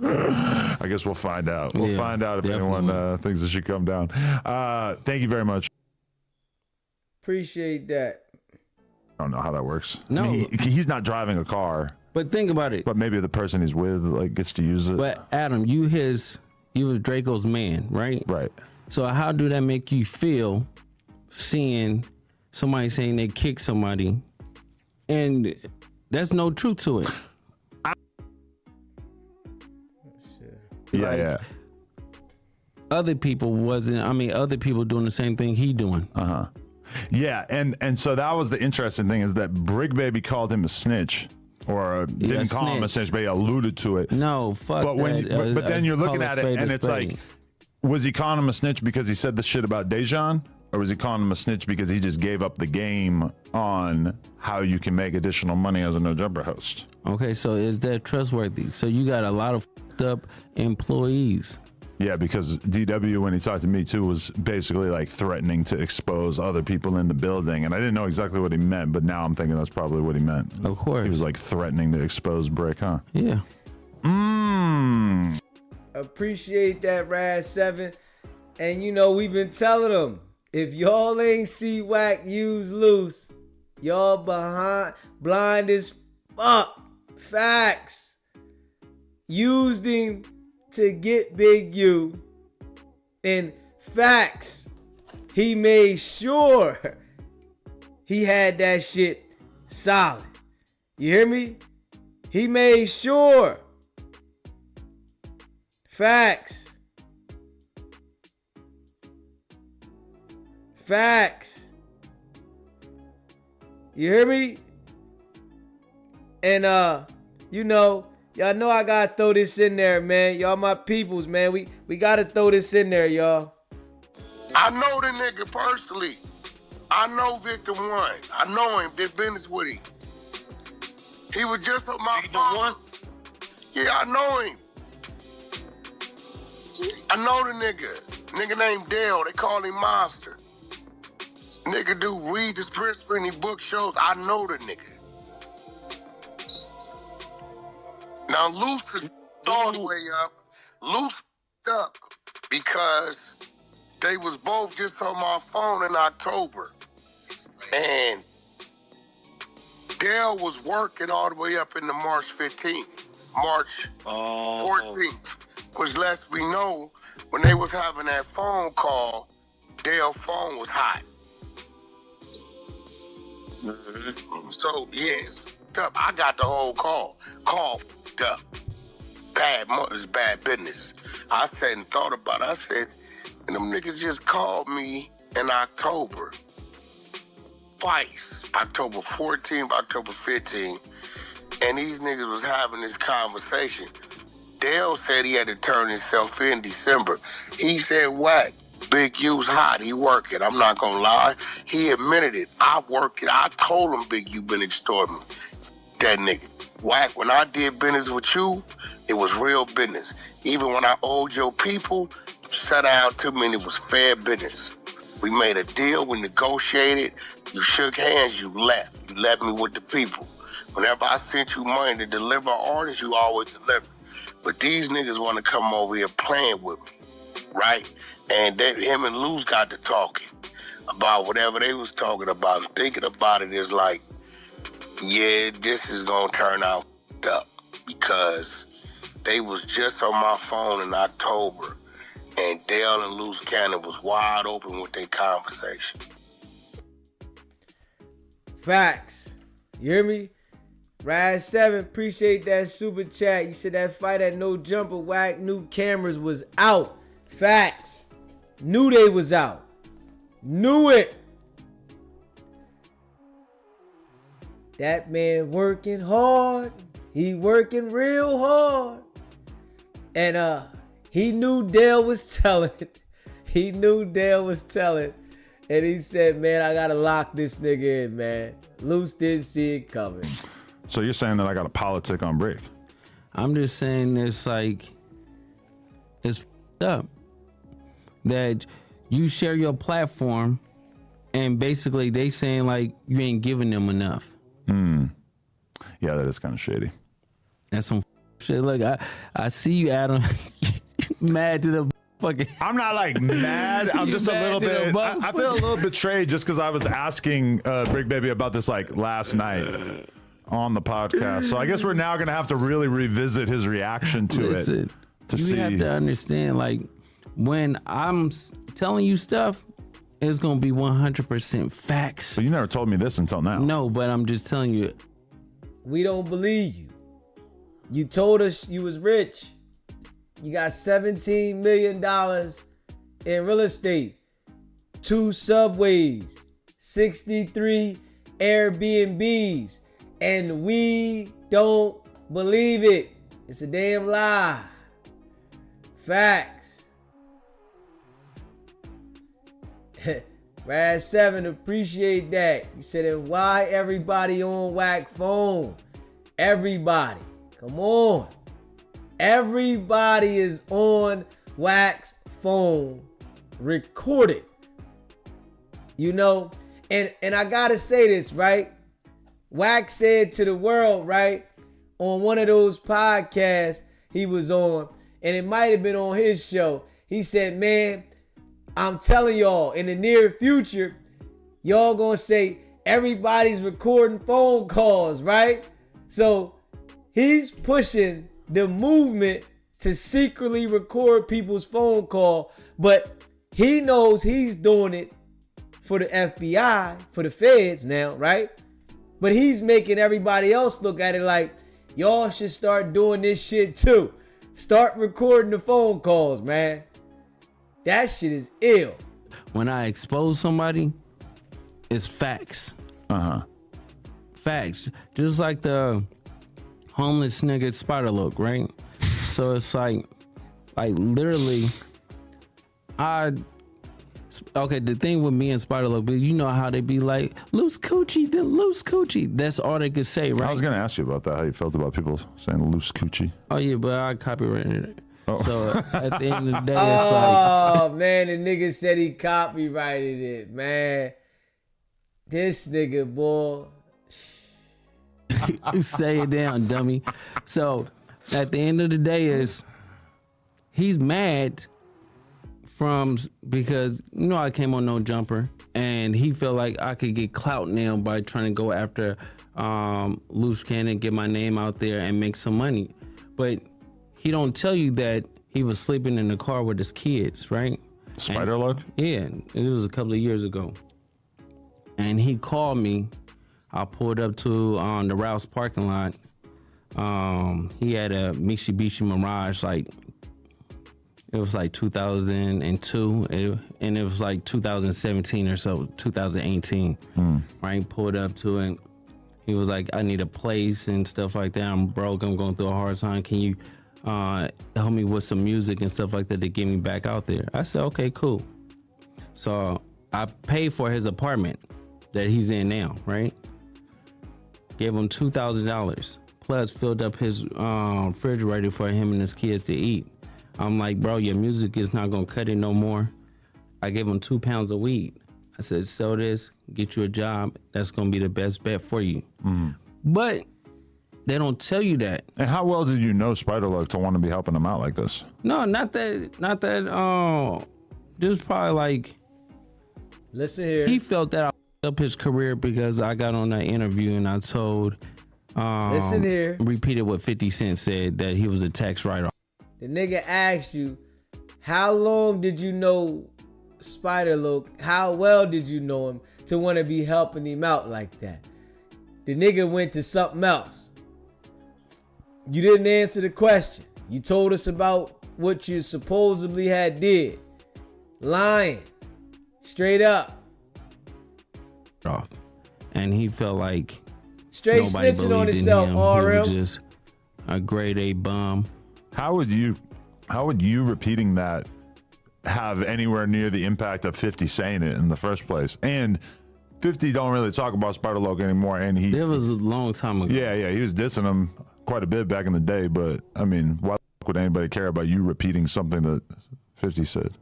I guess we'll find out. We'll find out if anyone thinks it should come down. Thank you very much. Appreciate that. I don't know how that works. No. I mean, he's not driving a car. But think about it. But maybe the person he's with like gets to use it. But Adam, you was Draco's man, right? Right. So how do that make you feel seeing somebody saying they kicked somebody and there's no truth to it? Yeah. Other people other people doing the same thing he doing. Yeah, and so that was the interesting thing is that Brig Baby called him a snitch. Or didn't call him a snitch, but he alluded to it. No, fuck but when that. but then you're looking Call a at it spade and a it's spade. like, was he calling him a snitch because he said the shit about Dejan? Or was he calling him a snitch because he just gave up the game on how you can make additional money as a No Jumper host? Okay, so is that trustworthy? So you got a lot of fucked up employees. Yeah, because DW, when he talked to me too, was basically like threatening to expose other people in the building. And I didn't know exactly what he meant, but now I'm thinking that's probably what he meant. Of course. He was like threatening to expose Brick, huh? Yeah. Appreciate that, Rad 7. And you know, we've been telling them, if y'all ain't see Wack use Luce, y'all blind as fuck. Facts. Used him to get Big U. And facts, he made sure he had that shit solid. You hear me? He made sure. Facts. Facts. You hear me? And you know, y'all know I gotta throw this in there, man. Y'all my peoples, man. We gotta throw this in there, y'all. I know the nigga personally. I know Victor 1. I know him. Did business with him. He was just on my phone. Yeah, I know him. I know the nigga. Nigga named Dale. They call him Monster. Nigga do read the scripts in his book shows. I know the nigga. Now Luce is all the way up. Luce up because they was both just on my phone in October. And Dale was working all the way up into March 15th, March 14th, which lets me know when they was having that phone call, Dale's phone was hot. So, yes, I got the whole call. Call f***ed up. It's bad business. I sat and thought about it. I said, and them niggas just called me in October. Twice. October 14th, October 15th. And these niggas was having this conversation. Dale said he had to turn himself in December. He said, Wack, Big U's hot. He working. I'm not gonna lie. He admitted it. I work it. I told him Big U been extorting me. That nigga. Wack, when I did business with you, it was real business. Even when I owed your people, sat down to me and it was fair business. We made a deal, we negotiated, you shook hands, you left. You left me with the people. Whenever I sent you money to deliver orders, you always deliver. But these niggas want to come over here playing with me, right? And then him and Luce got to talking about whatever they was talking about. And thinking about it is like, yeah, this is going to turn out up because they was just on my phone in October and Dale and Luce Cannon was wide open with their conversation. Facts. You hear me? Raz7, appreciate that super chat. You said that fight at No Jumper, Wack knew cameras was out. Facts. Knew they was out. Knew it. That man working hard. He working real hard. And he knew Dale was telling. He knew Dale was telling. And he said, man, I gotta lock this nigga in, man. Luce didn't see it coming. So you're saying that I got a politic on break? I'm just saying it's like, it's f***ed up that you share your platform and basically they saying like you ain't giving them enough. Yeah, that is kind of shady. That's some shit. Look, I see you, Adam, mad to the fucking. I'm not like mad. I'm just a little bit. I feel a little betrayed just because I was asking Big Baby about this like last night on the podcast. So I guess we're now gonna have to really revisit his reaction to it. You have to understand, like, when I'm telling you stuff, it's gonna be 100% facts. But you never told me this until now. No, but I'm just telling you. We don't believe you. You told us you was rich. You got $17 million in real estate, 2 subways, 63 Airbnbs, and we don't believe it. It's a damn lie. Facts. Raz7, appreciate that. You said, and why everybody on Wack phone? Everybody. Come on. Everybody is on Wack's phone, recorded. You know, and I gotta say this, right? Wack said to the world, right, on one of those podcasts he was on, and it might have been on his show. He said, man, I'm telling y'all, in the near future, y'all gonna say everybody's recording phone calls, right? So he's pushing the movement to secretly record people's phone call, but he knows he's doing it for the FBI, for the feds now, right? But he's making everybody else look at it like, y'all should start doing this shit too. Start recording the phone calls, man. That shit is ill. When I expose somebody, it's facts. Facts. Just like the homeless nigga Spider Loc, right? So it's like literally, okay, the thing with me and Spider Loc, you know how they be like, loose coochie, the loose coochie. That's all they could say, right? I was gonna ask you about that, how you felt about people saying loose coochie. Oh yeah, but I copyrighted it. Oh. So at the end of the day, it's Oh man, the nigga said he copyrighted it, man. This nigga, boy. like, say it down, dummy. So at the end of the day is, he's mad because I came on No Jumper, and he felt like I could get clout now by trying to go after Luce Cannon, get my name out there and make some money. But he don't tell you that he was sleeping in the car with his kids, right? Spider Loc? Yeah, it was a couple of years ago. And he called me. I pulled up to the Rouse parking lot. He had a Mitsubishi Mirage, it was like 2002, and it was like 2017 or so, 2018. Right? Pulled up to it. He was like, I need a place and stuff like that. I'm broke. I'm going through a hard time. Can you help me with some music and stuff like that to get me back out there? I said, okay, cool. So I paid for his apartment that he's in now, right? Gave him $2,000, plus filled up his refrigerator for him and his kids to eat. I'm like, bro, your music is not gonna cut it no more. I gave him 2 pounds of weed. I said, sell this, get you a job. That's gonna be the best bet for you. But they don't tell you that. And how well did you know Spider Loc to want to be helping him out like this? No, not that. Just probably like. Listen here. He felt that I fucked up his career because I got on that interview and I told. Listen here. Repeated what 50 Cent said, that he was a tax write-off. The nigga asked you, how long did you know Spider Loc? How well did you know him to want to be helping him out like that? The nigga went to something else. You didn't answer the question. You told us about what you supposedly had did. Lying. Straight up. And he felt like straight nobody snitching on believed in himself, him. RM. He was just a grade A bum. How would you repeating that have anywhere near the impact of 50 saying it in the first place? And 50 don't really talk about Spider Loc anymore, and It was a long time ago. yeah, he was dissing him quite a bit back in the day, but I mean, why would anybody care about you repeating something that 50 said?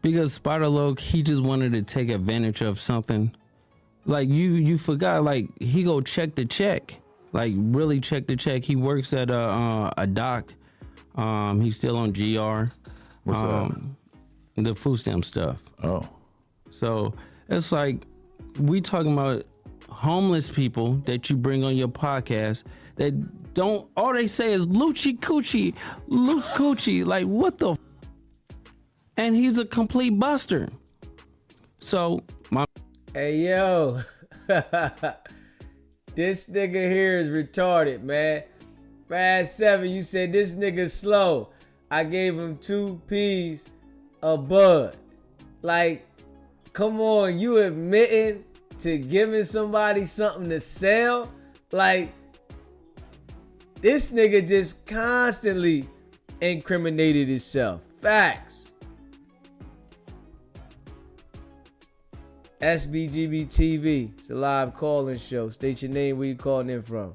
Because Spider Loc, he just wanted to take advantage of something. Like you forgot, like he go check the check. Like really check the check. He works at a dock. He's still on GR. What's that? The food stamp stuff. Oh. So it's like we talking about homeless people that you bring on your podcast that don't, all they say is Luce Coochie, Luce Coochie. Like what the and he's a complete buster. So Hey yo. This nigga here is retarded, man. Brad 7, you said this nigga slow. I gave him 2 P's of bud. Like, come on, you admitting to giving somebody something to sell? Like, this nigga just constantly incriminated himself. Facts. SBGB TV. It's a live call-in show. State your name, where you calling in from.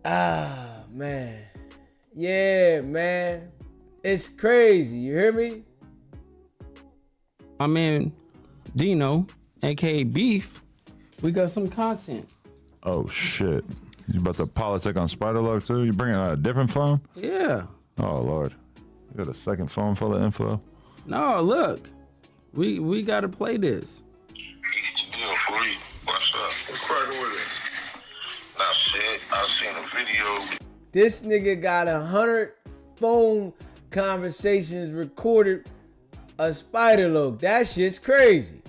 Ah, man. Yeah, man. It's crazy. You hear me? I mean, Dino, aka Beef, we got some content. Oh shit! You about to politic on Spider Loc too? You bringing out a different phone? Yeah. Oh lord, you got a second phone full of info? No, look, we gotta play this. Yeah, free. What's up? What's cracking with it? Nah, shit. I seen a video. This nigga got 100 phone conversations recorded of Spider Loc. That shit's crazy.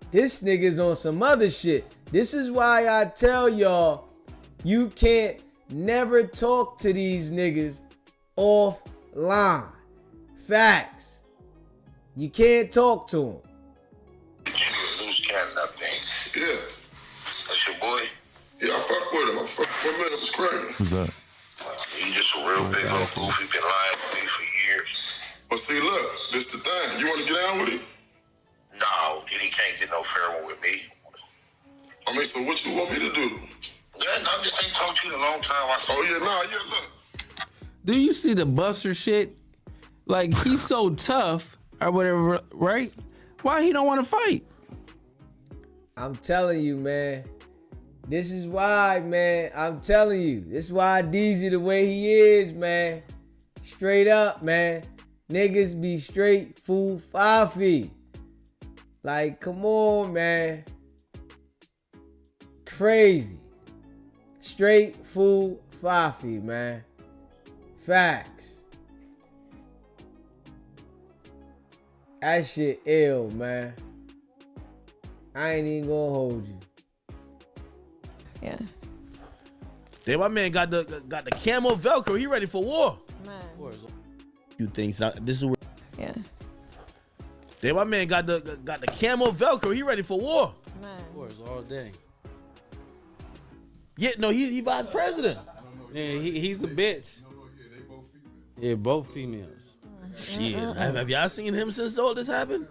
This nigga's on some other shit. This is why I tell y'all, you can't never talk to these niggas offline. Facts. You can't talk to them. Luce Cannon, I think. Yeah. That's your boy? Yeah, I fuck with him. I fuck with him. It was crazy. Who's that? He's just a real big old goofy. Been lying with me for years. But see, look, this the thing. You want to get down with him? No, he can't get no fair one with me. I mean, so what you want me to do? Yeah, no, I just ain't talked to you in a long time. Look. Do you see the Buster shit? Like, he's so tough, or whatever, right? Why he don't want to fight? I'm telling you, man. This is why, man. I'm telling you. This is why DZ the way he is, man. Straight up, man. Niggas be straight fool fafi. Like, come on, man. Crazy. Straight fool fafi, man. Facts. That shit ill, man. I ain't even gonna hold you. Yeah. Then my man got the camo Velcro. He ready for war. Man. Few things. Now, this is where. Yeah. Then my man got the camo Velcro. He ready for war. Man. Wars all day. Yeah, no, he vice president. Yeah, he's a bitch. Yeah, both females. Shit, have y'all seen him since all this happened?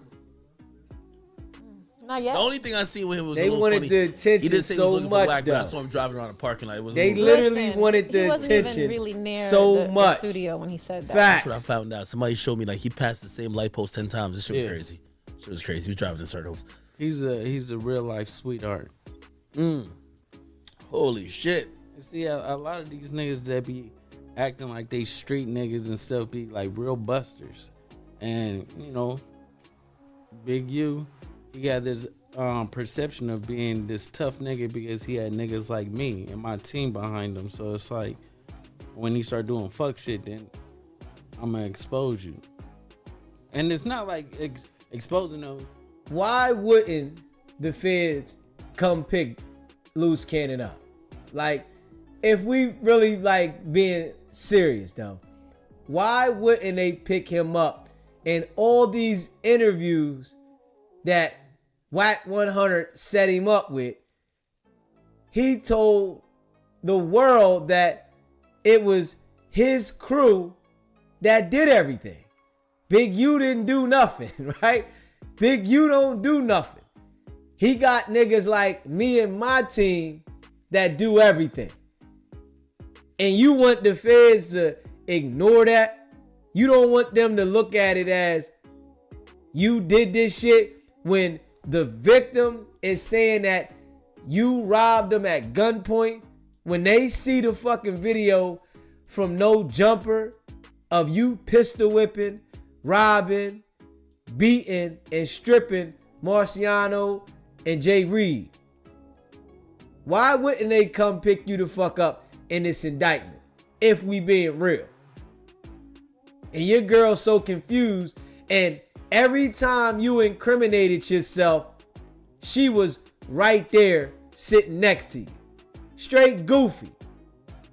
Not yet. The only thing I seen with him was They a little wanted funny. the attention He did say he so was looking for much, Wack, but I though. saw him driving around the parking lot. It was They a little- literally wanted the he wasn't attention even really near so the much. studio when he said that. Facts. That's what I found out. Somebody showed me like he passed the same light post 10 times. This shit was Yeah. crazy. Shit was crazy. He was driving in circles. He's a real life sweetheart. Holy shit. You see, a lot of these niggas that be acting like they street niggas and stuff be like real busters. And, you know, Big U, he got this perception of being this tough nigga because he had niggas like me and my team behind him. So it's like, when he start doing fuck shit, then I'm gonna expose you. And it's not like exposing them. Why wouldn't the feds come pick Luce Cannon up? Like, if we really like being serious though, why wouldn't they pick him up in all these interviews that Wack 100 set him up with? He told the world that it was his crew that did everything. Big U didn't do nothing, right? Big U don't do nothing. He got niggas like me and my team that do everything. And you want the feds to ignore that? You don't want them to look at it as you did this shit when the victim is saying that you robbed them at gunpoint. When they see the fucking video from No Jumper of you pistol whipping, robbing, beating, and stripping Marciano and Jay Reed, why wouldn't they come pick you the fuck up in this indictment if we being real? And your girl's so confused, and every time you incriminated yourself, she was right there sitting next to you. Straight goofy.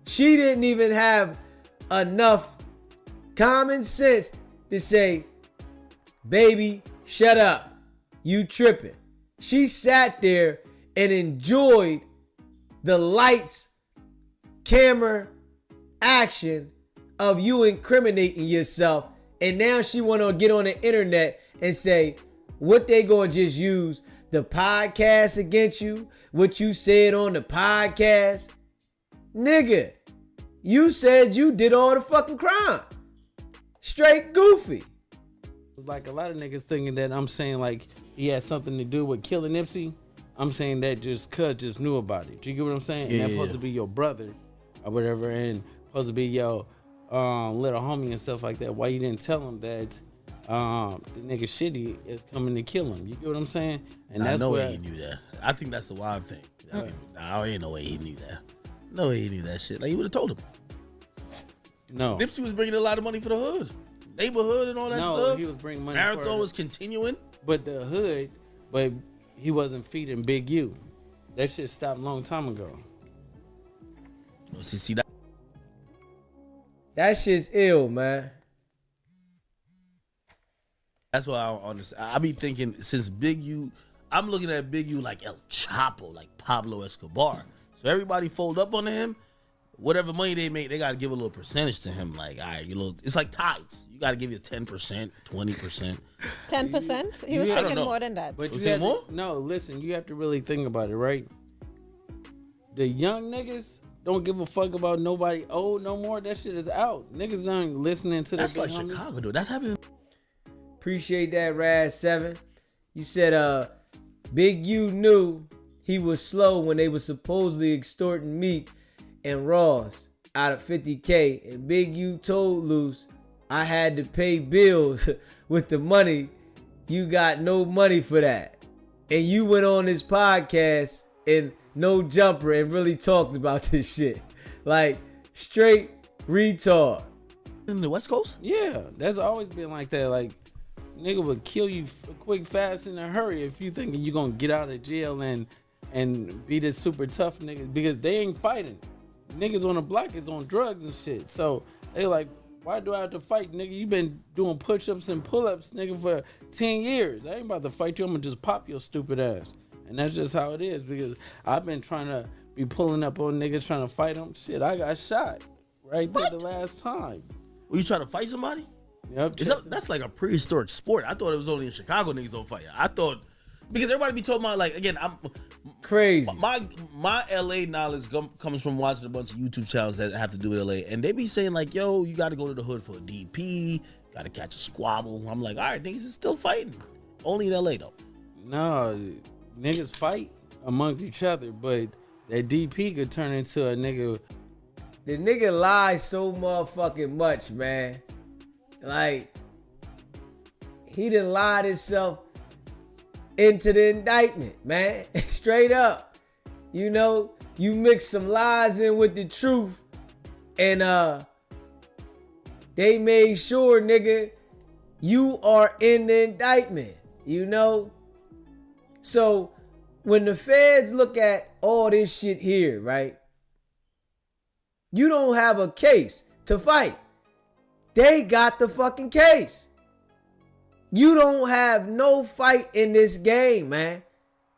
She didn't even have enough common sense to say, baby, shut up. You tripping. She sat there and enjoyed the lights, camera, action of you incriminating yourself. And now she want to get on the internet and say, what they going to just use the podcast against you? What you said on the podcast? Nigga, you said you did all the fucking crime. Straight goofy. Like a lot of niggas thinking that I'm saying like he had something to do with killing Nipsey. I'm saying that just cuz just knew about it. Do you get what I'm saying? Yeah. And that's supposed to be your brother or whatever, and supposed to be your little homie and stuff like that. Why you didn't tell him that the nigga Shitty is coming to kill him? You get what I'm saying? And Nah, that's no where way he knew that. I think that's the wild thing. Nah, ain't no way he knew that. No way he knew that shit. Like, he would have told him. no. Nipsey was bringing a lot of money for the hood, neighborhood, and all that No, stuff. he was bringing money Marathon for- was continuing. But the hood, but he wasn't feeding Big U. That shit stopped a long time ago. See that? That shit's ill, man. That's why I don't understand. I be thinking since Big U, I'm looking at Big U like El Chapo, like Pablo Escobar. So everybody fold up on him. Whatever money they make, they gotta give a little percentage to him. Like, all right, it's like tithes. You gotta give you 10%, 20%. 10%? He was I don't taking know. more than that. But Was you it had more? no, listen, you have to really think about it, right? The young niggas don't give a fuck about nobody old no more. That shit is out. Niggas aren't listening to That's their like big homies. Chicago, dude. That's happening. Appreciate that, Raz7. You said Big U knew he was slow when they were supposedly extorting Meek and Ross out of 50K. And Big U told Luce, I had to pay bills with the money. You got no money for that. And you went on this podcast and no jumper and really talked about this shit. Like, straight retard. In the West Coast? Yeah, that's always been like that. Like, nigga would kill you quick, fast, in a hurry if you thinking you gonna get out of jail and be this super tough nigga, because they ain't fighting. Niggas on the block is on drugs and shit. So they like, why do I have to fight, nigga? You been doing push-ups and pull-ups, nigga, for 10 years. I ain't about to fight you. I'm gonna just pop your stupid ass. And that's just how it is, because I've been trying to be pulling up on niggas trying to fight them. Shit, I got shot right there the last time. Were you trying to fight somebody? Yep. That's like a prehistoric sport. I thought it was only in Chicago niggas don't fight. I thought, because everybody be talking about, like, again, I'm crazy. My LA knowledge comes from watching a bunch of YouTube channels that have to do with LA, and they be saying like, yo, you got to go to the hood for a DP, got to catch a squabble. I'm like, all right, niggas is still fighting. Only in LA though. No, niggas fight amongst each other, but that DP could turn into a nigga. The nigga lies so motherfucking much, man. Like, he done lied himself into the indictment, man. Straight up. You know, you mix some lies in with the truth, and they made sure, nigga, you are in the indictment, you know? So when the feds look at all this shit here, right? You don't have a case to fight. They got the fucking case. You don't have no fight in this game, man.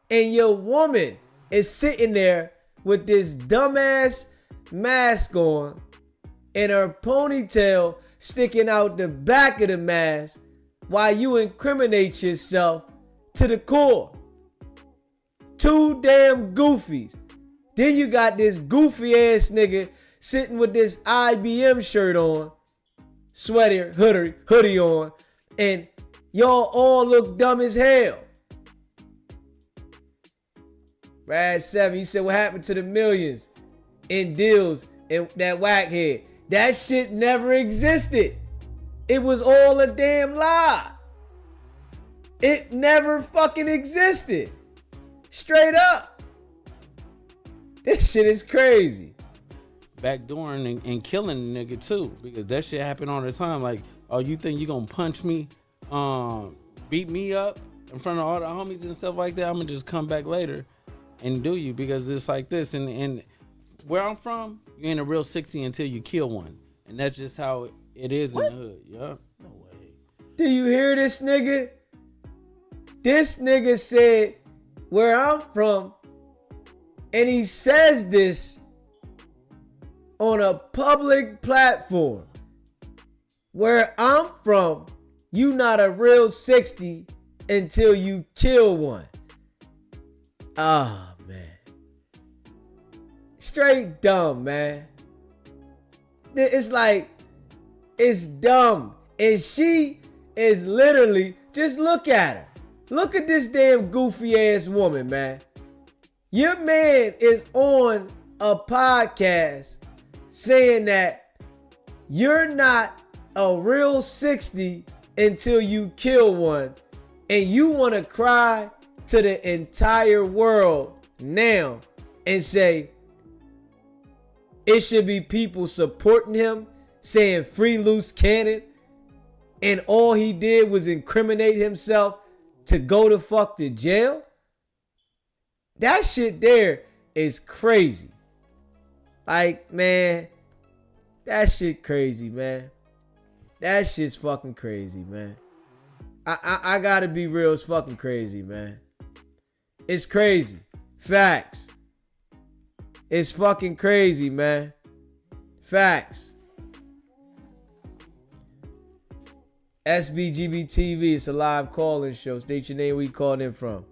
And your woman is sitting there with this dumbass mask on and her ponytail sticking out the back of the mask while you incriminate yourself to the core. Two damn goofies. Then you got this goofy ass nigga sitting with this IBM shirt on, sweater, hoodie on, and y'all all look dumb as hell. Brad7, you said what happened to the millions in deals and that Wack head? That shit never existed. It was all a damn lie. It never fucking existed. Straight up. This shit is crazy. Backdooring and killing the nigga too, because that shit happen all the time. Like, oh, you think you gonna punch me, beat me up in front of all the homies and stuff like that? I'm gonna just come back later and do you, because it's like this. And where I'm from, you ain't a real 60 until you kill one, and that's just how it is in the hood. Yeah. No way. Do you hear this nigga? This nigga said where I'm from, and he says this on a public platform. Where I'm from, you not a real 60 until you kill one. Ah, man. Straight dumb, man. It's like, it's dumb. And she is literally, just look at her. Look at this damn goofy ass woman, man. Your man is on a podcast saying that you're not a real 60 until you kill one, and you want to cry to the entire world now and say it should be people supporting him, saying free Luce Cannon, and all he did was incriminate himself to go to fuck to jail? That shit there is crazy. Like, man, that shit crazy, man. That shit's fucking crazy, man. I gotta be real, it's fucking crazy, man. It's crazy. Facts. It's fucking crazy, man. Facts. SBGB TV, it's a live call-in show. State your name, where you called in from.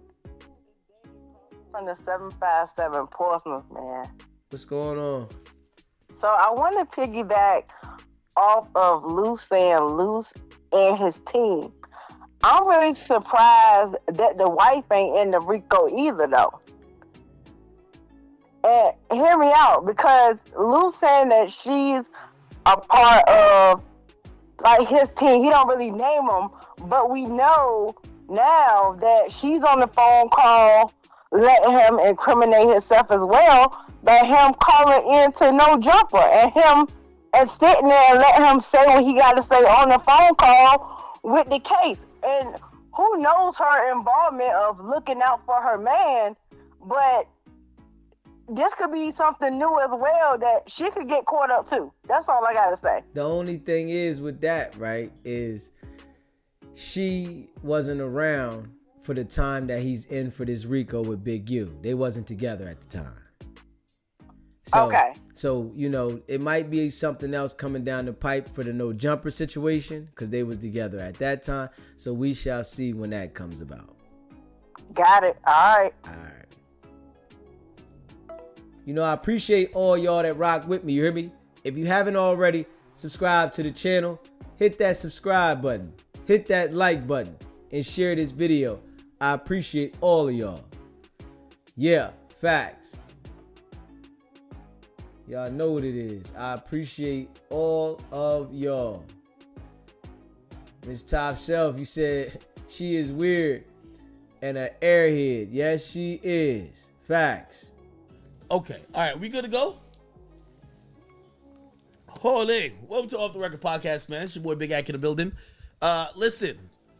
From the 757 Portsmouth, man. What's going on? So I want to piggyback off of Luce saying Luce and his team. I'm really surprised that the wife ain't in the RICO either, though. And hear me out, because Luce saying that she's a part of like his team. He don't really name them, but we know now that she's on the phone call, letting him incriminate himself as well. By him calling into No Jumper and sitting there and letting him say what he got to say on the phone call with the case. And who knows her involvement of looking out for her man, but this could be something new as well that she could get caught up too. That's all I gotta say. The only thing is with that, right, is she wasn't around for the time that he's in for this RICO with Big U. They wasn't together at the time. So, okay. So, you know, it might be something else coming down the pipe for the No Jumper situation because they was together at that time. So we shall see when that comes about. Got it. All right. All right. You know, I appreciate all y'all that rock with me. You hear me? If you haven't already, subscribe to the channel. Hit that subscribe button. Hit that like button. And share this video. I appreciate all of y'all. Yeah, facts. Y'all know what it is. I appreciate all of y'all. Miss Top Shelf, you said she is weird and an airhead. Yes, she is. Facts. Okay. All right. We good to go? Holy. Welcome to Off the Record Podcast, man. It's your boy Big Ack in the building. Listen,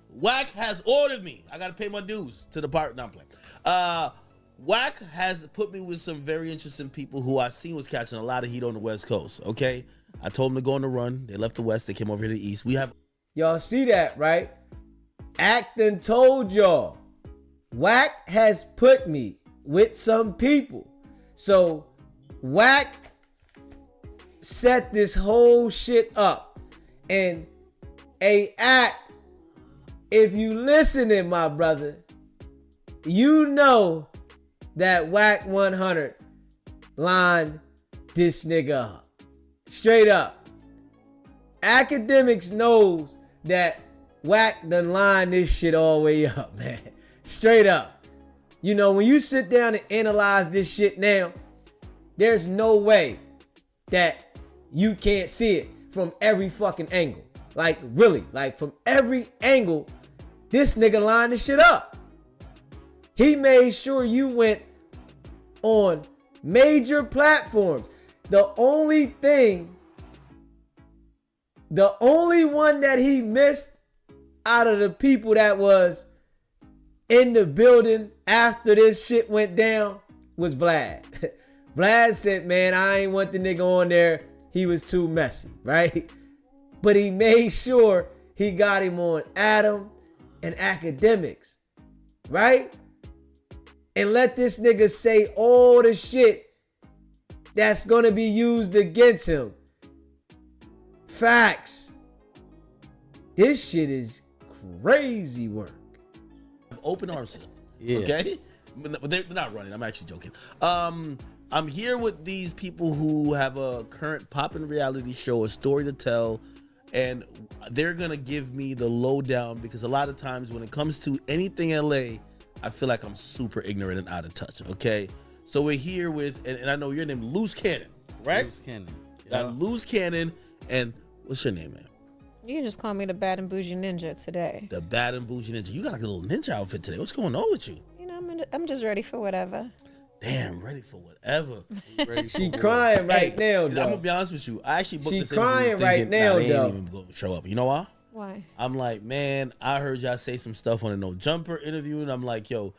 Wack has ordered me. I got to pay my dues to the part. No, I'm playing. Wack has put me with some very interesting people who I seen was catching a lot of heat on the West Coast. Okay. I told them to go on the run. They left the West. They came over here to the East. We have. Y'all see that, right? Acton told y'all. Wack has put me with some people. So Wack set this whole shit up. And Act, if you listening, my brother, you know that Wack 100 lined this nigga up. Straight up. Academics knows that Wack done lined this shit all the way up, man. Straight up. You know, when you sit down and analyze this shit now, there's no way that you can't see it from every fucking angle. Like, really, like from every angle, this nigga lined this shit up. He made sure you went on major platforms. The only one that he missed out of the people that was in the building after this shit went down was Vlad. Vlad said, man, I ain't want the nigga on there. He was too messy, right? But he made sure he got him on Adam and Academics, right? And let this nigga say all the shit that's gonna be used against him. Facts. This shit is crazy work. Open arms to them. Yeah. Okay? But they're not running. I'm actually joking. I'm here with these people who have a current poppin' reality show, a story to tell, and they're gonna give me the lowdown because a lot of times when it comes to anything LA, I feel like I'm super ignorant and out of touch. Okay? So we're here with, and I know your name, Luce Cannon, right? Luce Cannon. Got Luce Cannon, and what's your name, man? You can just call me the Bad and Bougie Ninja today. The Bad and Bougie Ninja. You got like a little ninja outfit today. What's going on with you? You know, I'm just ready for whatever. Damn, ready for whatever. She crying right now, though. I'm gonna be honest with you. I actually booked this crying right now, they though. ain't even gonna show up. You know why? Why? I'm like, man, I heard y'all say some stuff on a No Jumper interview, and I'm like, yo,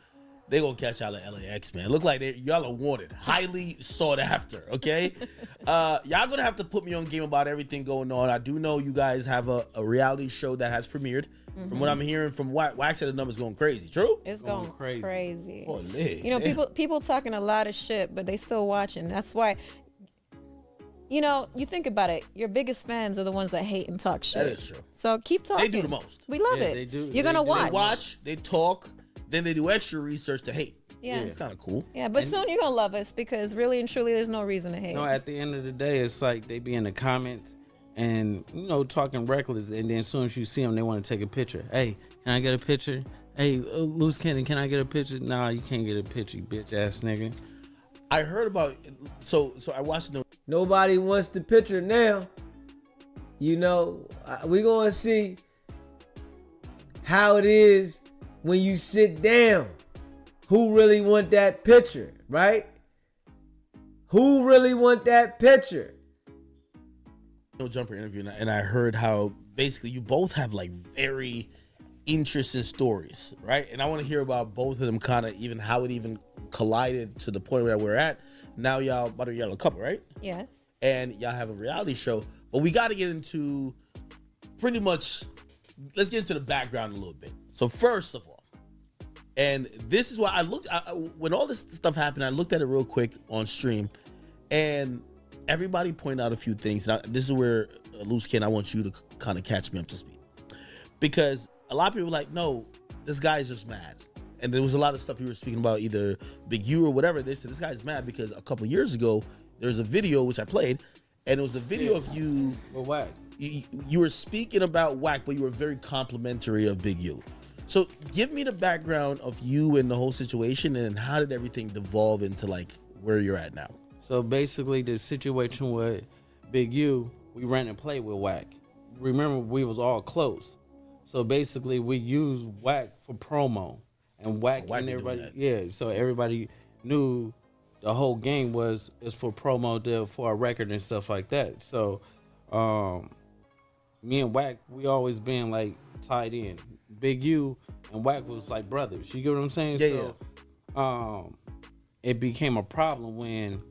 they gonna catch y'all at LAX, man. Look like y'all are wanted, highly sought after. Okay, y'all gonna have to put me on game about everything going on. I do know you guys have a reality show that has premiered. Mm-hmm. From what I'm hearing from Wack said the numbers going crazy. True? It's going crazy. Holy. You know, people talking a lot of shit, but they still watching. That's why. You know, you think about it. Your biggest fans are the ones that hate and talk shit. That is true. So keep talking. They do the most. We love it. They do. You're gonna watch. They watch. They talk. Then they do extra research to hate. Yeah. It's kind of cool. Yeah, but soon you're gonna love us because really and truly there's no reason to hate. No, at the end of the day, it's like they be in the comments and talking reckless, and then as soon as you see them, they want to take a picture. Hey, can I get a picture? Hey, Luce Cannon, can I get a picture? Nah, you can't get a picture, you bitch ass nigga. I heard about so I watched Nobody wants the picture now. We gonna see how it is when you sit down. Who really want that picture, right? Who really want that picture? No Jumper interview, and I heard how basically you both have like very interesting stories, right? And I want to hear about both of them, kind of even how it even collided to the point where we're at now. Y'all about a yellow couple, right? Yes. And y'all have a reality show, but we got to get into pretty much. Let's get into the background a little bit. So first of all, and this is why I looked when all this stuff happened. I looked at it real quick on stream, and everybody pointed out a few things. Now, this is where Luce Ken, I want you to kind of catch me up to speed, because a lot of people were like, no, this guy's just mad. And there was a lot of stuff you were speaking about, either Big U or whatever. They said this guy's mad because a couple of years ago, there was a video which I played, and it was a video of you. Well, Wack. You were speaking about Wack, but you were very complimentary of Big U. So give me the background of you and the whole situation, and how did everything devolve into like where you're at now? So basically, the situation with Big U, we ran and played with Wack. Remember, we was all close. So basically, we used Wack for promo, and Wack and everybody, so everybody knew the whole game is for promo for a record and stuff like that. So, me and Wack, we always been like tied in. Big U and Wack was like brothers. You get what I'm saying? It became a problem when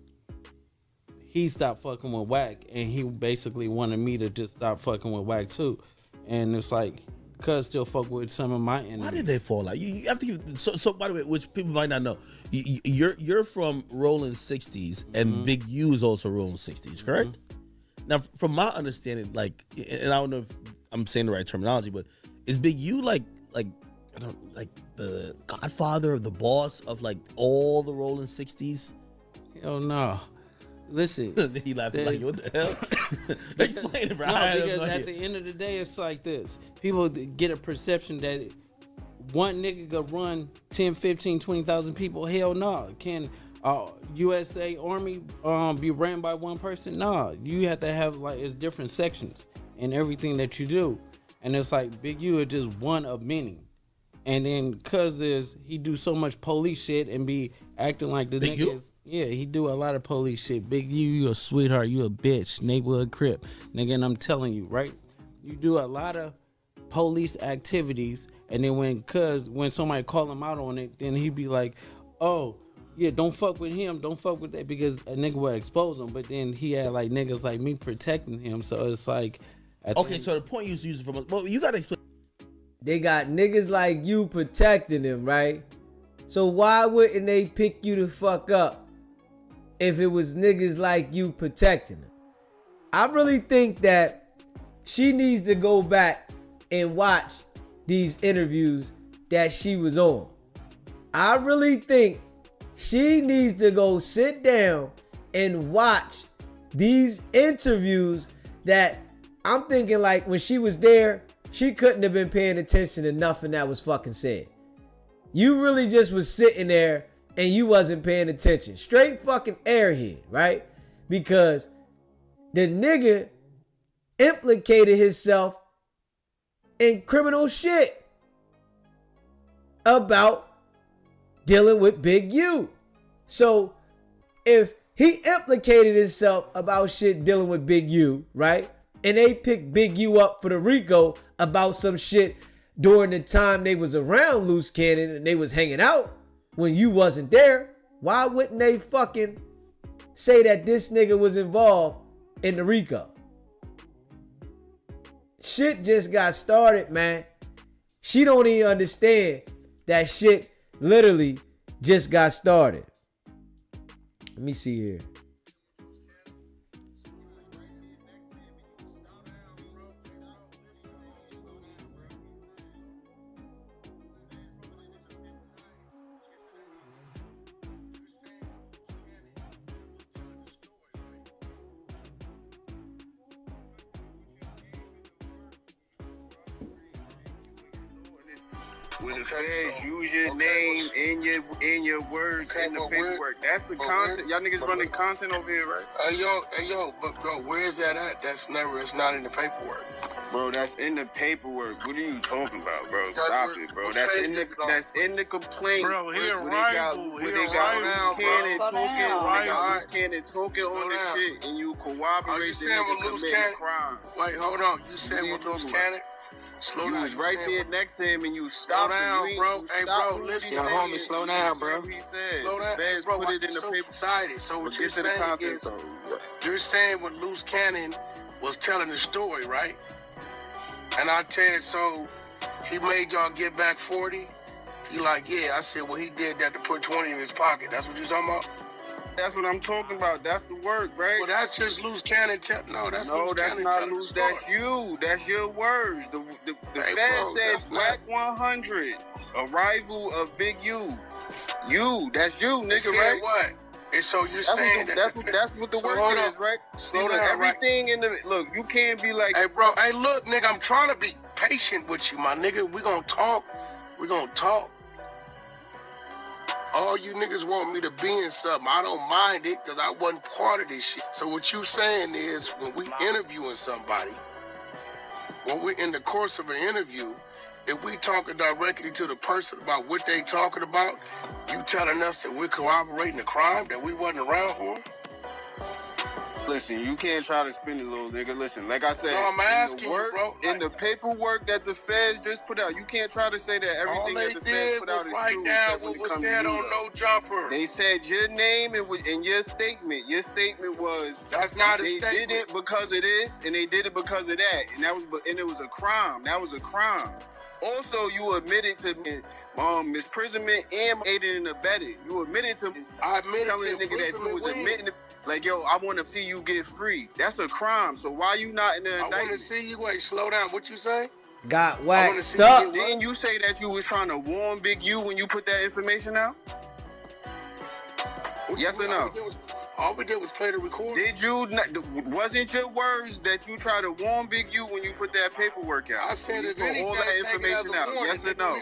he stopped fucking with Wack, and he basically wanted me to just stop fucking with Wack too. And it's like, cuz still fuck with some of my enemies. Why did they fall out? You have to give, so by the way, which people might not know, you're from Rolling 60s, and Big U is also Rolling 60s, correct? Now, from my understanding, like, and I don't know if I'm saying the right terminology, but is Big U like I don't like the godfather of the boss of like all the Rolling 60s? Hell no. Listen, he laughed like, what the hell? Explain it, bro. No, because at the end of the day, it's like this. People get a perception that one nigga could run 10, 15, 20,000 people. Hell no. Can USA Army be ran by one person? No. You have to have, like, it's different sections in everything that you do. And it's like Big U is just one of many. And then cuz he do so much police shit and be acting like the niggas. Yeah, he do a lot of police shit. Big U, you a sweetheart, you a bitch, neighborhood Crip. Nigga, and I'm telling you, right? You do a lot of police activities, and then when somebody call him out on it, then he be like, oh, yeah, don't fuck with him, don't fuck with that, because a nigga will expose him. But then he had like niggas like me protecting him, so it's like. Okay, so the point you was using from, well, you gotta explain. They got niggas like you protecting him, right? So why wouldn't they pick you the fuck up if it was niggas like you protecting him? I really think that she needs to go back and watch these interviews that she was on. I really think she needs to go sit down and watch these interviews that I'm thinking, like, when she was there, she couldn't have been paying attention to nothing that was fucking said. You really just was sitting there and you wasn't paying attention. Straight fucking airhead, right? Because the nigga implicated himself in criminal shit about dealing with Big U. So if he implicated himself about shit dealing with Big U, right? And they picked Big U up for the RICO about some shit during the time they was around Luce Cannon and they was hanging out when you wasn't there. Why wouldn't they fucking say that this nigga was involved in the RICO? Shit just got started, man. She don't even understand that shit literally just got started. Let me see here. When the feds use your name and your words in the paperwork, that's the content. Y'all niggas running content over here, right? Hey yo, but bro, where's that at? It's not in the paperwork. Bro, that's in the paperwork. What are you talking about, bro? Stop it, bro. That's in the complaint. Bro, he a rival. They got Luce Cannon talking on this shit, and you cooperate to commit crime. Wait, hold on. You said with Luce Cannon? Slow down. You was right there next to him, and you stopped him, bro. Hey, bro, listen. Yo, homie, slow down, bro. He said the feds put it in the paper. Excited. So what you're saying is, you're saying when Luce Cannon was telling the story, right? And I said, so he made y'all get back 40? He like, yeah. I said, well, he did that to put 20 in his pocket. That's what you're talking about? That's what I'm talking about. That's the work, right? Well, that's just Luce Cannon. That's not Luce. That's you. That's your words. The Fed said Wack 100. Arrival of Big U. That's you, nigga, right? What? And so you're saying that's what the word is, right? Slow down, everything in the look. You can't be like, hey, bro. Hey, look, nigga. I'm trying to be patient with you, my nigga. We gonna talk. All you niggas want me to be in something. I don't mind it because I wasn't part of this shit. So what you saying is when we interviewing somebody, when we're in the course of an interview, if we talking directly to the person about what they talking about, you telling us that we're corroborating the crime that we wasn't around for? Listen, you can't try to spin it, little nigga. Listen, like I said, no, I'm asking you, bro. In the paperwork that the feds just put out, you can't try to say that everything that the feds put out is right true. Now what was said on No Jumper. They said your name and your statement. Your statement was that's not a statement. They did it because of this, and they did it because of that, and it was a crime. That was a crime. Also, you admitted to misprisonment and aiding and abetting. You admitted to telling the nigga that you was admitting to. Like, yo, I want to see you get free. That's a crime. So why you not in the indictment? I want to see you. Wait, slow down. What you say? Got waxed up. Didn't you say that you was trying to warn Big U when you put that information out? Yes or no? All we did was play the recording. Did you? Wasn't your words that you tried to warn Big U when you put that paperwork out? I said if anything, all that information out. Yes or no?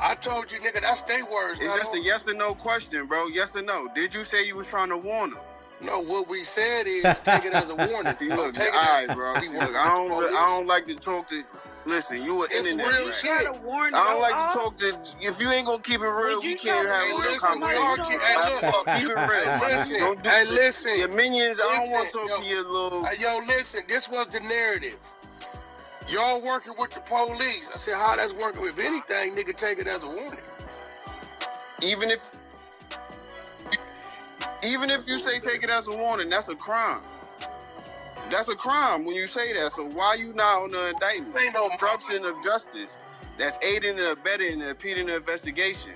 I told you, nigga, that's their words. It's just a yes or no question, bro. Yes or no? Did you say you was trying to warn them? No, what we said is take it as a warning. See, look, all right, bro. See, look, I don't like to talk to. Listen, you an internet real shit. I don't like to talk to. If you ain't gonna keep it real, we can't have a real conversation. Keep it real. Listen. Your minions, I don't want to talk to your little. Yo, listen. This was the narrative. Y'all working with the police. I said, how that's working with anything, nigga, take it as a warning. Even if you say take it as a warning, that's a crime. That's a crime when you say that. So why you not on the indictment? Ain't no obstruction of justice. That's aiding and abetting and impeding the investigation.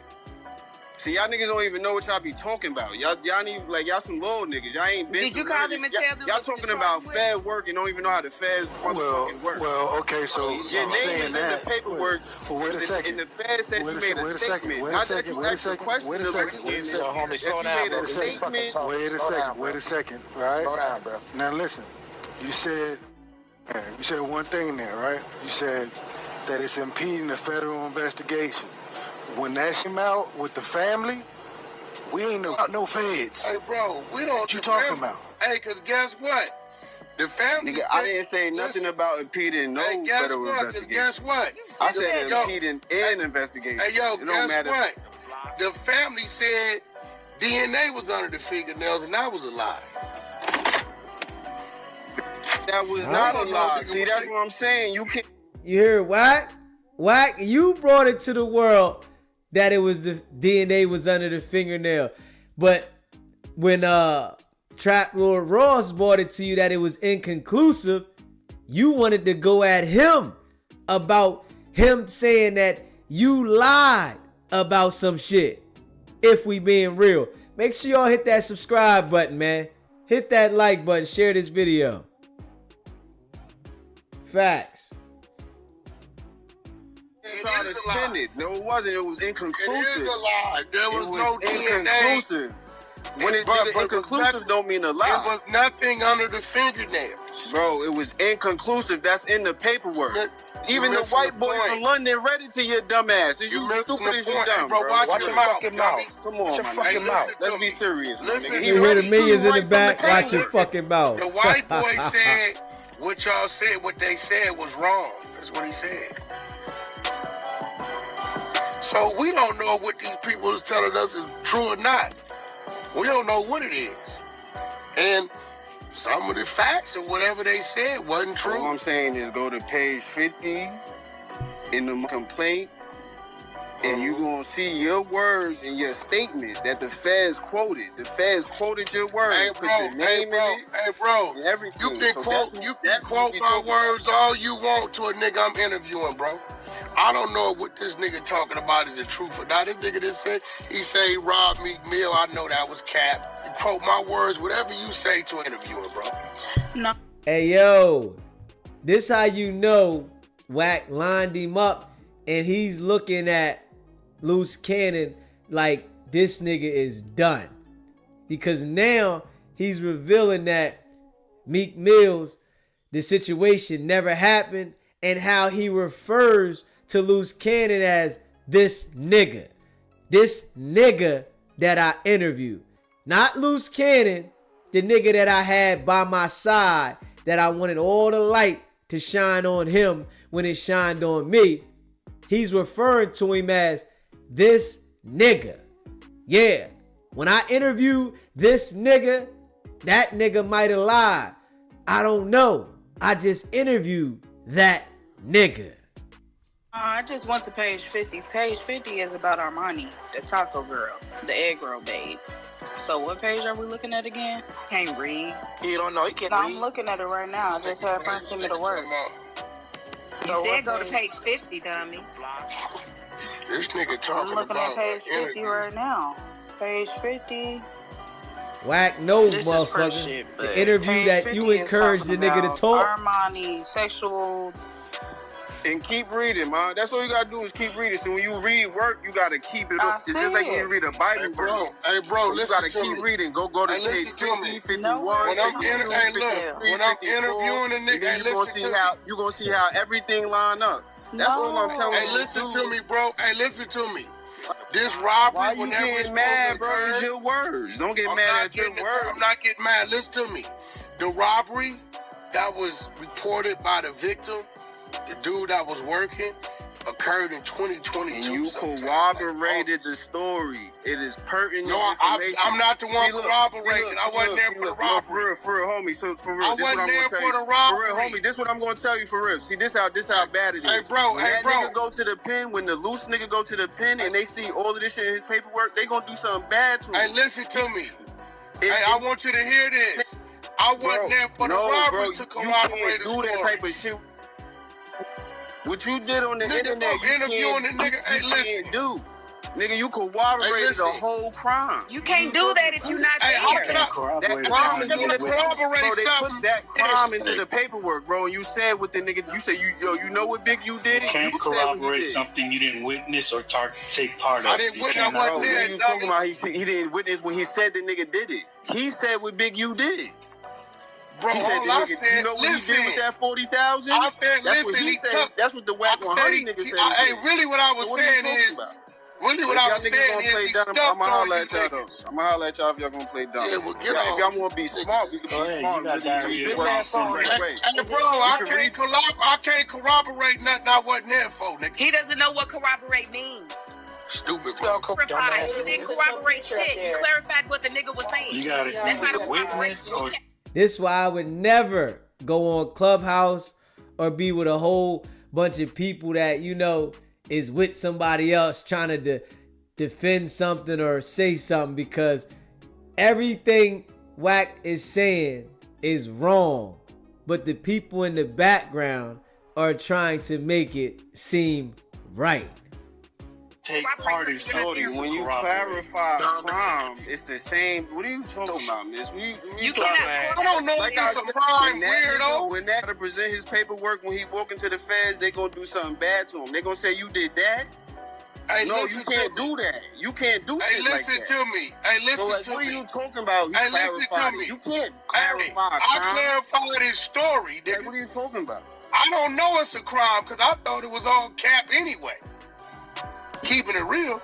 See, y'all niggas don't even know what y'all be talking about. Y'all need, like, y'all some little niggas. Y'all ain't been. Did you call them and tell them? Y'all talking about fair work and don't even know how the feds fucking work. Well, okay, so your name is in the paperwork. Well, wait a second. And the feds said you made a statement. Wait a second. Wait a second. Right? Slow down, bro. Now listen. You said one thing there, right? You said that it's impeding the federal investigation. When that came out with the family, we ain't no feds. Hey, bro, we don't. What you talking about? Hey, because guess what? The family. Nigga, I didn't say nothing about impeding no federal investigation. Guess what? I said impeding an investigation. Hey, yo, guess what? The family said DNA was under the fingernails, and that was a lie. That was not a lie. See, that's what I'm saying. You can't. You hear Wack? Wack, you brought it to the world that it was the DNA was under the fingernail. But when Trap Lord Ross brought it to you that it was inconclusive, you wanted to go at him about him saying that you lied about some shit. If we being real. Make sure y'all hit that subscribe button, man. Hit that like button. Share this video. Facts. Trying to spin it. No, it wasn't. It was inconclusive. It is a lie. There was no inconclusive. DNA. When it's inconclusive, don't mean a lie. It was nothing under the fingernails. Bro, it was inconclusive. That's in the paperwork. Even the missing white the boy point. from London read it to your dumb ass. You You missing stupid the as you point. dumb, Hey, bro, watch your your mouth, fucking dummy. Come Watch on, your my fucking nigga. mouth. Let's be serious, my Listen, nigga. You hear the millions in the back? from the Watch your paper. fucking mouth. The white boy said what y'all said, what they said was wrong. That's what he said. So we don't know what these people is telling us is true or not. We don't know what it is. And some of the facts or whatever they said wasn't true. All I'm saying is go to page 50 in the complaint, and you're going to see your words and your statement that the feds quoted. The feds quoted your words. Hey, put bro, your name in it. Hey, bro. And everything. You can So quote, that's what we my talking words all you want to a nigga I'm interviewing, bro. I don't know what this nigga talking about is the truth or not. This nigga just said, he say he robbed Meek Mill. I know that was cap. You quote my words, whatever you say to an interviewer, bro. No. Hey, yo, this how you know Wack lined him up and he's looking at Luce Cannon like this nigga is done. Because now he's revealing that Meek Mill's, the situation never happened, and how he refers to Luce Cannon as this nigga. This nigga that I interviewed. Not Luce Cannon, the nigga that I had by my side, that I wanted all the light to shine on him when it shined on me. He's referring to him as this nigga. Yeah, when I interview this nigga, that nigga might have lied. I don't know. I just interviewed that nigga. I just went to page 50. Page 50 is about Armani, the taco girl, the egg roll babe. So what page are we looking at again? Can't read. You don't know. You can't No, read. I'm looking at it right now. I just had friends send me to work. You said go to page 50, dummy. This nigga talking I'm looking about at page 50 right now. Page 50. Wack no, This is fresh motherfucker. shit, but The interview page that 50 you is encouraged the talking nigga to about talk. Armani, sexual. And keep reading, man. That's all you gotta do is keep reading. So when you read work, you gotta keep it up. It's just like when you read a Bible. Hey, bro, so listen you gotta to keep me. reading. Go to Hey, page listen to 50, me. 51, When I'm 52, hey, look, 53, when I'm 54, interviewing a and nigga, then hey, you gonna see how everything line up. That's all I'm telling you. Hey, listen to me, bro. Hey, listen to me. This robbery, Why you whenever it's getting mad, bro? occurred, It's your words. Don't get I'm mad not at your getting- words. I'm not getting mad. Listen to me. The robbery that was reported by the victim, the dude that was working, occurred in 2022. And you corroborated the story. It is pertinent information. I'm not the one corroborating. I wasn't there for the robbery. No, for real, homie. So for real, I this what I'm wasn't there gonna tell for you. the robbery. For real, homie, this what I'm gonna tell you for real. See, this how bad it is. Hey, bro, when that nigga go to the pen, when the loose nigga go to the pen and they see all of this shit in his paperwork, they gonna do something bad to him. Hey, listen to me. I want you to hear this. I wasn't there for the robbery to corroborate the story. You can't do that type of shit. What you did on the internet, you interviewing the nigga. Hey, listen. can't do. Nigga, you corroborated the whole crime. You can't do that if you're not Hey, how there. can I? That crime is in the paperwork, bro. They something. put that crime into the paperwork, bro. And you said what the nigga, you said you know what Big you did? You can't You said what he corroborate did. something you didn't witness or take part of. I didn't witness. Bro, what are you talking about? He didn't witness when he said the nigga did it. He said what Big you did. Bro, He said all the I nigga, said, you know what listen, he did with that 40,000? I said, That's what listen, he he said. took. That's what the Wack I 100 nigga said. Hey, really, what I was So what are you saying talking is, about? really, what If I y'all was niggas saying gonna is, play he dumb, stuffed I'ma on holler you at y'all niggas. though. I'ma holler at y'all if y'all gonna play dumb. Yeah, well, get If on. y'all wanna be smart, we can Go be ahead, smart. you got diarrhea crossing. Hey, bro, I can't corroborate nothing I wasn't there for, nigga. He doesn't know what corroborate means. Stupid, bro. Clarified. You didn't corroborate shit. You clarified what the nigga was saying. You got to That's not either a witness or This why I would never go on Clubhouse or be with a whole bunch of people that, you know, is with somebody else trying to defend something or say something, because everything Wack is saying is wrong, but the people in the background are trying to make it seem right. take part in stories. When you clarify crime, it's the same. What are you talking about, miss? You cannot. I don't know if that's a crime, weirdo. When that to present his paperwork, when he walk into the feds, they gonna do something bad to him. They gonna say you did that. Hey, no, you can't do that. You can't do shit like that. Hey, listen to me. Hey, listen so, like, to what me. are you talking about? Hey, listen to me. You can't clarify. I clarified his story. Like, what are you talking about? I don't know it's a crime because I thought it was all cap anyway. Keeping it real.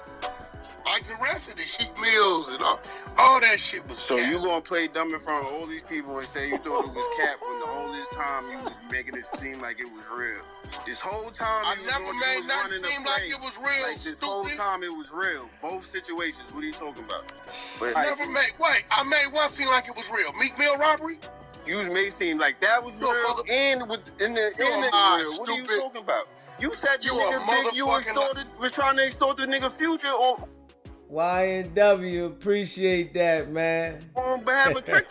Like the rest of the shit, meals and all that shit was So cap. you gonna play dumb in front of all these people and say you thought it was cap when the whole this time you was making it seem like it was real. This whole time I never made nothing seem like it was real. Like this whole time it was real. Both situations. What are you talking about? But I made one seem like it was real. Meek Mill robbery? You made seem like that was real and in the real. What are you talking about? You said the nigga Big you was trying to extort the nigga Future on YNW, appreciate that, man. On behalf of Trick.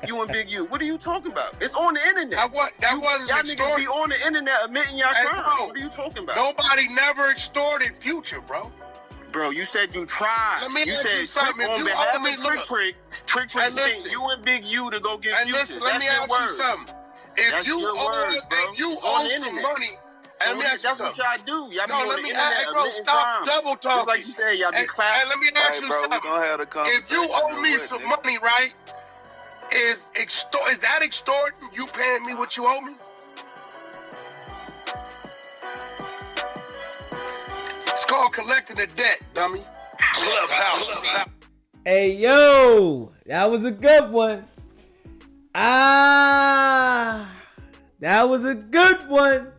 You and Big U. What are you talking about? It's on the internet. That wasn't y'all niggas be on the internet admitting y'all crimes. What are you talking about? Nobody never extorted Future, bro. Bro, you said you tried. Let me ask you something. On behalf of Trick sent you and Big U to go get Future. Listen, let me ask you something. If you owe some money, and that's what y'all do. Y'all no, let me ask, bro, stop double talking. Just like you said, y'all be clapping. And let me ask you something. If you owe me some money, right, is that extorting? You paying me what you owe me? It's called collecting a debt, dummy. Clubhouse. Hey, yo, that was a good one. That was a good one.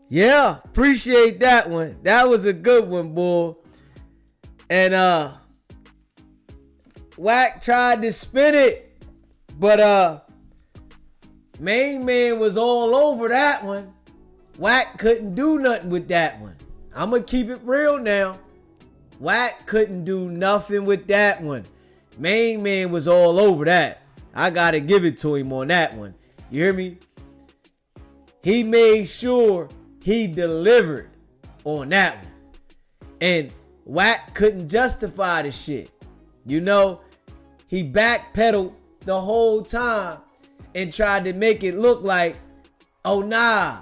Yeah, appreciate that one. That was a good one, boy. And Wack tried to spin it, but Main Man was all over that one. Wack couldn't do nothing with that one. I'ma keep it real now. Wack couldn't do nothing with that one. Main Man was all over that. I gotta give it to him on that one. You hear me? He made sure he delivered on that one. And Wack couldn't justify the shit. You know, he backpedaled the whole time and tried to make it look like, oh nah,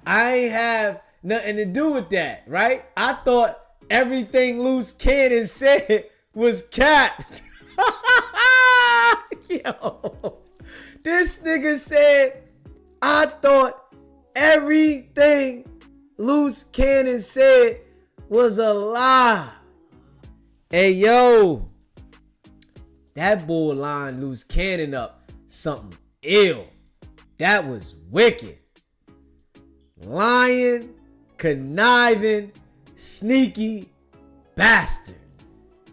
I ain't have nothing to do with that, right? I thought everything Luce Cannon said was capped. Yo, this nigga said, I thought everything Luce Cannon said was a lie. Hey, yo, that boy lined Luce Cannon up something ill. That was wicked. Lying, conniving, sneaky bastard.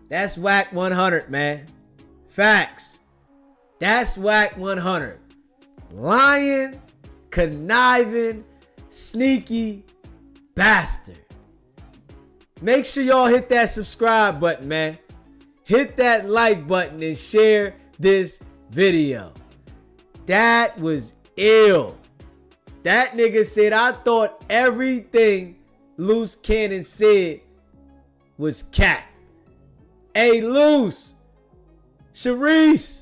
That's Wack 100, man. Facts. That's Wack 100. Lying, conniving, sneaky bastard. Make sure y'all hit that subscribe button, man. Hit that like button and share this video. That was ill. That nigga said, I thought everything Luce Cannon said was cap. Hey, Luce, Sharice,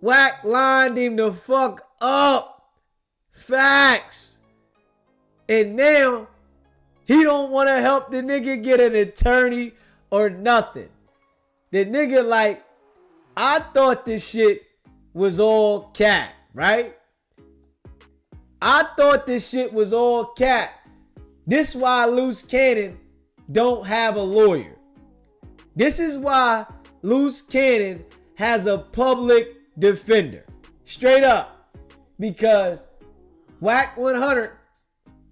Wack lined him the fuck up. Facts. And now he don't want to help the nigga get an attorney or nothing. The nigga like, I thought this shit was all cap, right? I thought this shit was all cap. This is why Luce Cannon don't have a lawyer. This is why Luce Cannon has a public defender. Straight up. Because Wack 100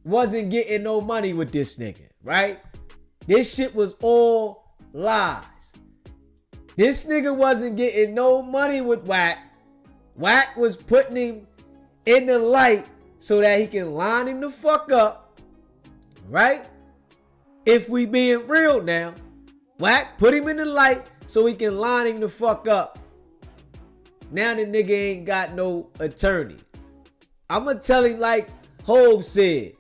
wasn't getting no money with this nigga, right? This shit was all lies. This nigga wasn't getting no money with Wack. Wack was putting him in the light so that he can line him the fuck up, right? If we being real now, Wack put him in the light so he can line him the fuck up. Now the nigga ain't got no attorney. I'ma tell him like Hov said,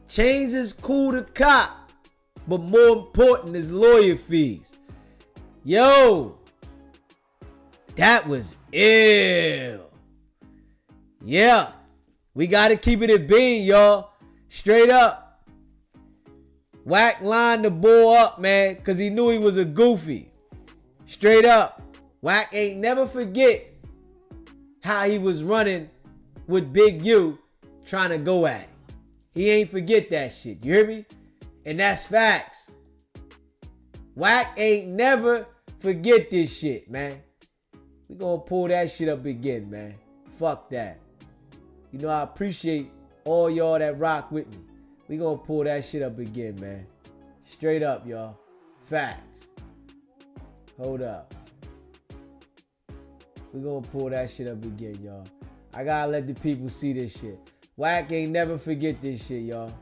chains is cool to cop, but more important is lawyer fees. Yo, that was ill. Yeah, we gotta keep it a bean, y'all. Straight up. Wack lined the boy up, man, because he knew he was a goofy. Straight up. Wack ain't never forget how he was running with Big U trying to go at it. He ain't forget that shit. You hear me? And that's facts. Wack ain't never forget this shit, man. We gonna pull that shit up again, man. Fuck that. You know, I appreciate all y'all that rock with me. We gonna pull that shit up again, man. Straight up, y'all. Facts. Hold up. We gonna pull that shit up again, y'all. I gotta let the people see this shit. Wack ain't never forget this shit, y'all.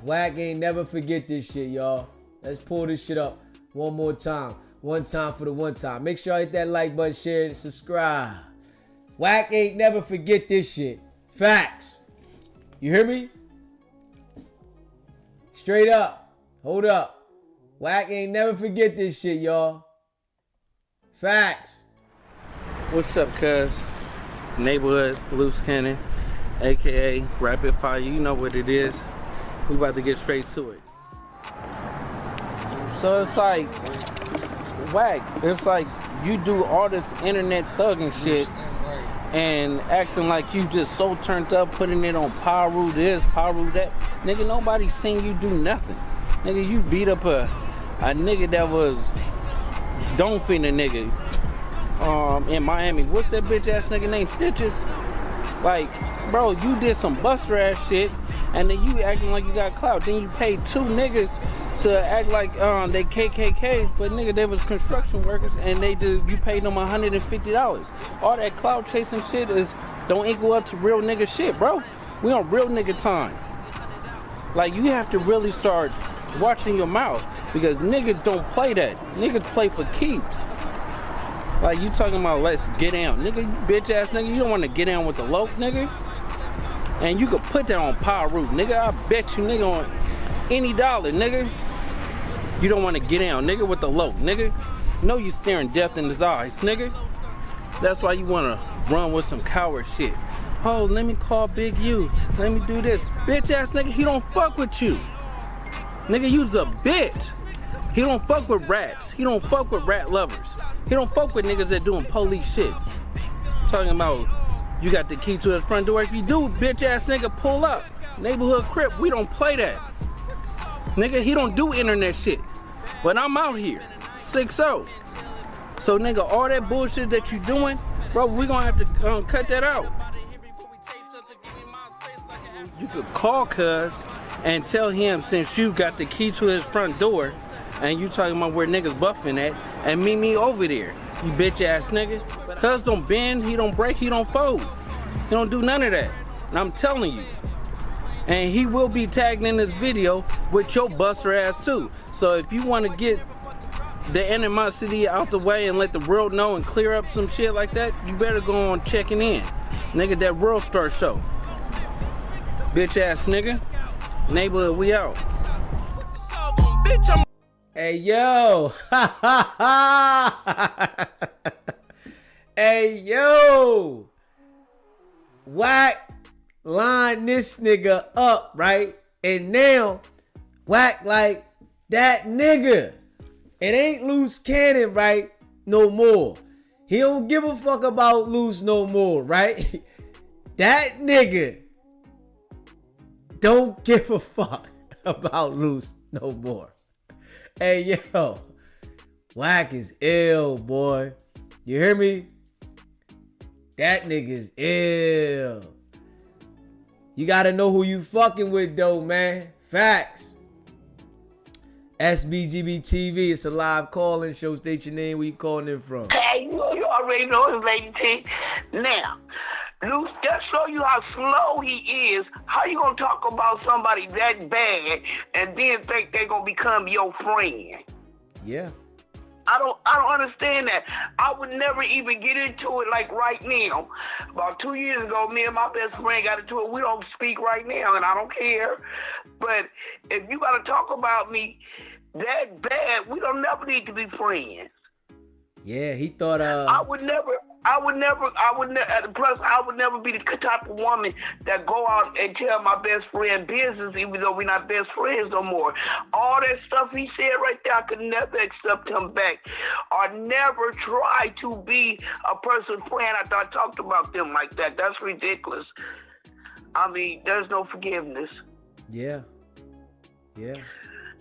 Wack ain't never forget this shit, y'all. Let's pull this shit up one more time. One time for the one time. Make sure y'all hit that like button, share it, and subscribe. Wack ain't never forget this shit. Facts. You hear me? Straight up. Hold up. Wack ain't never forget this shit, y'all. Facts. What's up, cuz? Neighborhood Loose Cannon, aka Rapid Fire. You know what it is. We about to get straight to it. So it's like, Wack, it's like you do all this internet thugging shit and acting like you just so turned up, putting it on Paru this, Paru that. Nigga, nobody seen you do nothing. Nigga, you beat up a nigga that was don't fin a nigga in Miami. What's that bitch ass nigga named Stitches? Like, bro, you did some buster ass shit and then you acting like you got clout. Then you paid 2 niggas to act like they KKK, but nigga, they was construction workers and you paid them $150. All that clout chasing shit don't equal up to real nigga shit, bro. We on real nigga time. Like, you have to really start watching your mouth because niggas don't play that. Niggas play for keeps. Like, you talking about let's get down. Nigga, you bitch ass nigga, you don't want to get down with the Loc, nigga. And you could put that on Paru, nigga. I bet you, nigga, on any dollar, nigga. You don't want to get down, nigga, with the Loc, nigga. Know you staring death in his eyes, nigga. That's why you want to run with some coward shit. Oh, let me call Big U. Let me do this. Bitch ass nigga, he don't fuck with you. Nigga, you's a bitch. He don't fuck with rats. He don't fuck with rat lovers. He don't fuck with niggas that doing police shit. Talking about you got the key to his front door. If you do, bitch ass nigga, pull up. Neighborhood Crip, we don't play that. Nigga, he don't do internet shit. But I'm out here, 6-0. So nigga, all that bullshit that you doing, bro, we gonna have to cut that out. You could call cuz and tell him since you got the key to his front door and you talking about where niggas buffing at and meet me over there, you bitch ass nigga. Cuz don't bend, he don't break, he don't fold. He don't do none of that. And I'm telling you. And he will be tagged in this video with your buster ass too. So if you want to get the animosity out the way and let the world know and clear up some shit like that, you better go on checking in. Nigga, that World Star show. Bitch ass nigga. Neighborhood, we out. Hey, yo. Hey, yo. Wack line this nigga up, right? And now, Wack like that nigga. It ain't Loose Cannon, right? No more. He don't give a fuck about Luce no more, right? That nigga don't give a fuck about Luce no more. Hey, yo. Wack is ill, boy. You hear me? That nigga's ill. You gotta know who you fucking with, though, man. Facts. SBGB TV. It's a live call-in show. State your name. Where you calling in from? Hey, you already know it's Lady T. Now, Luce, just show you how slow he is. How you gonna talk about somebody that bad and then think they're gonna become your friend? Yeah. I don't understand that. I would never even get into it like right now. About 2 years ago, me and my best friend got into it. We don't speak right now, and I don't care. But if you gotta talk about me that bad, we don't never need to be friends. Yeah, he thought I would never I would never, plus I would never be the type of woman that go out and tell my best friend business, even though we're not best friends no more. All that stuff he said right there, I could never accept him back or never try to be a person's friend after I talked about them like that. That's ridiculous. I mean, there's no forgiveness. Yeah.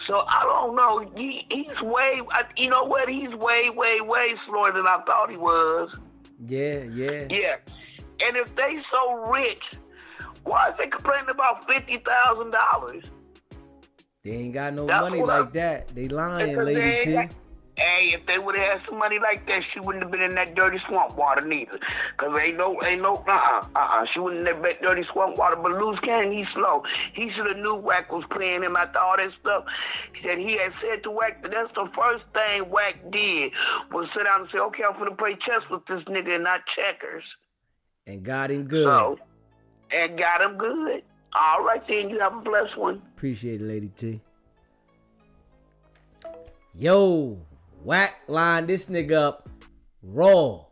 So I don't know. He's way, you know what? He's way slower than I thought he was. Yeah. Yeah. And if they so rich, why is they complaining about $50,000? They ain't got no money like that. They lying, Lady T. Hey, if they would have had some money like that, she wouldn't have been in that dirty swamp water neither. Cause she wouldn't have been dirty swamp water. But Luce Cannon, he's slow. He should have knew Wack was playing him after all that stuff. He had said to Wack that that's the first thing Wack did was sit down and say, okay, I'm gonna play chess with this nigga and not checkers. And got him good. And got him good. All right then, you have a blessed one. Appreciate it, Lady T. Yo, Wack lined this nigga up raw.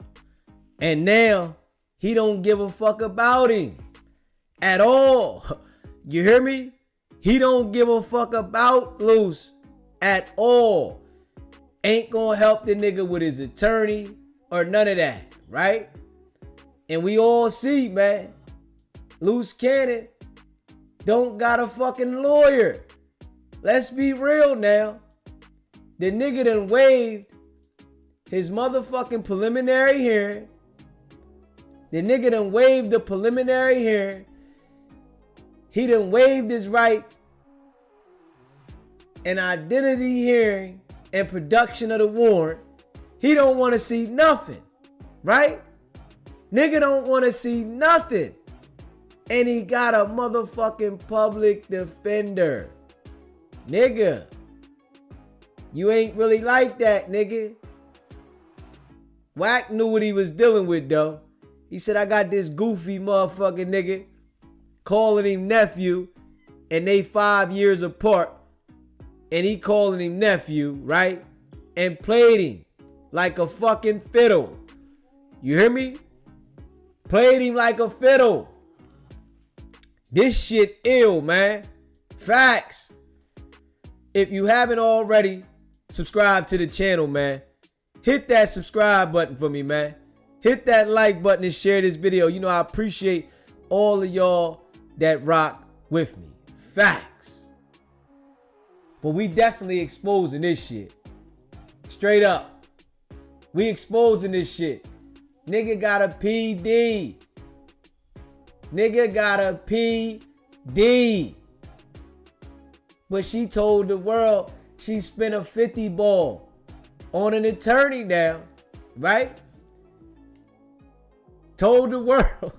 And now he don't give a fuck about him at all. You hear me? He don't give a fuck about Luce at all. Ain't gonna help the nigga with his attorney or none of that, right? And we all see, man, Luce Cannon don't got a fucking lawyer. Let's be real now. The nigga done waived his motherfucking preliminary hearing. The nigga done waived the preliminary hearing. He done waived his right an identity hearing and production of the warrant. He don't want to see nothing, right? Nigga don't want to see nothing. And he got a motherfucking public defender. Nigga, you ain't really like that, nigga. Wack knew what he was dealing with, though. He said, I got this goofy motherfucking nigga calling him nephew, and they 5 years apart, and he calling him nephew, right? And played him like a fucking fiddle. You hear me? Played him like a fiddle. This shit ill, man. Facts. If you haven't already, subscribe to the channel, man. Hit that subscribe button for me, man. Hit that like button and share this video. You know, I appreciate all of y'all that rock with me. Facts. But we definitely exposing this shit. Straight up. We exposing this shit. Nigga got a PD. Nigga got a PD. But she told the world she spent a 50 ball on an attorney now, right? Told the world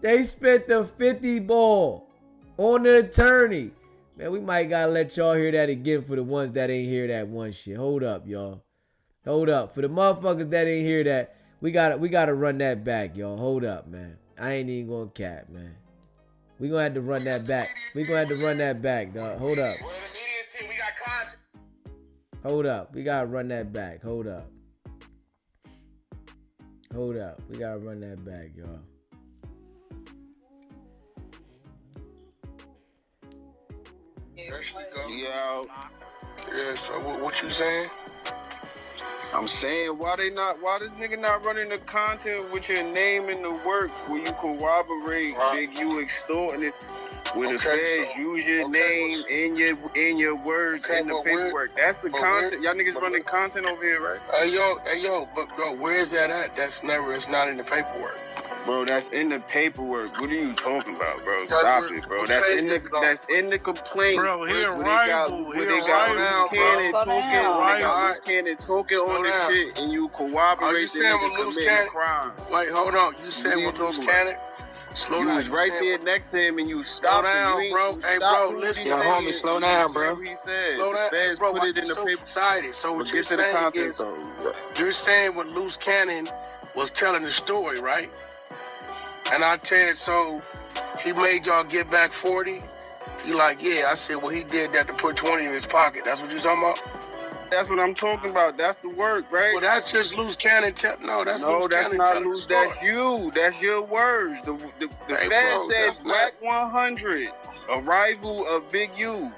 they spent the 50 ball on the attorney. Man, we might gotta let y'all hear that again for the ones that ain't hear that one shit. Hold up, y'all. Hold up. For the motherfuckers that ain't hear that, we gotta run that back, y'all. Hold up, man. I ain't even gonna cap, man. We gonna have to run that back. We gonna have to run that back, dog. Hold up. Hold up. We gotta run that back. Hold up. Hold up. We gotta run that back, y'all. Yeah, so what you saying? I'm saying why this nigga not running the content with your name in the work where you corroborate Big U extorting it, where the feds use your name in your words in the paperwork. That's the content. Y'all niggas running content over here, right? Hey yo, but bro, where is that at? It's not in the paperwork. Bro, that's in the paperwork. What are you talking about, bro? Stop it, bro. That's in the complaint. Bro, They got Luce Cannon talking on this shit, and you corroborate the nigga committing crime. Wait, hold on. You said with Luce Cannon? Slow down. You was right there next to him, and you stopped him, bro. Hey, bro, listen. Yo, homie, slow down, bro. He said, slow down, the feds bro. put it in the paper. Excited. So what you're saying is, you're saying when Luce Cannon was telling the story, right? And I said, so he made y'all get back 40? He like, yeah. I said, well, he did that to put 20 in his pocket. That's what you talking about? That's what I'm talking about. That's the work, right? Well, that's just loose cannon. That's not loose. That's you. That's your words. The Fed said Wack 100. Arrival of Big U.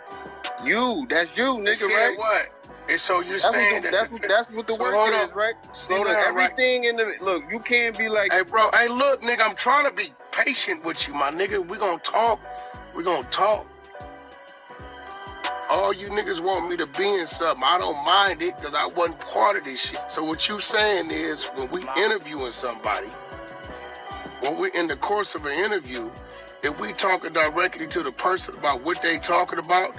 That's you, nigga, right? What? And so you're saying that's what the word is, right? Slow down, everything in the look. You can't be like, hey, bro. Hey, look, nigga. I'm trying to be patient with you, my nigga. We gonna talk. All you niggas want me to be in something. I don't mind it because I wasn't part of this shit. So what you saying is when we interviewing somebody, when we're in the course of an interview, if we talking directly to the person about what they talking about,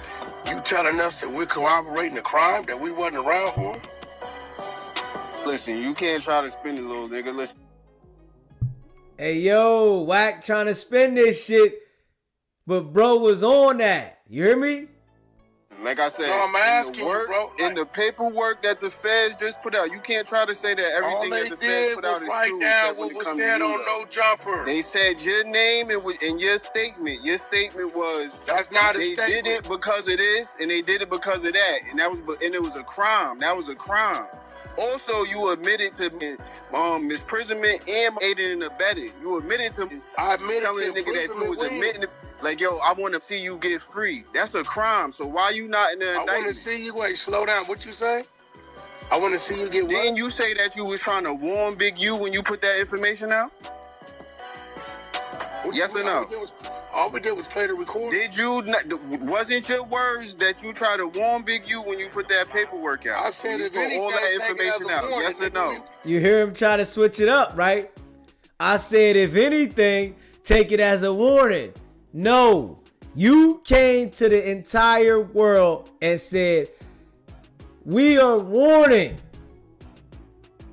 you telling us that we're corroborating the crime that we wasn't around for? Listen, you can't try to spin it, little nigga. Listen. Hey, yo, Wack trying to spin this shit, but bro was on that. You hear me? Like I said, I'm asking you, bro. In the paperwork that the feds just put out, you can't try to say that everything that the feds put out is write true. Down what was said on No Jumper. They said your name and your statement. Your statement was that's not a statement. They did it because of this, and they did it because of that, and it was a crime. That was a crime. Also, you admitted to misprisonment and aiding and abetting. You admitted to telling the nigga that you was admitting. Like, yo, I want to see you get free. That's a crime. So why you not in the indictment? I want to see you. Wait, slow down. What you say? I want to see you get what? Didn't you say that you was trying to warn Big U when you put that information out? Yes or no? All we did was play the recording. Did you not? Wasn't your words that you tried to warn Big U when you put that paperwork out? I said if anything, all that information out. Yes or no? You hear him try to switch it up, right? I said if anything, take it as a warning. No, you came to the entire world and said, we are warning.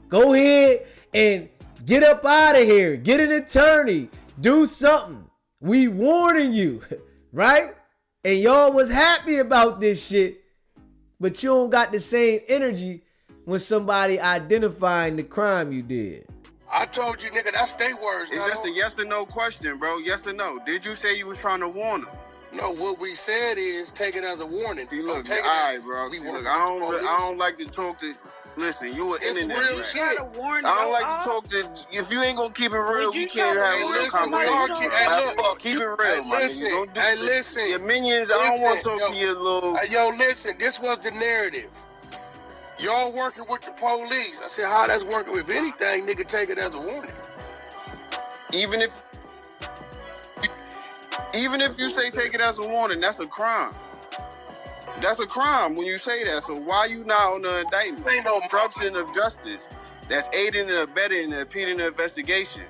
Go ahead and get up out of here. Get an attorney. Do something. We warning you, right? And y'all was happy about this shit, but you don't got the same energy when somebody identifying the crime you did. I told you, nigga, that's their words. It's just a yes or no question, bro. Yes or no. Did you say you was trying to warn them? No, what we said is take it as a warning. See, look, all right, bro. See, look, I don't like to talk to. Listen, you an internet real man. shit. I don't like to talk to. If you ain't gonna keep it real, we can't have a real conversation. Keep it real, my nigga. Don't do listen. Your minions, I don't want to talk to your little. Yo, listen. This was the narrative. Y'all working with the police. I said, how that's working with anything, nigga, take it as a warning. Even if you say take it as a warning, that's a crime. That's a crime when you say that. So why you not on the indictment? Ain't no obstruction of justice. That's aiding and abetting and impeding the investigation.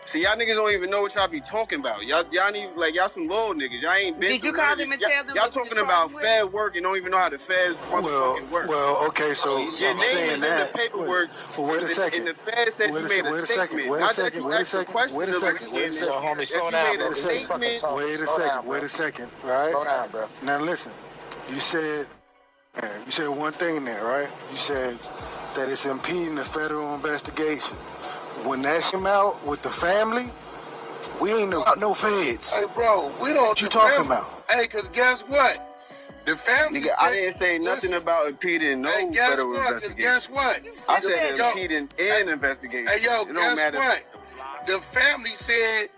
See, y'all niggas don't even know what y'all be talking about. Y'all need, like, y'all some little niggas. Y'all ain't been. Did you call them and tell them? Y'all talking about Fed work and don't even know how the Feds motherfucking work. Well, okay, so your name is in the paperwork. Well, wait a second. In the Feds that you made a statement. Wait a second. Right? Slow down, bro. Now listen, you said one thing in there, right? You said that it's impeding the federal investigation. When that came out with the family, we ain't no feds. Hey, bro, we don't. What you talking about? Hey, cause guess what? The family. Nigga, I didn't say nothing about impeding no federal investigation. Guess what? I said impeding an investigation. Hey, yo, it don't matter. What? The family said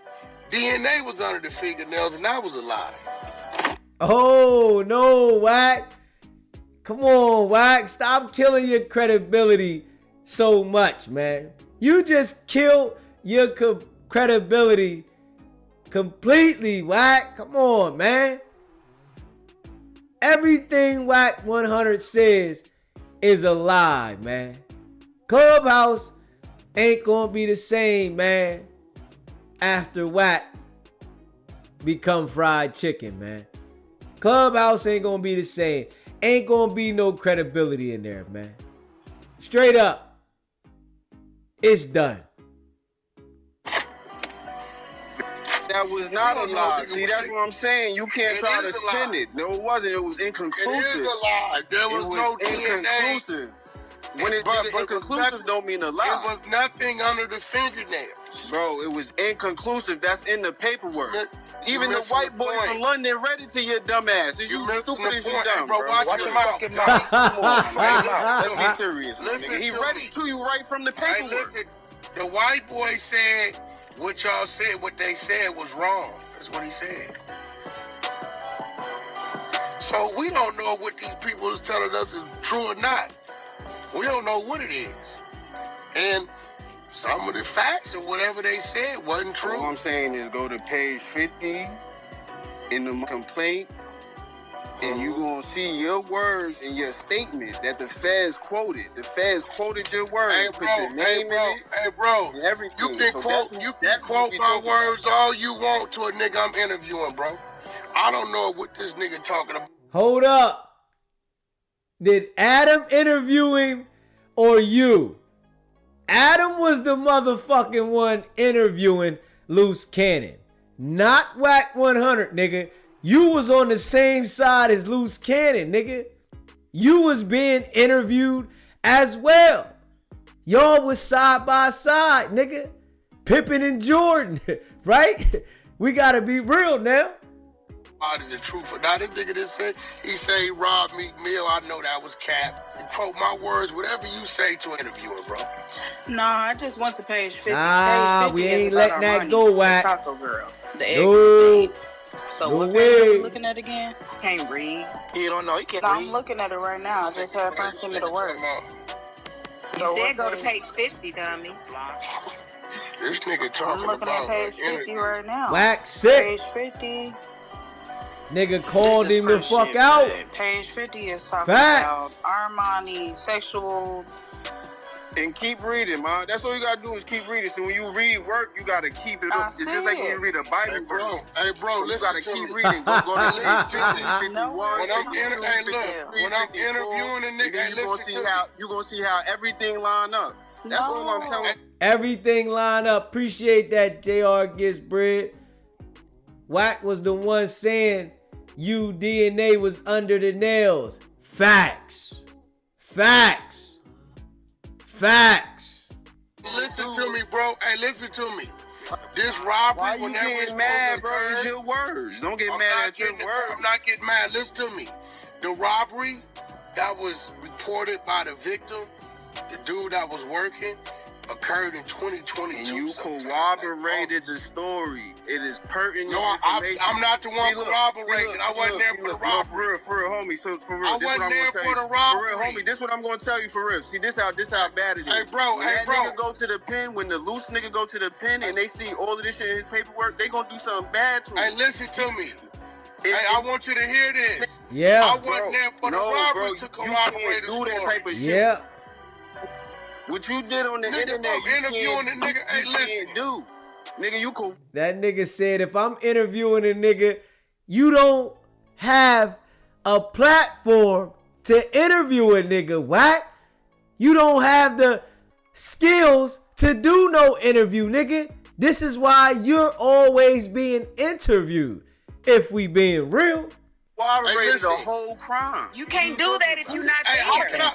DNA was under the fingernails and I was alive. Oh no, Wack! Come on, Wack! Stop killing your credibility so much, man. You just killed your credibility completely, Wack. Come on, man. Everything Wack 100 says is a lie, man. Clubhouse ain't gonna be the same, man, after Wack become fried chicken, man. Clubhouse ain't gonna be the same. Ain't gonna be no credibility in there, man. Straight up. It's done. That was not a lie. See, that's what I'm saying. You can't try to spin it. No, it wasn't. It was inconclusive. It is a lie. There was no DNA. When it's inconclusive, don't mean a lie. It was nothing under the fingernails. Bro, it was inconclusive. That's in the paperwork. Even the white boy from London read it to your dumb ass. You stupid as you dumb, bro. Watch your mouth. Let's be serious. Listen, he read it to you right from the paperwork. Hey, listen, the white boy said what y'all said, what they said was wrong. That's what he said. So we don't know what these people is telling us is true or not. We don't know what it is. And some of the facts or whatever they said wasn't true. All I'm saying is go to page 50 in the complaint, and you're going to see your words in your statement that the feds quoted. The feds quoted your words. Hey, bro, you can quote my words all you want to a nigga I'm interviewing, bro. I don't know what this nigga talking about. Hold up. Did Adam interview him or you? Adam was the motherfucking one interviewing Luce Cannon. Not Wack 100, nigga. You was on the same side as Luce Cannon, nigga. You was being interviewed as well. Y'all was side by side, nigga. Pippen and Jordan, right? We gotta be real now. Is the truth or not? This nigga just said, he say he robbed Meek Mill. I know that was cap. You quote my words, whatever you say to an interviewer, bro. Nah, I just went to page 50. Nah, page 50 we ain't is letting about that our go, money, Wack. the Taco Girl. The egg No. date. So No what page are way. we looking at again? Can't read. You don't know. You can't No, read. I'm looking at it right now. I just had friends send me the word. You said go to page 50, dummy. This nigga talking I'm looking about at page 50 right now. Wack sick. Page 50. Nigga called This is him the first fuck shit, out. man. Page 50 is talking Facts. about Armani, sexual. And keep reading, man. That's all you gotta do is keep reading. So when you read work, you gotta keep it up. It's just like when you read a Bible verse. Hey, bro, So you listen gotta to keep me. reading. Go to page 51. When I'm interviewing a nigga, hey, listen to me. You're gonna see how everything line up. That's all I'm telling you. Everything line up. Appreciate that, JR Gets Bread. Wack was the one saying you DNA was under the nails. Facts. Facts. Facts. Listen to me, bro. Hey, listen to me. This robbery, Why you whenever getting it's mad, bro? occurred, It's your words. Don't get I'm mad not at your getting- words. I'm not getting mad. Listen to me. The robbery that was reported by the victim, the dude that was working, occurred in 2022. And you corroborated the story. It is pertinent No, information. I'm not the one corroborating. I wasn't there for the robbery. For real, homie. So for real, I this what wasn't I'm there gonna for tell the you. For real, robbery. homie. This what I'm gonna tell you for real. See, this how bad it is. Hey, bro. When that nigga go to the pen, when the loose nigga go to the pen, and they see all of this shit in his paperwork, they gonna do something bad to him. Hey, listen to me. Hey, I want you to hear this. Yeah. I wasn't there for the robbery to corroborate the do story. that type of shit. Yeah. What you did on the internet, you interviewing the nigga. Hey, listen. can't do. Nigga, you cool. That nigga said if I'm interviewing a nigga, you don't have a platform to interview a nigga, Wack. You don't have the skills to do no interview, nigga. This is why you're always being interviewed. If we being real. Corroborated a whole crime. You can't do that if you're not there. That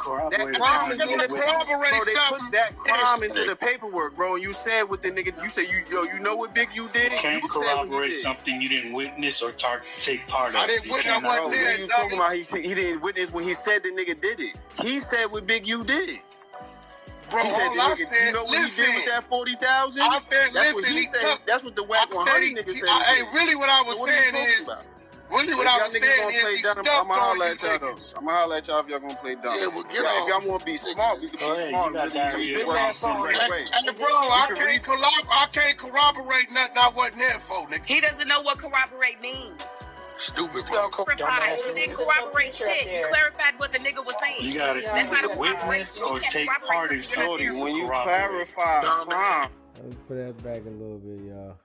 crime is in the paperwork. Bro, they put that crime into the paperwork, bro. And you said what the nigga, you said, you know what Big you did? You can't You said what he corroborate did. something you didn't witness or take part of. I didn't witness. I Bro, wasn't what there. are you talking about? He didn't witness when he said the nigga did it. He said what Big you did. Bro, He said all the I nigga, said, you know what listen. he did with that 40,000? I said, That's what listen, he he said. took. That's what the Wack 100 nigga said. Hey, really what I was So what are you saying talking is, about? really what If I y'all was niggas saying gonna is play he dumb, stuffed I'ma on holler you at y'all though. niggas. I'ma holler at y'all if y'all gonna play dumb. Yeah, well, get If on. y'all wanna be smart, we can Go be ahead, smart. you got Really, diarrhea. really work some right way. Hey, bro, I corroborate nothing I wasn't there for, nigga. He doesn't know what corroborate means. Stupid, bro. Clarified. You didn't corroborate shit. You clarified what the nigga was saying. You gotta That's not either a witness or take part in something. When you corroborate. clarify a crime, Let me put that back a little bit, y'all.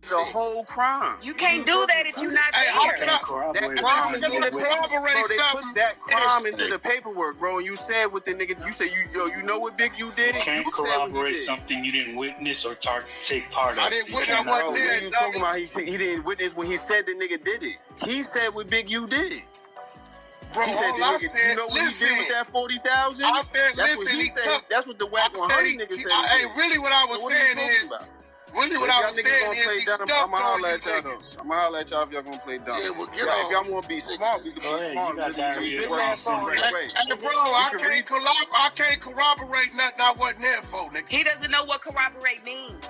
it's a whole crime. You can't do that if you're not Hey, how there. can That Corroborate crime is in the something. paperwork. corroborate Bro, they something? put that crime into the paperwork, bro. And you said what the nigga, you said you know what Big you did? You can't You said what he corroborate did. something you didn't witness or take part of. I didn't You witness. I cannot wasn't Bro, there. what are you talking about? He didn't witness when he said the nigga did it. He said what Big you did. Bro, He said, all I said, you know what he did with that 40,000? I said, That's what he said. That's what the Wack 100 niggas said. Hey, really what I was saying is, really what I was saying is, he stuffed I'ma on holler you at y'all though. niggas. I'ma holler at y'all if y'all gonna play dumb. Yeah, well, get If on. y'all wanna be smart, we can be smart. Hey, bro, I can't corroborate nothing I wasn't there for, nigga. He doesn't know what corroborate means.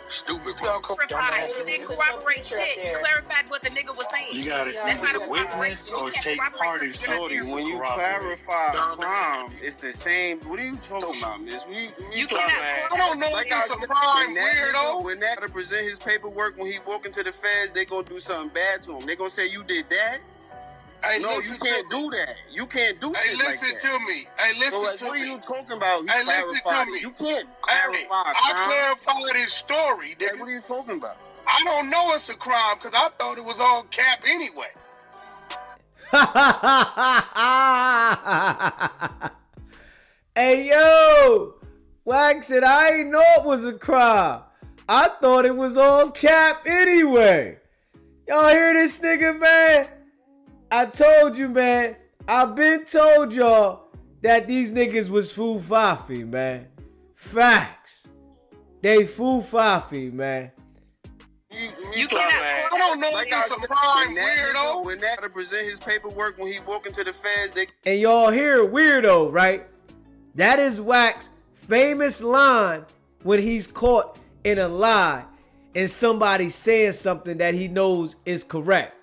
Stupid, bro. Clarified. He didn't corroborate shit. He clarified what the nigga was saying. You gotta either witness or take part in something. When you clarify a crime, it's the same. What are you talking about, miss? You cannot. I don't know if it's a crime, weirdo. When that to present his paperwork, when he walk into the feds, they gonna do something bad to him. They gonna say you did that. Hey, no, you can't do that. You can't do shit like that. Hey, listen to me. Hey, listen to me. What are you talking about? Hey, listen to me. You can't clarify I clarified his story, nigga. What are you talking about? I don't know it's a crime because I thought it was all cap anyway. Hey, yo. Wack said, I ain't know it was a crime. I thought it was all cap anyway. Y'all hear this nigga, man? I told you, man. I've been told y'all that these niggas was foo-fafi, man. Facts. They foo-fafi, man. You cannot. I don't know if it's a crime, weirdo. When that to present his paperwork, when he walk into the feds, they... And y'all hear weirdo, right? That is Wack's famous line when he's caught in a lie and somebody saying something that he knows is correct.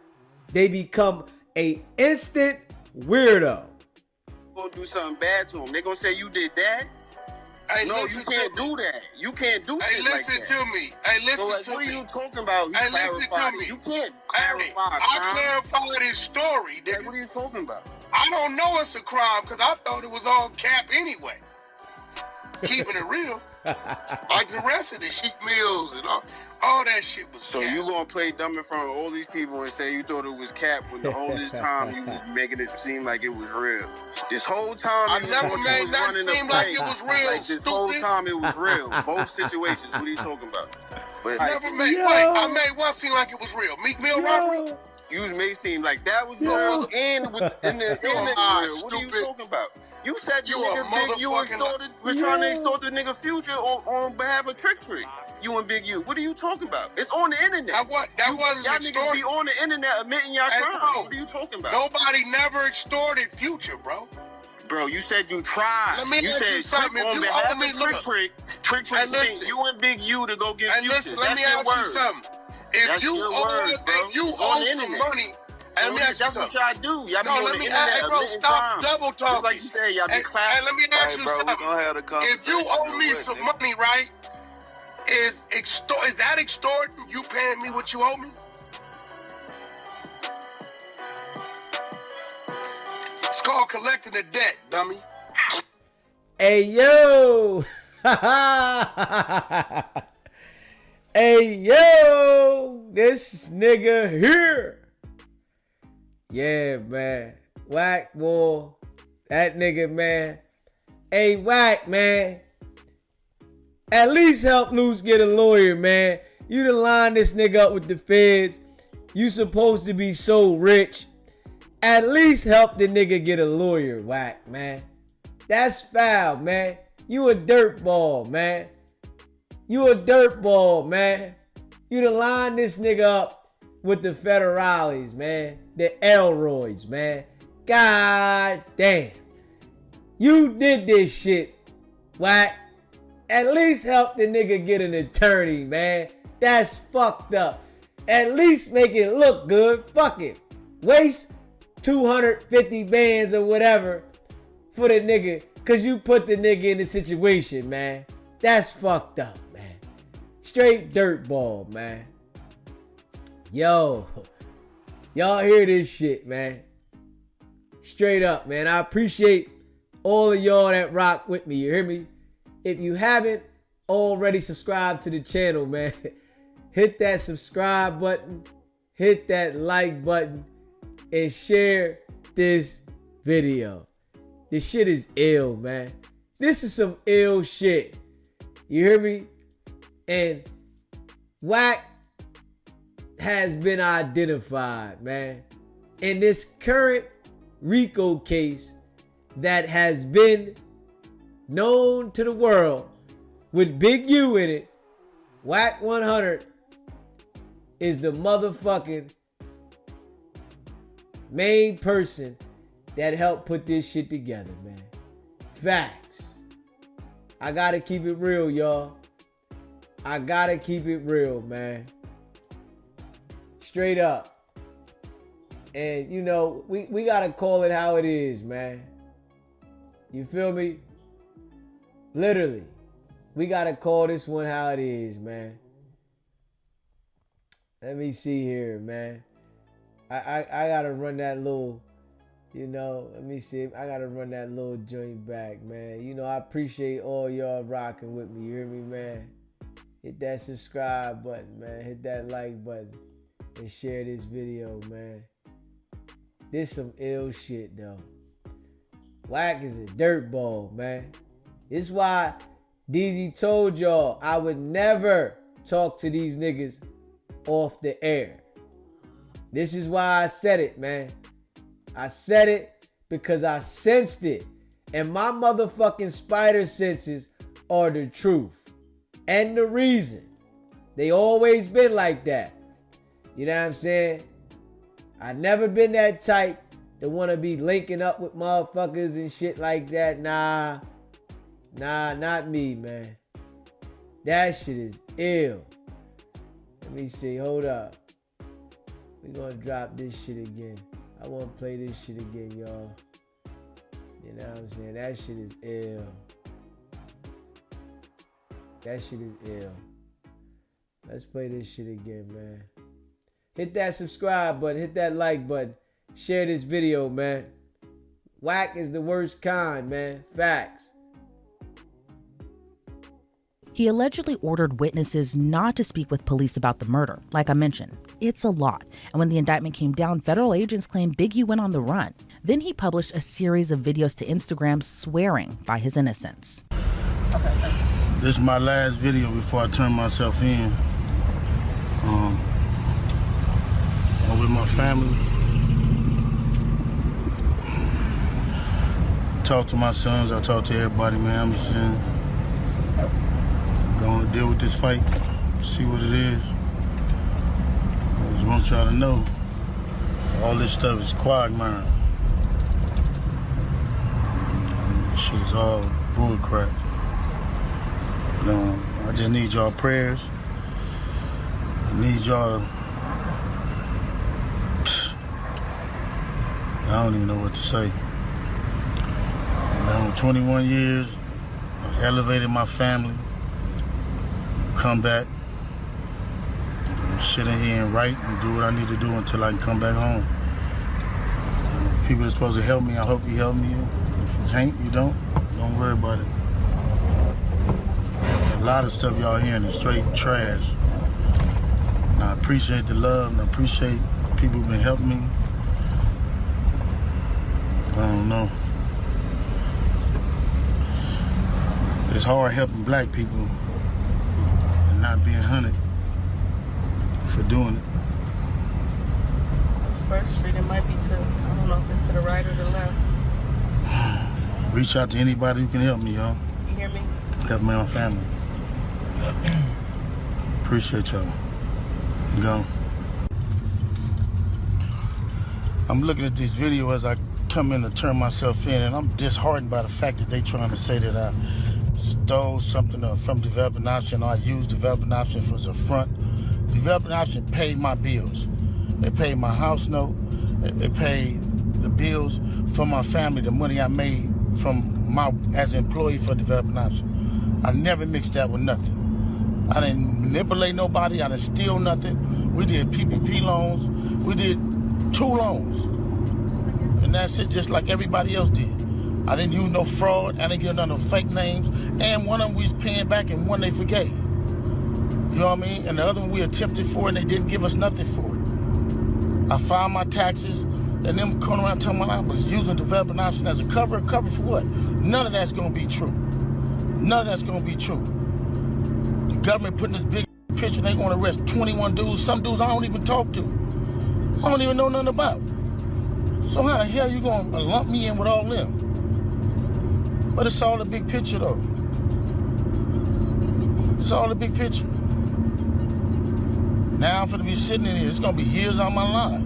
They become a instant weirdo. Gonna do something bad to him. They gonna say you did that. Hey, no, you can't do that. You can't do shit like that. Hey, listen to me. Hey, listen to me. What are you talking about? Hey, listen to me. You can't clarify. I clarified his story, nigga. What are you talking about? I don't know it's a crime because I thought it was all cap anyway. Keeping it real. Like the rest of the sheep mills and all that shit was So cap. you gonna play dumb in front of all these people and say you thought it was cap when the whole this time you was making it seem like it was real. This whole time I never made nothing seem like it was real. Like this whole time it was real. Both situations. What are you talking about? But never made. Wait, I made one seem like it was real. Meat Mill robbery. You may seem like that was real and in the real. What are you talking about? You said the nigga Big U was trying to extort the nigga Future on behalf of Trick. You and Big U. What are you talking about? It's on the internet. That wasn't y'all extorted. niggas be on the internet admitting y'all crimes. What are you talking about? Nobody never extorted Future, bro. Bro, you said you tried. Let me ask you something. On behalf of Trick sent you and Big U to go get Future. Listen, let me ask you something. If you owe some money, and that's what y'all do. Y'all be on the internet. Hey, bro, stop double talking. Just like you said, y'all be clapping. And let me ask you something. If you owe me some money, right? Is that extorting? You paying me what you owe me? It's called collecting a debt, dummy. Hey, yo. Hey, yo. This nigga here. Yeah, man. Wack, boy. That nigga, man. Hey, Wack, man. At least help Luce get a lawyer, man. You done line this nigga up with the feds. You supposed to be so rich. At least help the nigga get a lawyer, Wack, man. That's foul, man. You a dirtball, man. You a dirtball, man. You done line this nigga up with the federales, man. The Elroys, man. God damn. You did this shit, Wack. At least help the nigga get an attorney, man. That's fucked up. At least make it look good. Fuck it. Waste 250 bands or whatever for the nigga because you put the nigga in the situation, man. That's fucked up, man. Straight dirtball, man. Yo, y'all hear this shit, man. Straight up, man. I appreciate all of y'all that rock with me. You hear me? If you haven't already subscribed to the channel, man, hit that subscribe button, hit that like button, and share this video. This shit is ill, man. This is some ill shit. You hear me? And Wack has been identified, man. In this current RICO case that has been known to the world with Big U in it. Wack 100 is the motherfucking main person that helped put this shit together, man. Facts. I gotta keep it real, y'all. I gotta keep it real, man. Straight up. And you know, we gotta call it how it is, man. You feel me? Literally. We gotta call this one how it is, man. Let me see here, man. I gotta run that little, you know, let me see. I gotta run that little joint back, man. You know, I appreciate all y'all rocking with me. You hear me, man? Hit that subscribe button, man. Hit that like button. And share this video, man. This some ill shit, though. Wack is a dirtball, man. This is why DZ told y'all I would never talk to these niggas off the air. This is why I said it, man. I said it because I sensed it. And my motherfucking spider senses are the truth. And the reason. They always been like that. You know what I'm saying? I never been that type to want to be linking up with motherfuckers and shit like that. Nah, not me, man. That shit is ill. Let me see. Hold up. We gonna drop this shit again. I want to play this shit again, y'all. You know what I'm saying? That shit is ill. That shit is ill. Let's play this shit again, man. Hit that subscribe button. Hit that like button. Share this video, man. Wack is the worst kind, man. Facts. He allegedly ordered witnesses not to speak with police about the murder. Like I mentioned, it's a lot. And when the indictment came down, federal agents claimed Big U went on the run. Then he published a series of videos to Instagram swearing by his innocence. This is my last video before I turn myself in. I'm with my family. Talk to my sons, I talk to everybody, man. I'm just saying, gonna deal with this fight, see what it is. I just want y'all to know, all this stuff is quagmire. This shit is all bullcrap. I just need y'all prayers. I need y'all to, I don't even know what to say. Now, 21 years, I've elevated my family. Come back, sit in here and write and do what I need to do until I can come back home. People are supposed to help me. I hope you help me. If you can't, you don't. Don't worry about it. A lot of stuff y'all hearing is straight trash. And I appreciate the love and I appreciate people who've been helping me. I don't know. It's hard helping black people and not being hunted for doing it. It's First Street, it might be to, I don't know if it's to the right or the left. Reach out to anybody who can help me, y'all. You hear me? Help my own family. Appreciate y'all. Go. I'm looking at this video as I come in to turn myself in, and I'm disheartened by the fact that they trying to say that I stole something from Developing Option, or I used Developing Option as a front. Developing Option paid my bills. They paid my house note. They paid the bills for my family, the money I made from as an employee for Developing Option. I never mixed that with nothing. I didn't manipulate nobody. I didn't steal nothing. We did PPP loans. We did 2 loans. And that's it, just like everybody else did. I didn't use no fraud. I didn't give none of fake names. And one of them we was paying back and one they forgave. You know what I mean? And the other one we attempted for and they didn't give us nothing for it. I filed my taxes and them coming around telling me I was using Developing Option as a cover. Cover for what? None of that's gonna be true. None of that's gonna be true. The government putting this big picture, they gonna arrest 21 dudes. Some dudes I don't even talk to. I don't even know nothing about. So how the hell you gonna lump me in with all them? But it's all the big picture though. It's all the big picture. Now I'm gonna be sitting in here, it's gonna be years out of my life.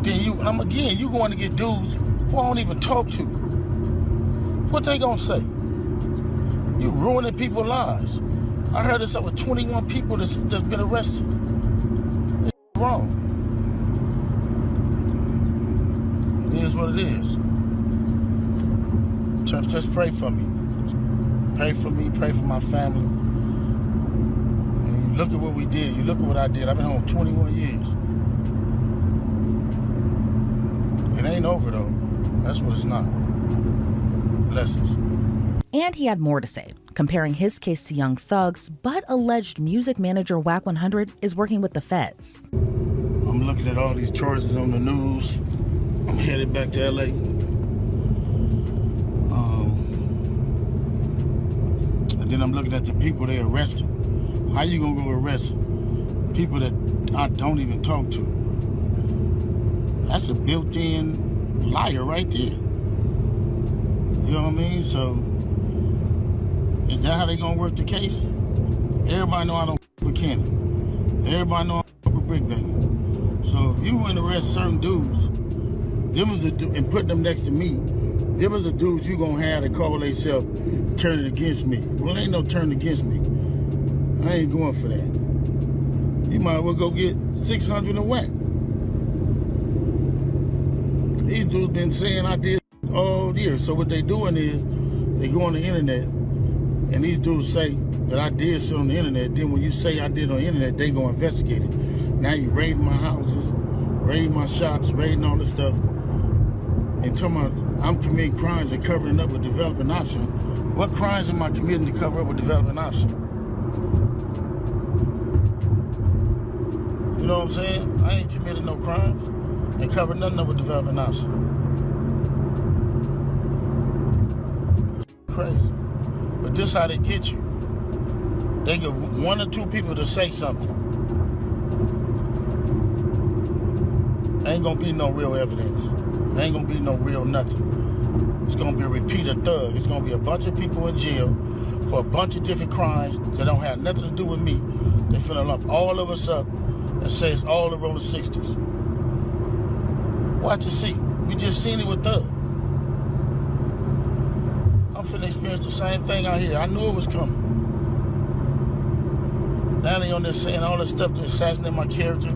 Then you going to get dudes who I don't even talk to. What they gonna say? You ruining people's lives. I heard it's over 21 people that's been arrested. It's wrong. It is what it is. Church, just pray for me. Just pray for me, pray for my family. And you look at what we did. You look at what I did. I've been home 21 years. It ain't over though. That's what it's not. Blessings. And he had more to say, comparing his case to Young Thug's, but alleged music manager Wack 100 is working with the feds. I'm looking at all these charges on the news. I'm headed back to LA. And then I'm looking at the people they arrested. How you gonna go arrest people that I don't even talk to? That's a built-in liar right there. You know what I mean? So, is that how they gonna work the case? Everybody know I don't f with Kenny. Everybody know I f with Brick Baby. So if you want to arrest certain dudes, and put them next to me, them is the dudes you gonna have to call themselves turning against me. Well, ain't no turn against me. I ain't going for that. You might as well go get 600 and Wack. These dudes been saying I did all year. So what they doing is they go on the internet and these dudes say that I did shit on the internet. Then when you say I did on the internet, they go investigate it. Now you raiding my houses, raiding my shops, raiding all this stuff. And talking about I'm committing crimes and covering up with developing option. What crimes am I committing to cover up with developing option? You know what I'm saying? I ain't committed no crimes and covered nothing up with developing option. Crazy. But this how they get you. They get one or two people to say something. Ain't gonna be no real evidence. Ain't gonna be no real nothing. It's gonna be a repeated thug. It's gonna be a bunch of people in jail for a bunch of different crimes that don't have nothing to do with me. They finna lump all of us up and say it's all the Rolling 60s. Watch and see. We just seen it with Thug. I'm finna experience the same thing out here. I knew it was coming. Now they on there saying all this stuff to assassinate my character.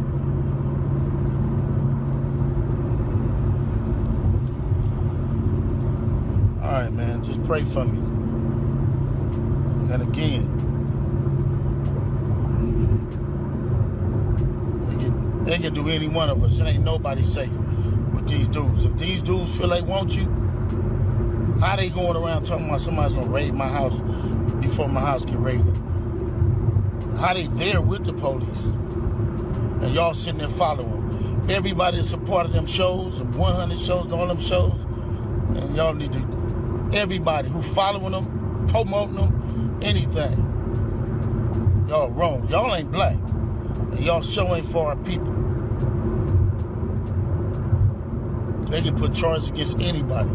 All right, man, just pray for me. And again, they can do any one of us. It ain't nobody safe with these dudes. If these dudes feel they want you, how they going around talking about somebody's gonna raid my house before my house get raided? How they there with the police? And y'all sitting there following them. Everybody that's a part of them shows, and 100 shows, and all them shows, and y'all need to, everybody who following them, promoting them, anything. Y'all wrong. Y'all ain't black. And y'all show ain't for our people. They can put charges against anybody.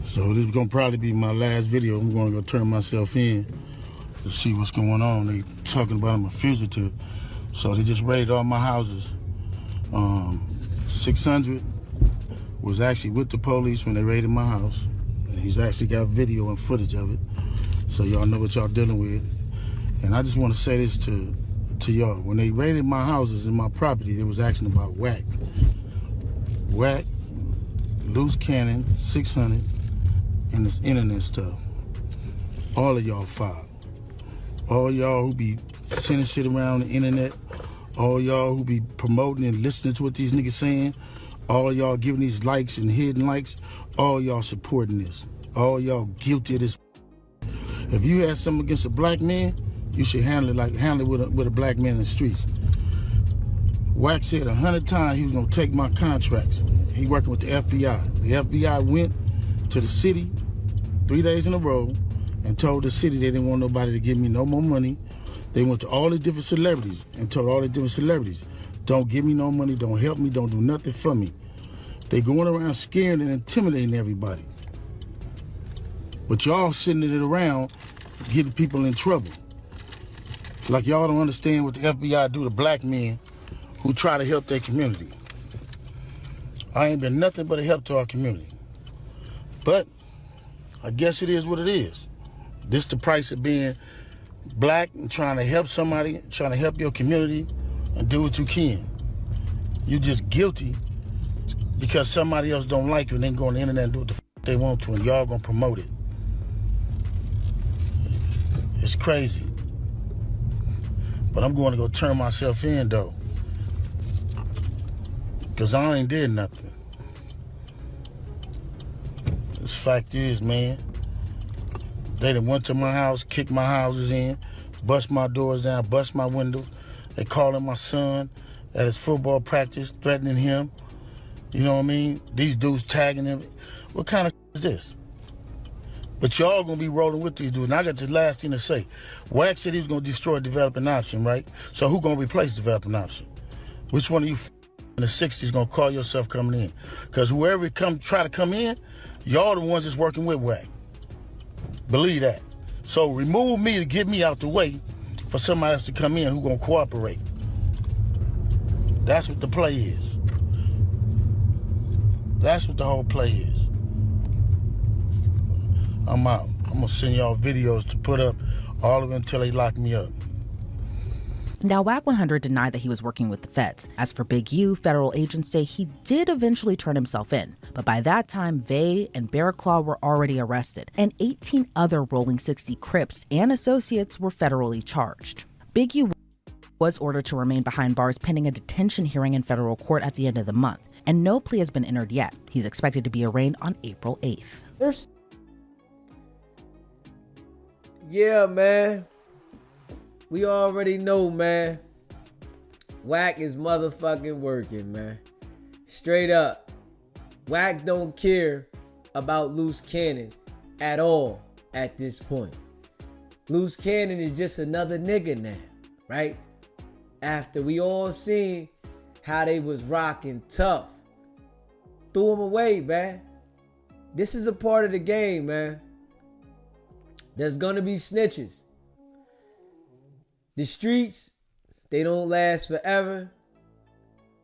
So this is gonna probably be my last video. I'm gonna go turn myself in to see what's going on. They talking about I'm a fugitive. So they just raided all my houses. 600 was actually with the police when they raided my house. And he's actually got video and footage of it. So y'all know what y'all dealing with. And I just want to say this to y'all. When they raided my houses and my property, it was asking about Wack. Wack, Luce Cannon, 600, and this internet stuff. All of y'all filed. All y'all who be sending shit around the internet, all y'all who be promoting and listening to what these niggas saying, all y'all giving these likes and hidden likes, all y'all supporting this. All y'all guilty of this. If you had something against a black man, you should handle it with a black man in the streets. Wack said 100 times he was gonna take my contracts. He working with the FBI. The FBI went to the city 3 days in a row and told the city they didn't want nobody to give me no more money. They went to all the different celebrities and told all the different celebrities, don't give me no money, don't help me, don't do nothing for me. They going around scaring and intimidating everybody. But y'all sitting it around getting people in trouble. Like y'all don't understand what the FBI do to black men who try to help their community. I ain't been nothing but a help to our community. But I guess it is what it is. This the price of being black and trying to help somebody, trying to help your community and do what you can. You just guilty because somebody else don't like you and they go on the internet and do what the they want to and y'all gonna promote it. It's crazy. But I'm going to go turn myself in though. Cause I ain't did nothing. This fact is, man, they done went to my house, kicked my houses in, bust my doors down, bust my windows. They calling my son at his football practice, threatening him. You know what I mean? These dudes tagging him. What kind of is this? But y'all gonna be rolling with these dudes. And I got this last thing to say. Wack said he was gonna destroy developing option, right? So who gonna replace developing option? Which one of you in the 60s gonna call yourself coming in? Because whoever try to come in, y'all the ones that's working with Wack. Believe that. So remove me to get me out the way for somebody else to come in who gonna cooperate. That's what the play is. That's what the whole play is. I'm out. I'm gonna send y'all videos to put up all of them until they lock me up. Now, Wack 100 denied that he was working with the feds. As for Big U, federal agents say he did eventually turn himself in. But by that time, Vay and Bear Claw were already arrested, and 18 other Rolling 60 Crips and associates were federally charged. Big U was ordered to remain behind bars pending a detention hearing in federal court at the end of the month, and no plea has been entered yet. He's expected to be arraigned on April 8th. Yeah, man. We already know, man. Wack is motherfucking working, man. Straight up. Wack don't care about Luce Cannon at all at this point. Luce Cannon is just another nigga now, right? After we all seen how they was rocking tough. Threw him away, man. This is a part of the game, man. There's gonna be snitches. The streets, they don't last forever.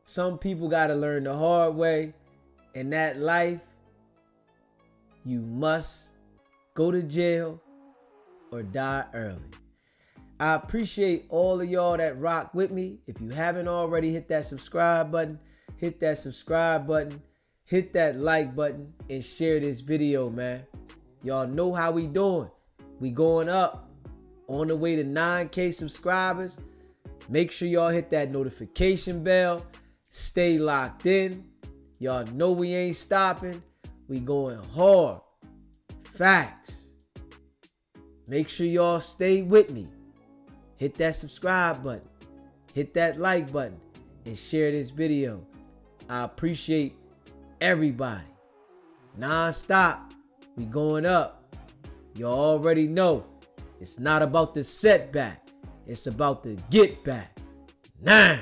Some people gotta learn the hard way. In that life, you must go to jail or die early. I appreciate all of y'all that rock with me. If you haven't already, hit that subscribe button, hit that subscribe button, hit that like button, and share this video, man. Y'all know how we doing. We going up. On the way to 9K subscribers. Make sure y'all hit that notification bell. Stay locked in. Y'all know we ain't stopping. We going hard. Facts. Make sure y'all stay with me. Hit that subscribe button. Hit that like button. And share this video. I appreciate everybody. Non-stop. We going up. Y'all already know. It's not about the setback. It's about the get back. Nah.